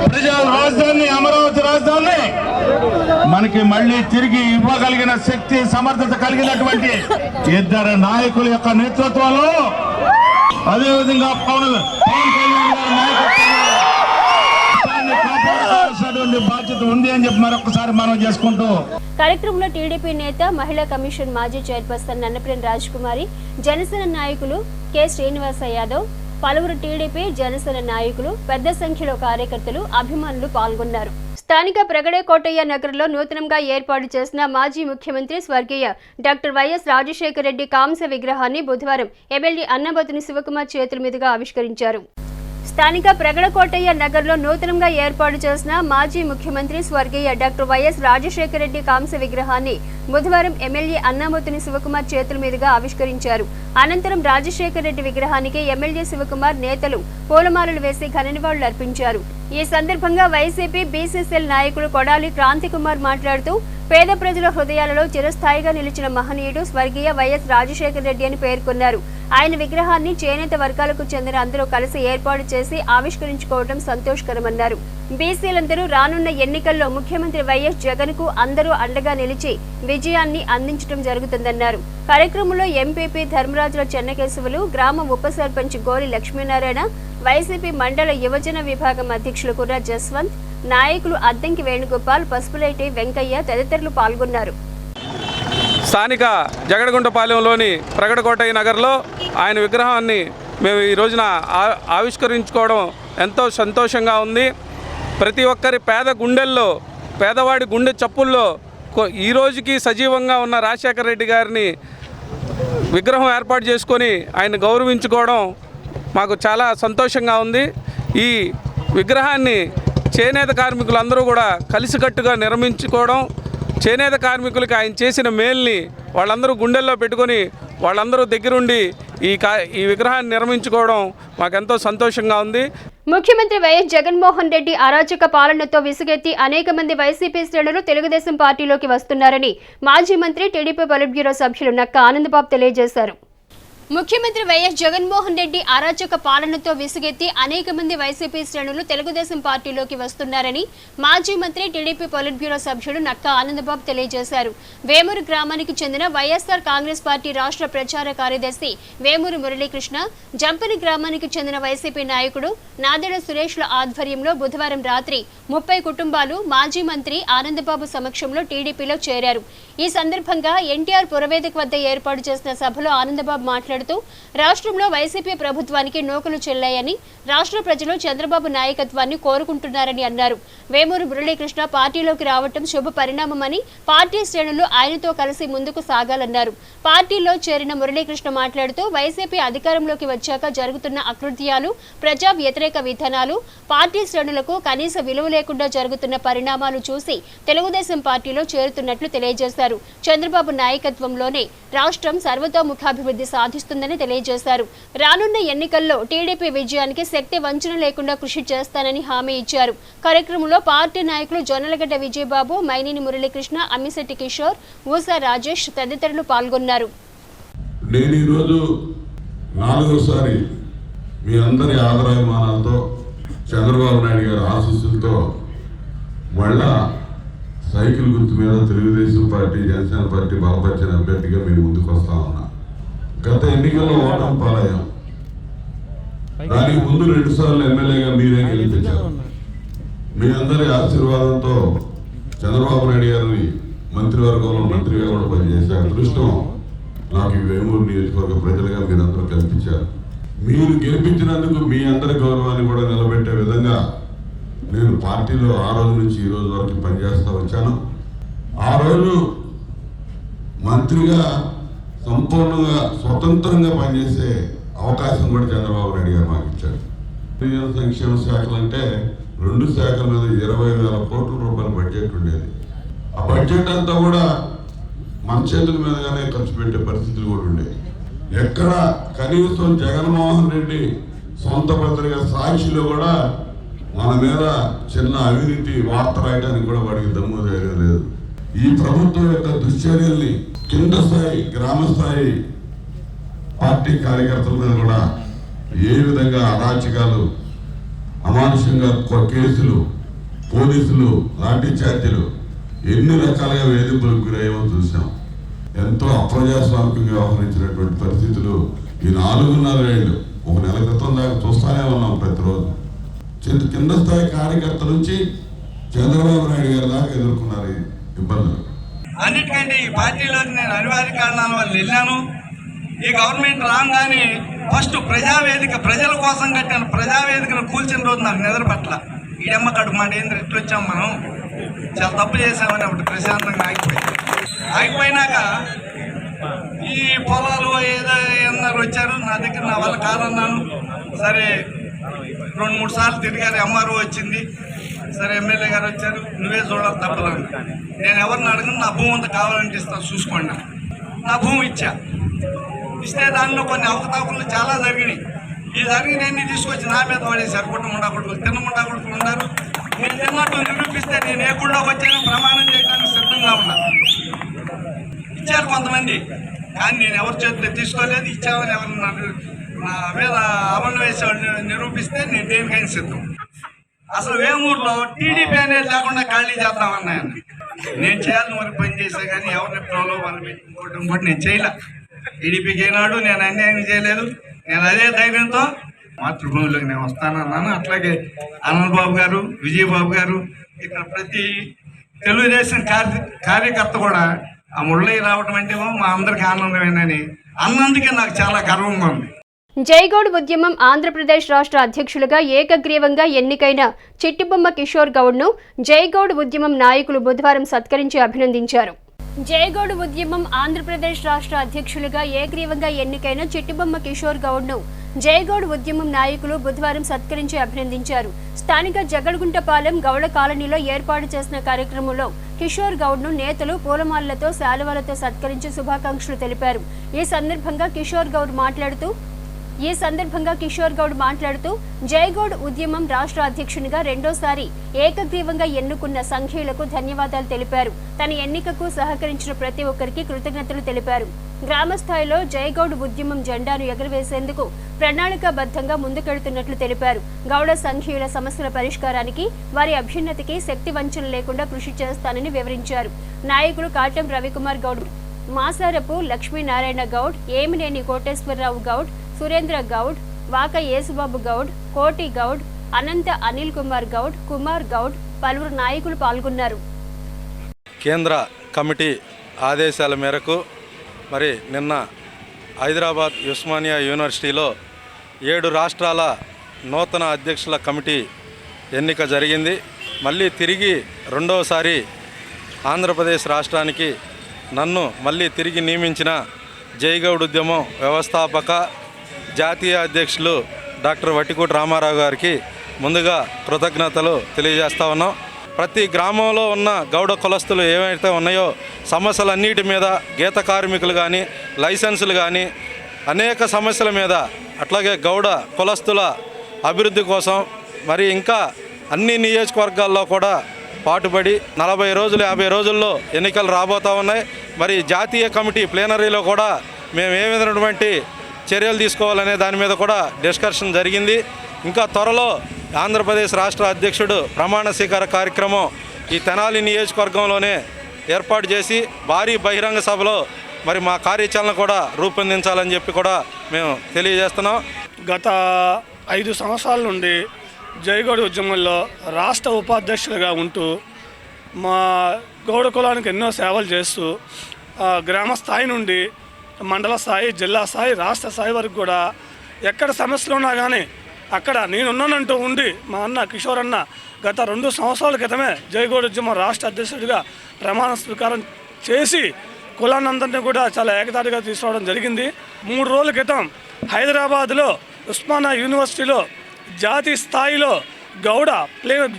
ప్రజల రాజధాని అమరావతి రాజధాని మనకి మళ్ళీ తిరిగి ఇవ్వగలిగిన శక్తి, సమర్థత కలిగినటువంటి ఇద్దరు నాయకుల యొక్క నేతృత్వంలో, అదేవిధంగా పవన్ కళ్యాణ్ గారి నాయకత్వంలో కాపాడాల్సినటువంటి బాధ్యత ఉంది అని చెప్పి మరొకసారి మనం చేసుకుంటూ కార్యక్రమంలో టీడీపీ నేత, మహిళా కమిషన్ మాజీ చైర్పర్సన్ నన్నప్రేని రాజకుమారి, జనసేన నాయకులు కె శ్రీనివాస యాదవ్, పలువురు టీడీపీ జనసేన నాయకులు, పెద్ద సంఖ్యలో కార్యకర్తలు, అభిమానులు పాల్గొన్నారు. స్థానిక ప్రగడే కోటయ్య నగర్లో నూతనంగా ఏర్పాటు చేసిన మాజీ ముఖ్యమంత్రి స్వర్గీయ డాక్టర్ వైఎస్ రాజశేఖర రెడ్డి కాంస్య విగ్రహాన్ని బుధవారం ఎమ్మెల్యే అన్నబతుని శివకుమార్ చేతుల మీదుగా ఆవిష్కరించారు. స్థానిక ప్రగడకోటయ్య నగర్లో నూతనంగా ఏర్పాటు చేసిన మాజీ ముఖ్యమంత్రి స్వర్గీయ డాక్టర్ వైఎస్ రాజశేఖర రెడ్డి కాంస్య విగ్రహాన్ని బుధవారం ఎమ్మెల్యే అన్నామతుని శివకుమార్ చేతుల మీదుగా ఆవిష్కరించారు. అనంతరం రాజశేఖర రెడ్డి విగ్రహానికి ఎమ్మెల్యే శివకుమార్ నేతలు పూలమాలలు వేసి ఘన నివాళులు అర్పించారు. ఈ సందర్భంగా వైసీపీ బీసీసీఎల్ నాయకుడు కొడాలి క్రాంతికుమార్ మాట్లాడుతూ పేద ప్రజల హృదయాలలో చిరస్థాయిగా నిలిచిన మహనీయుడు స్వర్గీయ వైఎస్ రాజశేఖర రెడ్డి అని పేర్కొన్నారు. ఆయన విగ్రహాన్ని చేనేత వర్గాలకు చెందిన అందరూ కలిసి ఏర్పాటు చేసి ఆవిష్కరించుకోవడం సంతోషకరమన్నారు. బీసీలందరూ రానున్న ఎన్నికల్లో ముఖ్యమంత్రి వైఎస్ జగన్ కు అందరూ అండగా నిలిచి విజయాన్ని అందించడం జరుగుతుందన్నారు. కార్యక్రమంలో ఎంపీపీ ధర్మరాజుల చెన్నకేశవులు, గ్రామ ఉప సర్పంచ్ గోలి లక్ష్మీనారాయణ, వైసీపీ మండల యువజన విభాగం అధ్యక్షులు కుర్ర జస్వంత్, నాయకులు అద్దంకి వేణుగోపాల్, పసుపులేటి వెంకయ్య తదితరులు పాల్గొన్నారు. స్థానిక జగడగుంటపాలెంలోని ప్రగడకోటయ్య నగర్లో ఆయన విగ్రహాన్ని మేము ఈ రోజున ఆవిష్కరించుకోవడం ఎంతో సంతోషంగా ఉంది. ప్రతి ఒక్కరి పేద గుండెల్లో, పేదవాడి గుండె చప్పుల్లో ఈ రోజుకి సజీవంగా ఉన్న రాజశేఖర రెడ్డి గారిని విగ్రహం ఏర్పాటు చేసుకొని ఆయన గౌరవించుకోవడం మాకు చాలా సంతోషంగా ఉంది. ఈ విగ్రహాన్ని చేనేత కార్మికులందరూ కూడా కలిసికట్టుగా నిర్మించుకోవడం, చేనేత కార్మికులకి ఆయన చేసిన మేల్ని వాళ్ళందరూ గుండెల్లో పెట్టుకొని వాళ్ళందరూ దగ్గరుండి ఈ విగ్రహాన్ని నిర్మించుకోవడం మాకెంతో సంతోషంగా ఉంది. ముఖ్యమంత్రి వైఎస్ జగన్మోహన్ రెడ్డి అరాచక పాలనతో విసుగెత్తి అనేక మంది వైసీపీ శ్రేణులు తెలుగుదేశం పార్టీలోకి వస్తున్నారని మాజీ మంత్రి టీడీపీ పొలిట్ బ్యూరో సభ్యులు నక్కా ఆనందబాబు తెలియజేశారు. ముఖ్యమంత్రి వైఎస్ జగన్మోహన్ రెడ్డి అరాచక పాలనతో విసుగెత్తి అనేక మంది వైసీపీ శ్రేణులు తెలుగుదేశం పార్టీలోకి వస్తున్నారని మాజీ మంత్రి టీడీపీ పొలిట్ బ్యూరో సభ్యుడు నక్కా ఆనందబాబు తెలియజేశారు. వేమూరు గ్రామానికి చెందిన వైఎస్ఆర్ కాంగ్రెస్ పార్టీ రాష్ట్ర ప్రచార కార్యదర్శి వేమూరు మురళీకృష్ణ, జంపని గ్రామానికి చెందిన వైసీపీ నాయకుడు నాదెడ సురేష్ల ఆధ్వర్యంలో బుధవారం రాత్రి 30 కుటుంబాలు మాజీ మంత్రి ఆనందబాబు సమక్షంలో టీడీపీలో చేరారు. ఈ సందర్భంగా ఎన్టీఆర్ పురవేదిక వద్ద ఏర్పాటు చేసిన సభలో ఆనందబాబు మాట్లాడుతూ రాష్ట్రంలో వైసీపీ ప్రభుత్వానికి నూకలు చెల్లాయని, రాష్ట్ర ప్రజలు చంద్రబాబు నాయకత్వాన్ని కోరుకుంటున్నారని అన్నారు. వేమూరు మురళీకృష్ణ పార్టీలోకి రావటం శుభ పరిణామమని, పార్టీ శ్రేణులు ఆయనతో కలిసి ముందుకు సాగాలన్నారు. పార్టీలో చేరిన మురళీకృష్ణ మాట్లాడుతూ వైసీపీ అధికారంలోకి వచ్చాక జరుగుతున్న అకృత్యాలు, ప్రజా వ్యతిరేక విధానాలు, పార్టీ శ్రేణులకు కనీస విలువ లేకుండా జరుగుతున్న పరిణామాలు చూసి తెలుగుదేశం పార్టీలో చేరుతున్నట్లు తెలియజేశారు. చంద్రబాబు నాయకత్వంలోనే రాష్ట్రం సర్వతోముఖాభివృద్ధి సాధిస్తుందని తెలియజేశారు. రానున్న ఎన్నికల్లో టీడీపీ విజయానికి శక్తి వంచన లేకుండా కృషి చేస్తానని హామీ ఇచ్చారు. కార్యక్రమంలో పార్టీ నాయకులు జొన్నలగడ్డ విజయబాబు, మైనేని మురళీకృష్ణ, అమ్మిశెట్టి కిషోర్, ఊసా రాజేష్ తదితరులు పాల్గొన్నారు. నేను ఈరోజు 4వసారి మీ అందరి ఆదరాభిమానాలతో, చంద్రబాబు నాయుడు గారి ఆశీస్సులతో మళ్ళా సైకిల్ గుర్తు మీద తెలుగుదేశం పార్టీ, జనసేన పార్టీ బలపరిచిన అభ్యర్థిగా మేము ముందుకు వస్తా ఉన్నా. గత ఎన్నికల్లో ఓటమి పాలయ్యాం. దానికి ముందు 2 సార్లు ఎమ్మెల్యేగా మీరే గెలిపించారు. మీ అందరి ఆశీర్వాదంతో చంద్రబాబు నాయుడు గారిని మంత్రివర్గంలో మంత్రిగా కూడా పనిచేసే అదృష్టం నాకు ఈ వేమూరు నియోజకవర్గ ప్రజలుగా మీరందరూ కల్పించారు. మీరు గెలిపించినందుకు మీ అందరి గౌరవాన్ని కూడా నిలబెట్టే విధంగా నేను పార్టీలో ఆ రోజు నుంచి ఈ రోజు వరకు పనిచేస్తూ వచ్చాను. ఆ రోజు మంత్రిగా సంపూర్ణంగా స్వతంత్రంగా పనిచేసే అవకాశం కూడా చంద్రబాబు నాయుడు గారు మాకు ఇచ్చారు. సంక్షేమ శాఖలు అంటే 2 శాఖల మీద 20,000 కోట్ల రూపాయల బడ్జెట్ ఉండేది. ఆ బడ్జెట్ అంతా కూడా మన చేతుల మీదగానే ఖర్చు పెట్టే పరిస్థితులు కూడా ఉండేవి. ఎక్కడ కనీసం జగన్మోహన్ రెడ్డి సొంత పత్రిక సాక్షిలో కూడా మన మీద చిన్న అవినీతి వార్త రాయడానికి కూడా వాడికి దమ్ము ధైర్యం లేదు. ఈ ప్రభుత్వం యొక్క దుశ్చర్యల్ని కింద స్థాయి, గ్రామ స్థాయి పార్టీ కార్యకర్తల మీద కూడా ఏ విధంగా అరాచకాలు, అమానుషంగా కేసులు, పోలీసులు లాఠీ చార్జీలు, ఎన్ని రకాలుగా వేధింపులకు గురయ్యామో చూసాం. ఎంతో అప్రజాస్వామికంగా వ్యవహరించినటువంటి పరిస్థితులు ఈ 4.5 ఏళ్ళు, 1 నెల క్రితం దాకా చూస్తానే ఉన్నాం. ప్రతిరోజు కింద స్థాయి కార్యకర్తల నుంచి చంద్రబాబు నాయుడు గారి దాకా ఎదుర్కొన్నారు ఈ ఇబ్బందులు. అన్నిటికంటే ఈ పార్టీలోకి నేను అనివార్య కారణాల వల్ల వెళ్ళాను. ఈ గవర్నమెంట్ రాగానే ఫస్ట్ ప్రజావేదిక, ప్రజల కోసం కట్టిన ప్రజావేదికను కూల్చిన రోజు నాకు నిద్ర పట్ల ఈ అమ్మ కడుపు మాట ఏంది ఇట్లా వచ్చాం, మనం చాలా తప్పు చేసామని అప్పుడు ప్రశాంతంగా ఆగిపోయినాక ఈ పొలాలు ఏదో అన్నారు వచ్చారు నా దగ్గర, నా వల్ల కాదన్నాను. సరే 2-3 సార్లు తిరిగారు. ఎంఆర్ఓ వచ్చింది, సరే ఎమ్మెల్యే గారు వచ్చారు, నువ్వే చూడాలి తప్పలేదు. నేను ఎవరిని అడగను, నా భూమి అంతా కావాలంటే ఇస్తాను చూసుకోండి. నా భూమి ఇస్తే దానిలో కొన్ని అవకతవకలు చాలా జరిగినాయి. ఈ జరిగినన్ని తీసుకొచ్చి నా మీద పడేశారు. కుటుంబండా కొడుకులు, తిన్నముండా కొడుకులు ఉన్నారు. నేను తిన్నట్టు నిరూపిస్తే నేను ఏ గుళ్ళోకి వచ్చాను ప్రమాణం చేయడానికి సిద్ధంగా ఉన్నా. ఇచ్చారు కొంతమంది. కానీ నేను ఎవరి చేతిలో తీసుకోలేదు, ఇచ్చామని ఎవరు నా మీద అమలు వేసేవాళ్ళు నిరూపిస్తే నేను దేనికైనా సిద్ధం. అసలు వేమూరులో టీడీపీ అనేది లేకుండా ఖాళీ చేద్దామన్నాయన్న. నేను చేయాలని మరి పని చేసా కానీ ఎవరిని ప్రలోభాలు పెట్టుకోవడం కూడా నేను చేయలే. టీడీపీకి ఏనాడు నేను అన్యాయం చేయలేదు. నేను అదే ధైర్యంతో మాతృభూమిలోకి నేను వస్తానన్నాను. అట్లాగే ఆనంద్ బాబు గారు, విజయబాబు గారు, ఇక్కడ ప్రతి తెలుగుదేశం కార్యకర్త కూడా ఆ మురళి రావడం అంటే మా అందరికీ ఆనందమేనని అన్నందుకే నాకు చాలా గర్వంగా ఉంది. జైగౌడ్ ఉద్యమం ఆంధ్రప్రదేశ్ రాష్ట్ర అధ్యక్షులుగా ఏకగ్రీవంగా ఎన్నికైన చిట్టిబొమ్మ కిషోర్ గౌడ్ను జైగౌడ్ ఉద్యమం నాయకులు బుధవారం సత్కరించి అభినందించారు. జైగౌడ్ ఉద్యమం ఆంధ్రప్రదేశ్ రాష్ట్ర అధ్యక్షులుగా ఏకగ్రీవంగా ఎన్నికైన చిట్టిబొమ్మ కిషోర్ గౌడ్ను జైగౌడ్ ఉద్యమం నాయకులు బుధవారం సత్కరించి అభినందించారు. స్థానిక జగడగుంటపాలెం గౌడ కాలనీలో ఏర్పాటు చేసిన కార్యక్రమంలో కిషోర్ గౌడ్ను నేతలు పూలమాలలతో శాలువాలతో సత్కరించి శుభాకాంక్షలు తెలిపారు. ఈ సందర్భంగా కిషోర్ గౌడ్ మాట్లాడుతూ జైగౌడ్ ఉద్యమం రాష్ట్ర అధ్యక్షునిగా రెండోసారి ఏకగ్రీవంగా ఎన్నుకున్న సంఘీయులకు ధన్యవాదాలు తెలిపారు. తన ఎన్నికకు సహకరించిన ప్రతి ఒక్కరికి కృతజ్ఞతలు తెలిపారు. గ్రామ స్థాయిలో జైగౌడ్ ఉద్యమం జెండాను ఎగురవేసేందుకు ప్రణాళికాబద్ధంగా ముందుకెడుతున్నట్లు తెలిపారు. గౌడ సంఘీయుల సమస్యల పరిష్కారానికి, వారి అభ్యున్నతికి శక్తి వంచన లేకుండా కృషి చేస్తానని వివరించారు. నాయకులు కాటం రవికుమార్ గౌడ్, మాసారపు లక్ష్మీనారాయణ గౌడ్, ఏమినేని కోటేశ్వరరావు గౌడ్, సురేంద్ర గౌడ్, వాక యేసుబాబు గౌడ్, కోటి గౌడ్, అనంత అనిల్ కుమార్ గౌడ్, కుమార్ గౌడ్, పలువురు నాయకులు పాల్గొన్నారు. కేంద్ర కమిటీ ఆదేశాల మేరకు మరి నిన్న హైదరాబాద్ ఉస్మానియా యూనివర్సిటీలో 7 రాష్ట్రాల నూతన అధ్యక్షుల కమిటీ ఎన్నిక జరిగింది. మళ్ళీ తిరిగి రెండవసారి ఆంధ్రప్రదేశ్ రాష్ట్రానికి నన్ను మళ్ళీ తిరిగి నియమించిన జైగౌడ్ ఉద్యమం వ్యవస్థాపక జాతీయ అధ్యక్షులు డాక్టర్ వట్టికోటి రామారావు గారికి ముందుగా కృతజ్ఞతలు తెలియజేస్తా ఉన్నాం. ప్రతి గ్రామంలో ఉన్న గౌడ కులస్తులు ఏవైతే ఉన్నాయో సమస్యలన్నిటి మీద, గీత కార్మికులు కానీ, లైసెన్సులు కానీ, అనేక సమస్యల మీద, అట్లాగే గౌడ కులస్తుల అభివృద్ధి కోసం మరి ఇంకా అన్ని నియోజకవర్గాల్లో కూడా పాటుపడి 40 రోజులు 50 రోజుల్లో ఎన్నికలు రాబోతూ ఉన్నాయి. మరి జాతీయ కమిటీ ప్లేనరీలో కూడా మేము ఏ విధమైనటువంటి చర్యలు తీసుకోవాలనే దాని మీద కూడా డిస్కషన్ జరిగింది. ఇంకా త్వరలో ఆంధ్రప్రదేశ్ రాష్ట్ర అధ్యక్షుడు ప్రమాణ స్వీకార కార్యక్రమం ఈ తెనాలి నియోజకవర్గంలోనే ఏర్పాటు చేసి భారీ బహిరంగ సభలో మరి మా కార్యాచరణ కూడా రూపొందించాలని చెప్పి కూడా మేము తెలియజేస్తున్నాం. గత 5 సంవత్సరాల నుండి జైగౌడ్ ఉద్యమంలో రాష్ట్ర ఉపాధ్యక్షులుగా ఉంటూ మా గౌడ కులానికి ఎన్నో సేవలు చేస్తూ గ్రామ స్థాయి నుండి మండల స్థాయి, జిల్లా స్థాయి, రాష్ట్ర స్థాయి వరకు కూడా ఎక్కడ సమస్యలు ఉన్నా కానీ అక్కడ నేనున్నానంటూ ఉండి మా అన్న కిషోర్ అన్న గత 2 సంవత్సరాల క్రితమే జైగౌడ్ ఉద్యమం రాష్ట్ర అధ్యక్షుడిగా ప్రమాణ స్వీకారం చేసి కులానందరినీ కూడా చాలా ఏకతాటిగా తీసుకోవడం జరిగింది. 3 రోజుల క్రితం హైదరాబాద్లో ఉస్మానియా యూనివర్సిటీలో జాతీయ స్థాయిలో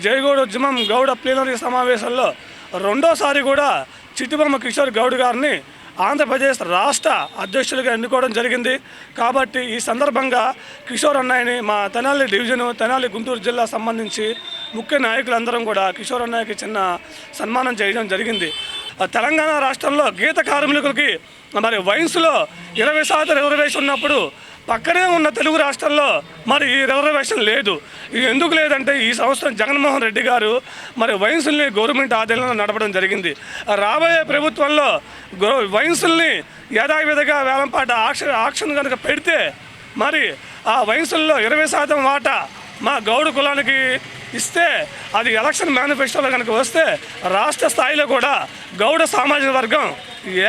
జైగౌడ్ ఉద్యమం గౌడ ప్లీనరీ సమావేశంలో రెండోసారి కూడా చిట్టిబొమ్మ కిషోర్ గౌడ్ గారిని ఆంధ్రప్రదేశ్ రాష్ట్ర అధ్యక్షులుగా ఎన్నుకోవడం జరిగింది. కాబట్టి ఈ సందర్భంగా కిషోర్ అన్నయ్యని మా తెనాలి డివిజను, తెనాలి గుంటూరు జిల్లా సంబంధించి ముఖ్య నాయకులందరం కూడా కిషోర్ అన్నయ్యకి చిన్న సన్మానం చేయడం జరిగింది. తెలంగాణ రాష్ట్రంలో గీత కార్మికులకి మరి వైన్స్లో 20% రిజర్వేషన్ ఉన్నప్పుడు పక్కనే ఉన్న తెలుగు రాష్ట్రాల్లో మరి ఈ రిజర్వేషన్ లేదు. ఇది ఎందుకు లేదంటే ఈ సంవత్సరం జగన్మోహన్ రెడ్డి గారు మరి వైన్సుల్ని గవర్నమెంట్ ఆధీనంలో నడపడం జరిగింది. రాబోయే ప్రభుత్వంలో వైన్సుల్ని యథావిధిగా వేలంపాట ఆక్షన్ కనుక పెడితే మరి ఆ వైన్సుల్లో 20% వాటా మా గౌడ కులానికి ఇస్తే అది ఎలక్షన్ మేనిఫెస్టోలో కనుక వస్తే రాష్ట్ర స్థాయిలో కూడా గౌడ సామాజిక వర్గం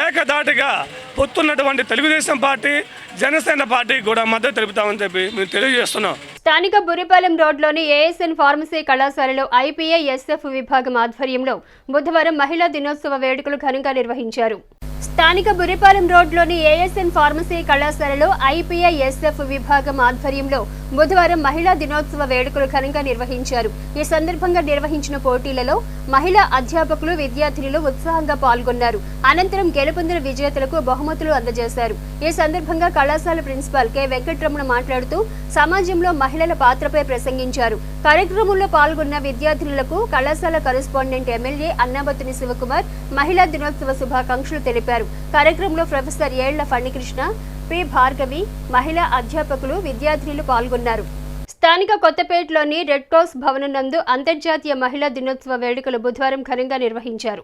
ఏకదాటిగా పొత్తున్నటువంటి తెలుగుదేశం పార్టీ, జనసేన పార్టీ కూడా మద్దతు తెలుపుతామని చెప్పి మేము తెలియజేస్తున్నాం. స్థానిక బురిపాలెం రోడ్లోని ఏఎస్ఎన్ ఫార్మసీ కళాశాలలో ఐపీఐఎస్ఎఫ్ విభాగం ఆధ్వర్యంలో బుధవారం మహిళా దినోత్సవ వేడుకలు ఘనంగా నిర్వహించారు. స్థానిక బురిపాలెం రోడ్లోని ఏఎస్ఎన్ ఫార్మసీ కళాశాలలో ఐపీఐఎస్ఎఫ్ విభాగం ఆధ్వర్యంలో బుధవారం మహిళా దినోత్సవ వేడుకలు ఘనంగా నిర్వహించారు. ఈ సందర్భంగా నిర్వహించిన పోటీలలో మహిళా అధ్యాపకులు, విద్యార్థినులు ఉత్సాహంగా పాల్గొన్నారు. అనంతరం గెలుపొందిన విజేతలకు బహుమతులు అందజేశారు. ఈ సందర్భంగా కళాశాల ప్రిన్సిపాల్ కె వెంకటరమణ మాట్లాడుతూ సమాజంలో మహిళల పాత్రపై ప్రసంగించారు. కార్యక్రమంలో పాల్గొన్న విద్యార్థినులకు కళాశాల కరెస్పాండెంట్ ఎమ్మెల్యే అన్నాబత్తుని శివకుమార్, మహిళా దినోత్సవ శుభాకాంక్షలు తెలిపారు. కార్యక్రమంలో ప్రొఫెసర్ ఏళ్ల ఫణికృష్ణ, పి భార్గవి, మహిళా అధ్యాపకులు, విద్యార్థులు పాల్గొన్నారు. స్థానిక కొత్తపేటలోని రెడ్ క్రాస్ భవనం నందు అంతర్జాతీయ మహిళా దినోత్సవ వేడుకలు బుధవారం ఘనంగా నిర్వహించారు.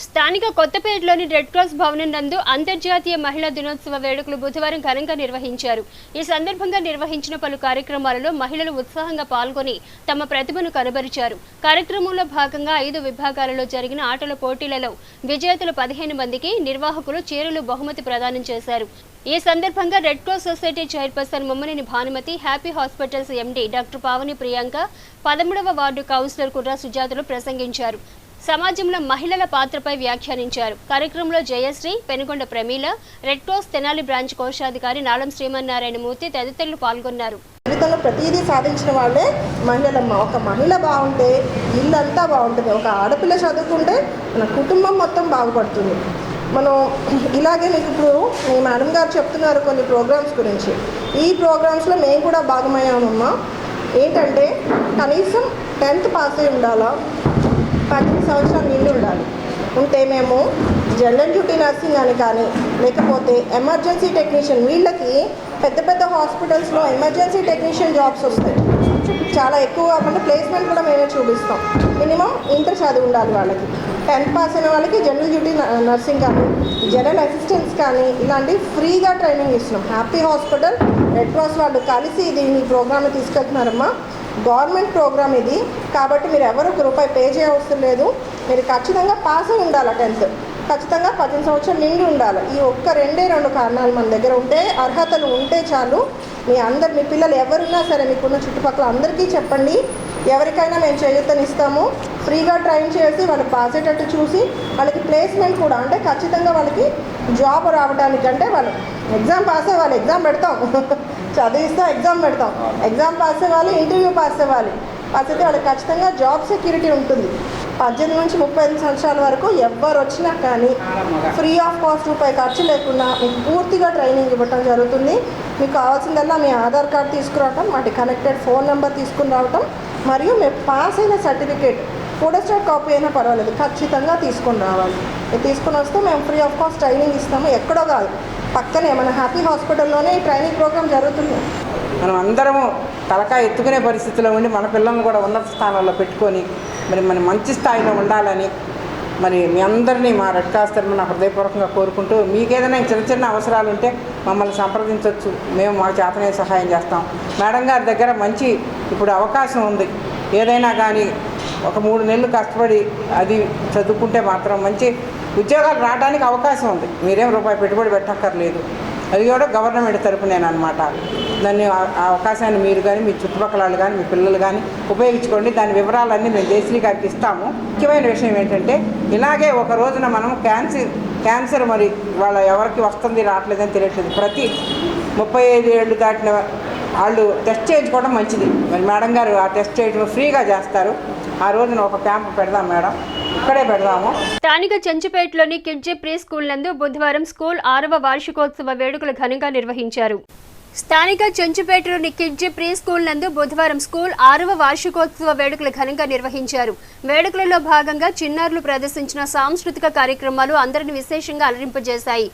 స్థానిక కొత్తపేటలోని రెడ్ క్రాస్ భవనం నందు అంతర్జాతీయ మహిళా దినోత్సవ వేడుకలు బుధవారం ఘనంగా నిర్వహించారు. ఈ సందర్భంగా నిర్వహించిన పలు కార్యక్రమాలలో మహిళలు ఉత్సాహంగా పాల్గొని తమ ప్రతిభను కనబరిచారు. కార్యక్రమంలో భాగంగా 5 విభాగాలలో జరిగిన ఆటల పోటీలలో విజేతలు 15 మందికి నిర్వాహకులు చీరలు బహుమతి ప్రదానం చేశారు. ఈ సందర్భంగా red cross society chairperson Mummaneni Bhanumathi, happy hospitals MD doctor Pavani Priyanka, 13వ వార్డు కౌన్సిలర్ కుర్రా సుజాతలు ప్రసంగించారు. సమాజంలో మహిళల పాత్రపై వ్యాఖ్యానించారు. కార్యక్రమంలో Jayashree, Penugonda Pramila, red cross Tenali branch కోశాధికారి నాలం శ్రీమన్నారాయణమూర్తి తదితరులు పాల్గొన్నారు. జీవితంలో ప్రతిదీ సాధించిన వాళ్ళే మహిళలమ్మ. ఒక మహిళ బాగుంటే ఇల్లంతా బాగుంటుంది. ఒక ఆడపిల్ల చదువుకుంటే మన కుటుంబం మొత్తం బాగుపడుతుంది. మనం ఇలాగే మీకు ఇప్పుడు మీ మేడం గారు చెప్తున్నారు కొన్ని ప్రోగ్రామ్స్ గురించి. ఈ ప్రోగ్రామ్స్లో మేము కూడా భాగమయ్యామమ్మా. ఏంటంటే కనీసం 10th పాస్ అయి ఉండాలా, 18 సంవత్సరాలు నిండి ఉండాలి. ఉంటే మేము జనరల్ డ్యూటీ నర్సింగ్ అని కానీ లేకపోతే ఎమర్జెన్సీ టెక్నీషియన్, వీళ్ళకి పెద్ద పెద్ద హాస్పిటల్స్లో ఎమర్జెన్సీ టెక్నీషియన్ జాబ్స్ వస్తాయి. చాలా ఎక్కువ కాకుండా ప్లేస్మెంట్ కూడా మేమే చూపిస్తాం. మినిమం ఇంటర్ చదివి ఉండాలి వాళ్ళకి. 10th పాస్ అయిన వాళ్ళకి జనరల్ డ్యూటీ నర్సింగ్ కానీ జనరల్ అసిస్టెంట్స్ కానీ ఇలాంటి ఫ్రీగా ట్రైనింగ్ ఇస్తున్నాం. హ్యాపీ హాస్పిటల్, రెడ్ క్రాస్ వాళ్ళు కలిసి ఇది ఈ ప్రోగ్రామ్ని తీసుకెళ్తున్నారమ్మా. గవర్నమెంట్ ప్రోగ్రామ్ ఇది కాబట్టి మీరు ఎవరు రూపాయి పే చేయవసరం లేదు. మీరు ఖచ్చితంగా పాస్ అయి ఉండాలి. 10th ఖచ్చితంగా 18 సంవత్సరాలు నిండి ఉండాలి. ఈ ఒక్క 2 కారణాలు మన దగ్గర ఉంటే, అర్హతలు ఉంటే చాలు. మీ పిల్లలు ఎవరున్నా సరే మీకున్న చుట్టుపక్కల అందరికీ చెప్పండి. ఎవరికైనా మేము చేయూతనిస్తాము. ఫ్రీగా ట్రైన్ చేసి వాళ్ళకి పాస్ అయ్యేటట్టు చూసి వాళ్ళకి ప్లేస్మెంట్ కూడా, అంటే ఖచ్చితంగా వాళ్ళకి జాబ్ రావడానికంటే వాళ్ళు ఎగ్జామ్ పాస్ అవ్వాలి. ఎగ్జామ్ పెడతాం, చదివిస్తాం, ఎగ్జామ్ పెడతాం. ఎగ్జామ్ పాస్ అవ్వాలి, ఇంటర్వ్యూ పాస్ అవ్వాలి. పాస్ అయితే వాళ్ళకి ఖచ్చితంగా జాబ్ సెక్యూరిటీ ఉంటుంది. 18 నుంచి 35 సంవత్సరాల వరకు ఎవరు వచ్చినా కానీ ఫ్రీ ఆఫ్ కాస్ట్ రూపాయి ఖర్చు లేకుండా మీకు పూర్తిగా ట్రైనింగ్ ఇవ్వటం జరుగుతుంది. మీకు కావాల్సిందల్లా మీ ఆధార్ కార్డు తీసుకురావటం, వాటి కనెక్టెడ్ ఫోన్ నెంబర్ తీసుకుని రావటం, మరియు మీరు పాస్ అయిన సర్టిఫికేట్ ఫోటోస్టాట్ కాపీ అయినా పర్వాలేదు, ఖచ్చితంగా తీసుకొని రావాలి. ఇది తీసుకుని వస్తే మేము ఫ్రీ ఆఫ్ కాస్ట్ ట్రైనింగ్ ఇస్తాము. ఎక్కడో కాదు, పక్కనే మన హ్యాపీ హాస్పిటల్లోనే ఈ ట్రైనింగ్ ప్రోగ్రామ్ జరుగుతుంది. మనం అందరము తలకాయ ఎత్తుకునే పరిస్థితిలో ఉండి మన పిల్లల్ని కూడా ఉన్నత స్థానాల్లో పెట్టుకొని మనం మంచి స్థాయిలో ఉండాలని మీ అందరినీ మా రెడ్ క్రాస్ తరఫున హృదయపూర్వకంగా కోరుకుంటూ, మీకు ఏదైనా చిన్న అవసరాలు ఉంటే మమ్మల్ని సంప్రదించవచ్చు. మేము మా చేతనే సహాయం చేస్తాం. మేడం గారి దగ్గర మంచి ఇప్పుడు అవకాశం ఉంది. ఏదైనా కానీ ఒక 3 నెలలు కష్టపడి అది చదువుకుంటే మాత్రం మంచి ఉద్యోగాలు రావడానికి అవకాశం ఉంది. మీరేం రూపాయి పెట్టుబడి పెట్టక్కర్లేదు. అది కూడా గవర్నమెంట్ తరపునేనమాట. దాన్ని ఆ అవకాశాన్ని మీరు కానీ మీ చుట్టుపక్కల వాళ్ళు కానీ మీ పిల్లలు కానీ ఉపయోగించుకోండి. దాని వివరాలన్నీ మేము జయశ్రీ గారికి ఇస్తాము. ముఖ్యమైన విషయం ఏంటంటే ఇలాగే ఒక రోజున మనం క్యాన్సర్ మరి వాళ్ళ ఎవరికి వస్తుంది రావట్లేదని తెలియట్లేదు. ప్రతి 35 ఏళ్ళు దాటిన వాళ్ళు టెస్ట్ చేయించుకోవడం మంచిది. మరి మేడం గారు ఆ టెస్ట్ చేయడం ఫ్రీగా చేస్తారు. ఆ రోజున ఒక క్యాంప్ పెడదాం మేడం, ఇక్కడే పెడదాము. స్థానిక చెంచుపేటలోని కిడ్జీ ప్రీ స్కూల్ నందు బుధవారం స్కూల్ 6వ వార్షికోత్సవ వేడుకలు ఘనంగా నిర్వహించారు. స్థానిక చెంచుపేటలోని కిడ్జీ ప్రీ స్కూల్ నందు బుధవారం స్కూల్ 6వ వార్షికోత్సవ వేడుకలు ఘనంగా నిర్వహించారు. వేడుకలలో భాగంగా చిన్నారులు ప్రదర్శించిన సాంస్కృతిక కార్యక్రమాలు అందరిని విశేషంగా అలరింపజేశాయి.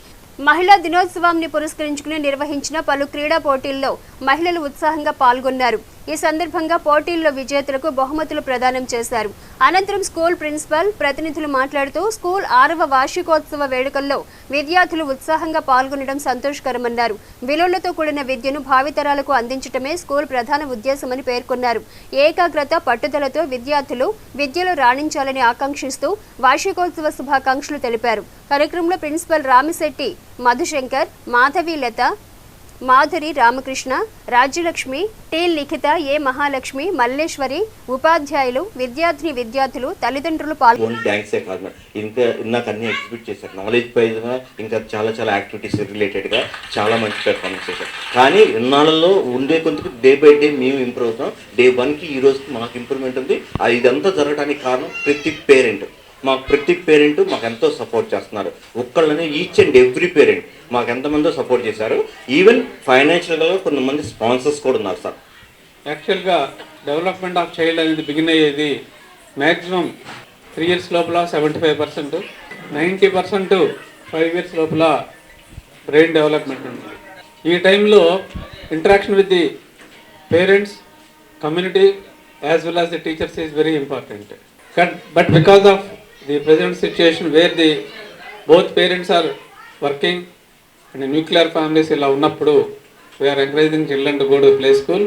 మహిళా దినోత్సవాన్ని పురస్కరించుకుని నిర్వహించిన పలు క్రీడా పోటీల్లో మహిళలు ఉత్సాహంగా పాల్గొన్నారు. ఈ సందర్భంగా పోటీల్లో విజేతలకు బహుమతులు ప్రదానం చేశారు. అనంతరం స్కూల్ ప్రిన్సిపల్ ప్రతినిధులు మాట్లాడుతూ స్కూల్ 6వ వార్షికోత్సవ వేడుకల్లో విద్యార్థులు ఉత్సాహంగా పాల్గొనడం సంతోషకరమన్నారు. విలువలతో కూడిన విద్యను భావితరాలకు అందించడమే స్కూల్ ప్రధాన ఉద్దేశమని పేర్కొన్నారు. ఏకాగ్రత, పట్టుదలతో విద్యార్థులు విద్యలో రాణించాలని ఆకాంక్షిస్తూ వార్షికోత్సవ శుభాకాంక్షలు తెలిపారు. కార్యక్రమంలో ప్రిన్సిపల్ రామిశెట్టి మధుశంకర్, మాధవి లత, మాధురి, రామకృష్ణ, రాజ్యలక్ష్మి, టి లిఖిత, ఏ మహాలక్ష్మి, మల్లేశ్వరి, ఉపాధ్యాయులు, విద్యార్థులు, తల్లిదండ్రులు పాల్గొన్నారు. ఇంకా నాకు అన్ని ఎగ్జిబిట్ చేశారు. నాలెడ్జ్ వైజ్గా ఇంకా చాలా యాక్టివిటీస్ రిలేటెడ్గా చాలా మంచి పెర్ఫార్మెన్స్ చేశారు. కానీ ఇన్నాళ్ళలో ఉండే కొంచెం డే బై డే మేము ఇంప్రూవ్ అవుతాం. Day 1కి ఈ రోజుకి మాకు ఇంప్రూవ్మెంట్ ఉంది. ఇదంతా జరగడానికి కారణం ప్రతి పేరెంట్ మాకు ఎంతో సపోర్ట్ చేస్తున్నారు. ఒక్కళ్ళనే ఈచ్ అండ్ ఎవ్రీ పేరెంట్ మాకు ఎంతమందో సపోర్ట్ చేశారు. ఈవెన్ ఫైనాన్షియల్గా కొంతమంది స్పాన్సర్స్ కూడా ఉన్నారు సార్. యాక్చువల్గా డెవలప్మెంట్ ఆఫ్ చైల్డ్ అనేది బిగిన్ అయ్యేది మ్యాక్సిమం 3 years లోపల 75%, 90% 5 years లోపల బ్రెయిన్ డెవలప్మెంట్ ఉంటుంది. ఈ టైంలో interaction with the parents, community as well as the teachers is very important. But because of the present situation where the both parents are working and nuclear families ఇలా ఉన్నప్పుడు we are encouraging children to go to play school.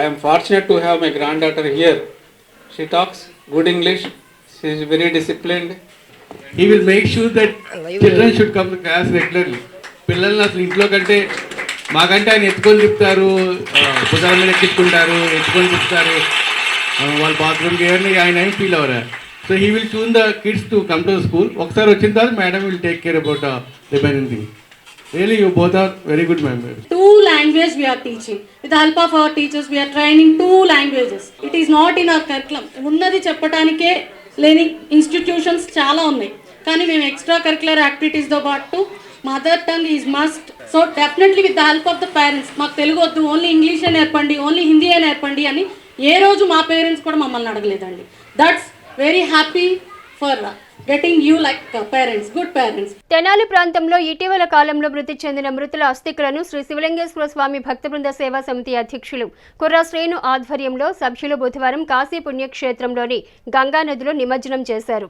I am fortunate to have my granddaughter here. She talks good English. She is very disciplined. He will make sure that children should come to class regularly. పిల్లల్ని అసలు ఇంట్లో కంటే మాకంటే ఆయన ఎత్తుకొని తిప్పుతారు, పుస్తకాల మీద ఎక్కించుకుంటారు, ఎత్తుకొని తిప్పుతారు, వాళ్ళ బాత్రూమ్కి ఎవరిని ఆయన ఏం ఫీల్ అవ్వరు. So he will choose the kids to come to school. ఒకసారి వచ్చిన తర్వాత madam will take care about remaining thing. Really, you both are very good members. 2 languages we are teaching. With the help of our teachers, we are training 2 languages. It is not in our curriculum. ఉన్నది చెప్పడానికే లేని institutions చాలా ఉన్నాయి, కానీ మేము extra curricular యాక్టివిటీస్తో పాటు mother tongue is must. So definitely with the help of the parents, మాకు తెలుగు వద్దు, ఓన్లీ ఇంగ్లీషే నేర్పండి, ఓన్లీ హిందీయే నేర్పండి అని ఏ రోజు మా పేరెంట్స్ కూడా మమ్మల్ని అడగలేదండి. That's very happy for getting you like parents, good parents. Tenali ప్రాంతంలో ఇటీవల కాలంలో మృతి చెందిన మృతుల అస్థికలను శ్రీ శివలింగేశ్వర స్వామి భక్త బృంద సేవా సమితి అధ్యక్షులు కుర్రా శ్రేణు ఆధ్వర్యంలో సభ్యులు బుధవారం కాశీ పుణ్యక్షేత్రంలోని గంగానదిలో నిమజ్జనం చేశారు.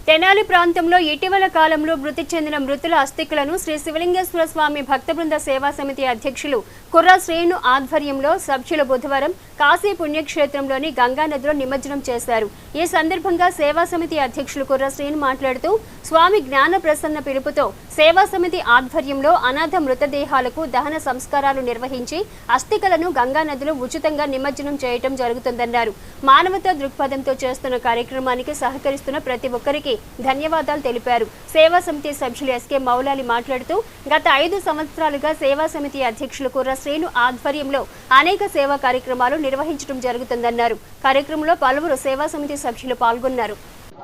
తెనాలి ప్రాంతంలో ఇటీవల కాలంలో మృతి చెందిన మృతుల అస్థికలను శ్రీ శివలింగేశ్వర స్వామి భక్త బృంద సేవా సమితి అధ్యక్షులు కుర్రా శ్రేణు ఆధ్వర్యంలో సభ్యులు బుధవారం కాశీ పుణ్యక్షేత్రంలోని గంగానదిలో నిమజ్జనం చేశారు. ఈ సందర్భంగా సేవా సమితి అధ్యక్షులు కుర్రా శ్రేణు మాట్లాడుతూ స్వామి జ్ఞాన ప్రసన్న పిలుపుతో సేవా సమితి ఆధ్వర్యంలో అనాథ మృతదేహాలకు దహన సంస్కారాలు నిర్వహించి అస్థికలను గంగానదిలో ఉచితంగా నిమజ్జనం చేయటం జరుగుతుందన్నారు. మానవతా దృక్పథంతో చేస్తున్న కార్యక్రమానికి సహకరిస్తున్న ప్రతి ఒక్కరికి ధన్యవాదాలు తెలిపారు. సేవా సమితి సభ్యులు ఎస్కే మౌలాలి మాట్లాడుతూ గత 5 సంవత్సరాలుగా సేవా సమితి అధ్యక్షులు కుర్ర శ్రేణు ఆధ్వర్యంలో అనేక సేవా కార్యక్రమాలు నిర్వహించడం జరుగుతుందన్నారు. కార్యక్రమంలో పలువురు సేవా సమితి సభ్యులు పాల్గొన్నారు.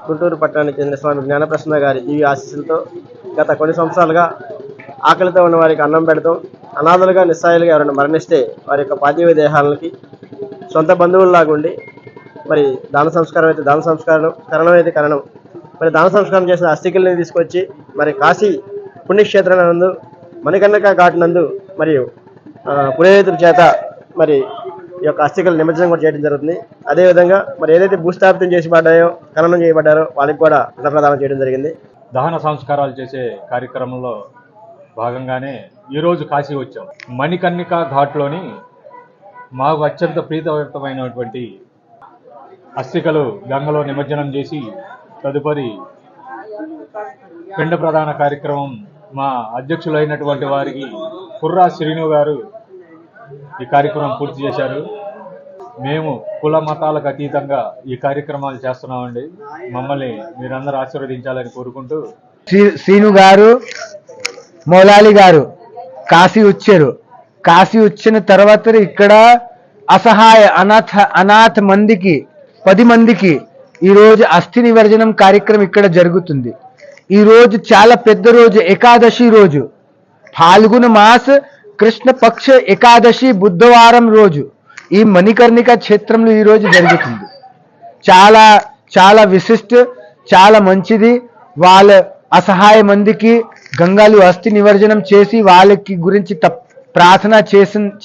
గుంటూరు పట్టణానికి చెందిన స్వామి జ్ఞానప్రసన్న గారి ఈ ఆశీస్సులతో గత కొన్ని సంవత్సరాలుగా ఆకలితో ఉన్న వారికి అన్నం పెడతాం, అనాథలుగా నిస్సాయులుగా ఎవరైనా మరణిస్తే వారి యొక్క పార్థివ దేహాలకి సొంత బంధువుల్లాగా ఉండి మరి దాన సంస్కారం అయితే దాన సంస్కారం, కరణం అయితే కరణం, మరి దాన సంస్కారం చేసిన అస్థికల్ని తీసుకొచ్చి మరి కాశీ పుణ్యక్షేత్రం నందు మణికర్ణిక ఘాట్ నందు మరియు పురోహితుల చేత మరి ఈ యొక్క అస్థికలు నిమజ్జనం కూడా చేయడం జరుగుతుంది. అదేవిధంగా మరి ఏదైతే భూస్థాపితం చేసి పడ్డాయో, ఖననం చేయబడ్డారో వాళ్ళకి కూడా ప్రదానం చేయడం జరిగింది. దహన సంస్కారాలు చేసే కార్యక్రమంలో భాగంగానే ఈరోజు కాశీ వచ్చాం. మణికర్ణిక ఘాట్లోని మాకు అత్యంత ప్రీతమైనటువంటి అస్థికలు గంగలో నిమజ్జనం చేసి తదుపరి పిండ ప్రదాన కార్యక్రమం మా అధ్యక్షులైనటువంటి వారికి కుర్రా శ్రీను గారు ఈ కార్యక్రమం పూర్తి చేశారు. మేము కుల మతాలకు అతీతంగా ఈ కార్యక్రమాలు చేస్తున్నామండి. మమ్మల్ని మీరందరూ ఆశీర్వదించాలని కోరుకుంటూ శ్రీను గారు, మౌలాలి గారు కాశీ వచ్చారు. కాశీ వచ్చిన తర్వాత ఇక్కడ అసహాయ అనాథ మందికి 10 మందికి ఈరోజు అస్థి నివర్జనం కార్యక్రమం ఇక్కడ జరుగుతుంది. ఈరోజు చాలా పెద్ద రోజు, ఏకాదశి రోజు, ఫాల్గుణ మాస కృష్ణ పక్ష ఏకాదశి బుధవారం రోజు ఈ మణికర్ణిక క్షేత్రంలో ఈరోజు జరుగుతుంది. చాలా చాలా విశిష్ట, చాలా మంచిది. వాళ్ళ అసహాయ మందికి గంగాలు అస్థి నివర్జనం చేసి వాళ్ళకి గురించి ప్రార్థన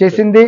చేసింది.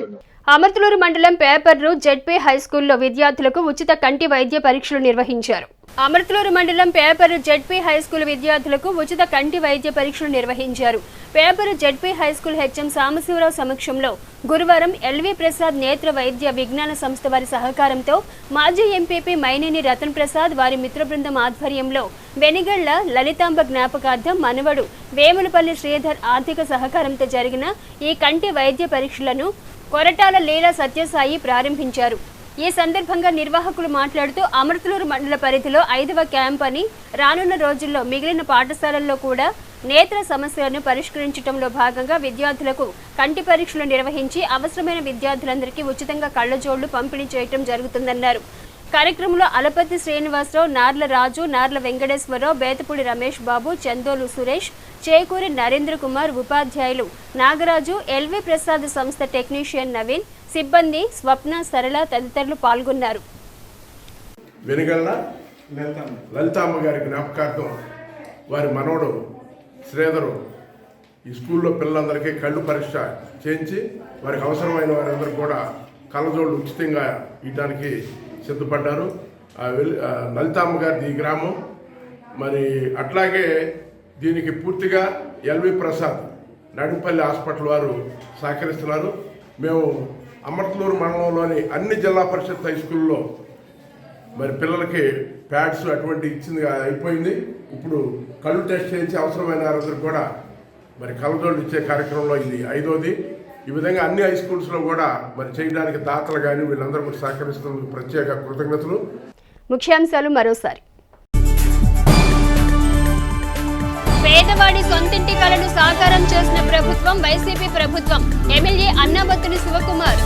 అమర్తలూరు మండలం పేపర్రు జెడ్పీ హైస్కూల్లో విద్యార్థులకు ఉచిత కంటి వైద్య పరీక్షలు నిర్వహించారు. అమర్తలూరు మండలం పేపర్ జెడ్పీ హైస్కూల్ విద్యార్థులకు ఉచిత కంటి వైద్య పరీక్షలు నిర్వహించారు. Paper ZP high school HM Sambasivarao సమక్షంలో గురువారం ఎల్వి ప్రసాద్ నేత్ర వైద్య విజ్ఞాన సంస్థ వారి సహకారంతో మాజీ ఎంపీపీ మైనేని రతన్ ప్రసాద్ వారి మిత్ర బృందం ఆధ్వర్యంలో వెనిగళ్ల లలితాంబ జ్ఞాపకార్థం మనవడు వేములపల్లి శ్రీధర్ ఆర్థిక సహకారంతో జరిగిన ఈ కంటి వైద్య పరీక్షలను కొరటాల లీలా సత్యసాయి ప్రారంభించారు. ఈ సందర్భంగా నిర్వాహకులు మాట్లాడుతూ అమర్తలూరు మండల పరిధిలో 5వ క్యాంప్ అని, రానున్న రోజుల్లో మిగిలిన పాఠశాలల్లో కూడా నేత్ర సమస్యలను పరిష్కరించడంలో భాగంగా విద్యార్థులకు కంటి పరీక్షలు నిర్వహించి అవసరమైన విద్యార్థులందరికీ ఉచితంగా కళ్లజోళ్లు పంపిణీ చేయడం జరుగుతుందన్నారు. కార్యక్రమంలో అలపతి శ్రీనివాసరావు, నార్ల రాజు, నార్ల వెంకటేశ్వరరావు, బేతపూడి రమేష్ బాబు, చందోలు సురేష్, చేకూరి నరేంద్ర కుమార్, ఉపాధ్యాయులు నాగరాజు, ఎల్వి ప్రసాద్ సంస్థ టెక్నీషియన్ నవీన్, సిబ్బంది స్వప్న, సరళ తదితరులు పాల్గొన్నారు. వెనుగళ్ళ లలితామ్మ గారి జ్ఞాపకార్థం వారి మనవడు శ్రీధరు ఈ స్కూల్లో పిల్లలందరికీ కళ్ళు పరీక్ష చేయించి వారికి అవసరమైన వారందరూ కూడా కళ్ళజోళ్ళు ఉచితంగా ఇవ్వడానికి సిద్ధపడ్డారు. లలితామ్మ గారిది ఈ గ్రామం. మరి అట్లాగే దీనికి పూర్తిగా ఎల్వి ప్రసాద్ నడిపల్లి హాస్పిటల్ వారు సహకరిస్తున్నారు. మేము అమర్తలూరు మండలంలోని అన్ని జిల్లా పరిషత్ హై స్కూల్లో మరి పిల్లలకి ప్యాడ్స్ అటువంటి ఇచ్చింది అయిపోయింది. ఇప్పుడు కళ్ళు టెస్ట్ చేయించి అవసరమైన వారందరూ కూడా మరి కళ్ళజోళ్ళు ఇచ్చే కార్యక్రమంలో ఇది 5వది. ఈ విధంగా అన్ని హై స్కూల్స్లో కూడా మరి చేయడానికి దాతలు కానీ వీళ్ళందరూ కూడా సహకరిస్తున్నందుకు ప్రత్యేక కృతజ్ఞతలు. ముఖ్యాంశాలు మరోసారి. పేదవాడి సొంతింటి కలను సాకారం చేసిన ప్రభుత్వం వైసీపీ ప్రభుత్వం. ఎమ్మెల్యే అన్నాబత్తుని శివకుమార్.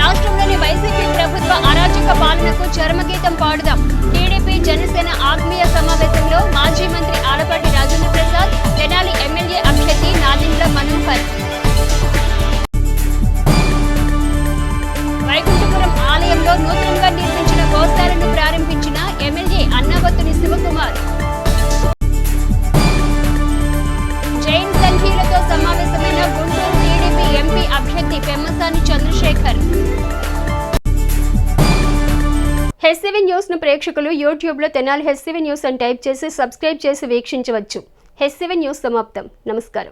రాష్ట్రంలోని వైసీపీ ప్రభుత్వ అరాచక పాలనకు చరమగీతం పాడుదాం. టీడీపీ జనసేన ఆత్మీయ సమావేశంలో మాజీ మంత్రి ఆలపాటి రాజేంద్ర ప్రసాద్, తెనాలి ఎమ్మెల్యే అభ్యర్థి నాదెండ్ల మనోహర్. వైకుంఠపురం ఆలయంలో నూతనంగా నిర్మించిన గోశాలను ప్రారంభించిన ఎమ్మెల్యే అన్నాబత్తుని శివకుమార్. జైన్ సంఘీయులతో సమావేశమైన గుంటూరు టీడీపీ ఎంపీ అభ్యర్థి పెమ్మసాని చంద్రశేఖర్. హెచ్సివి న్యూస్ ను ప్రేక్షకులు యూట్యూబ్ లో తెనాలి హెచ్సివి న్యూస్ అని టైప్ చేసి సబ్స్క్రైబ్ చేసి వీక్షించవచ్చు. హెచ్సివి న్యూస్ సమాప్తం. నమస్కారం.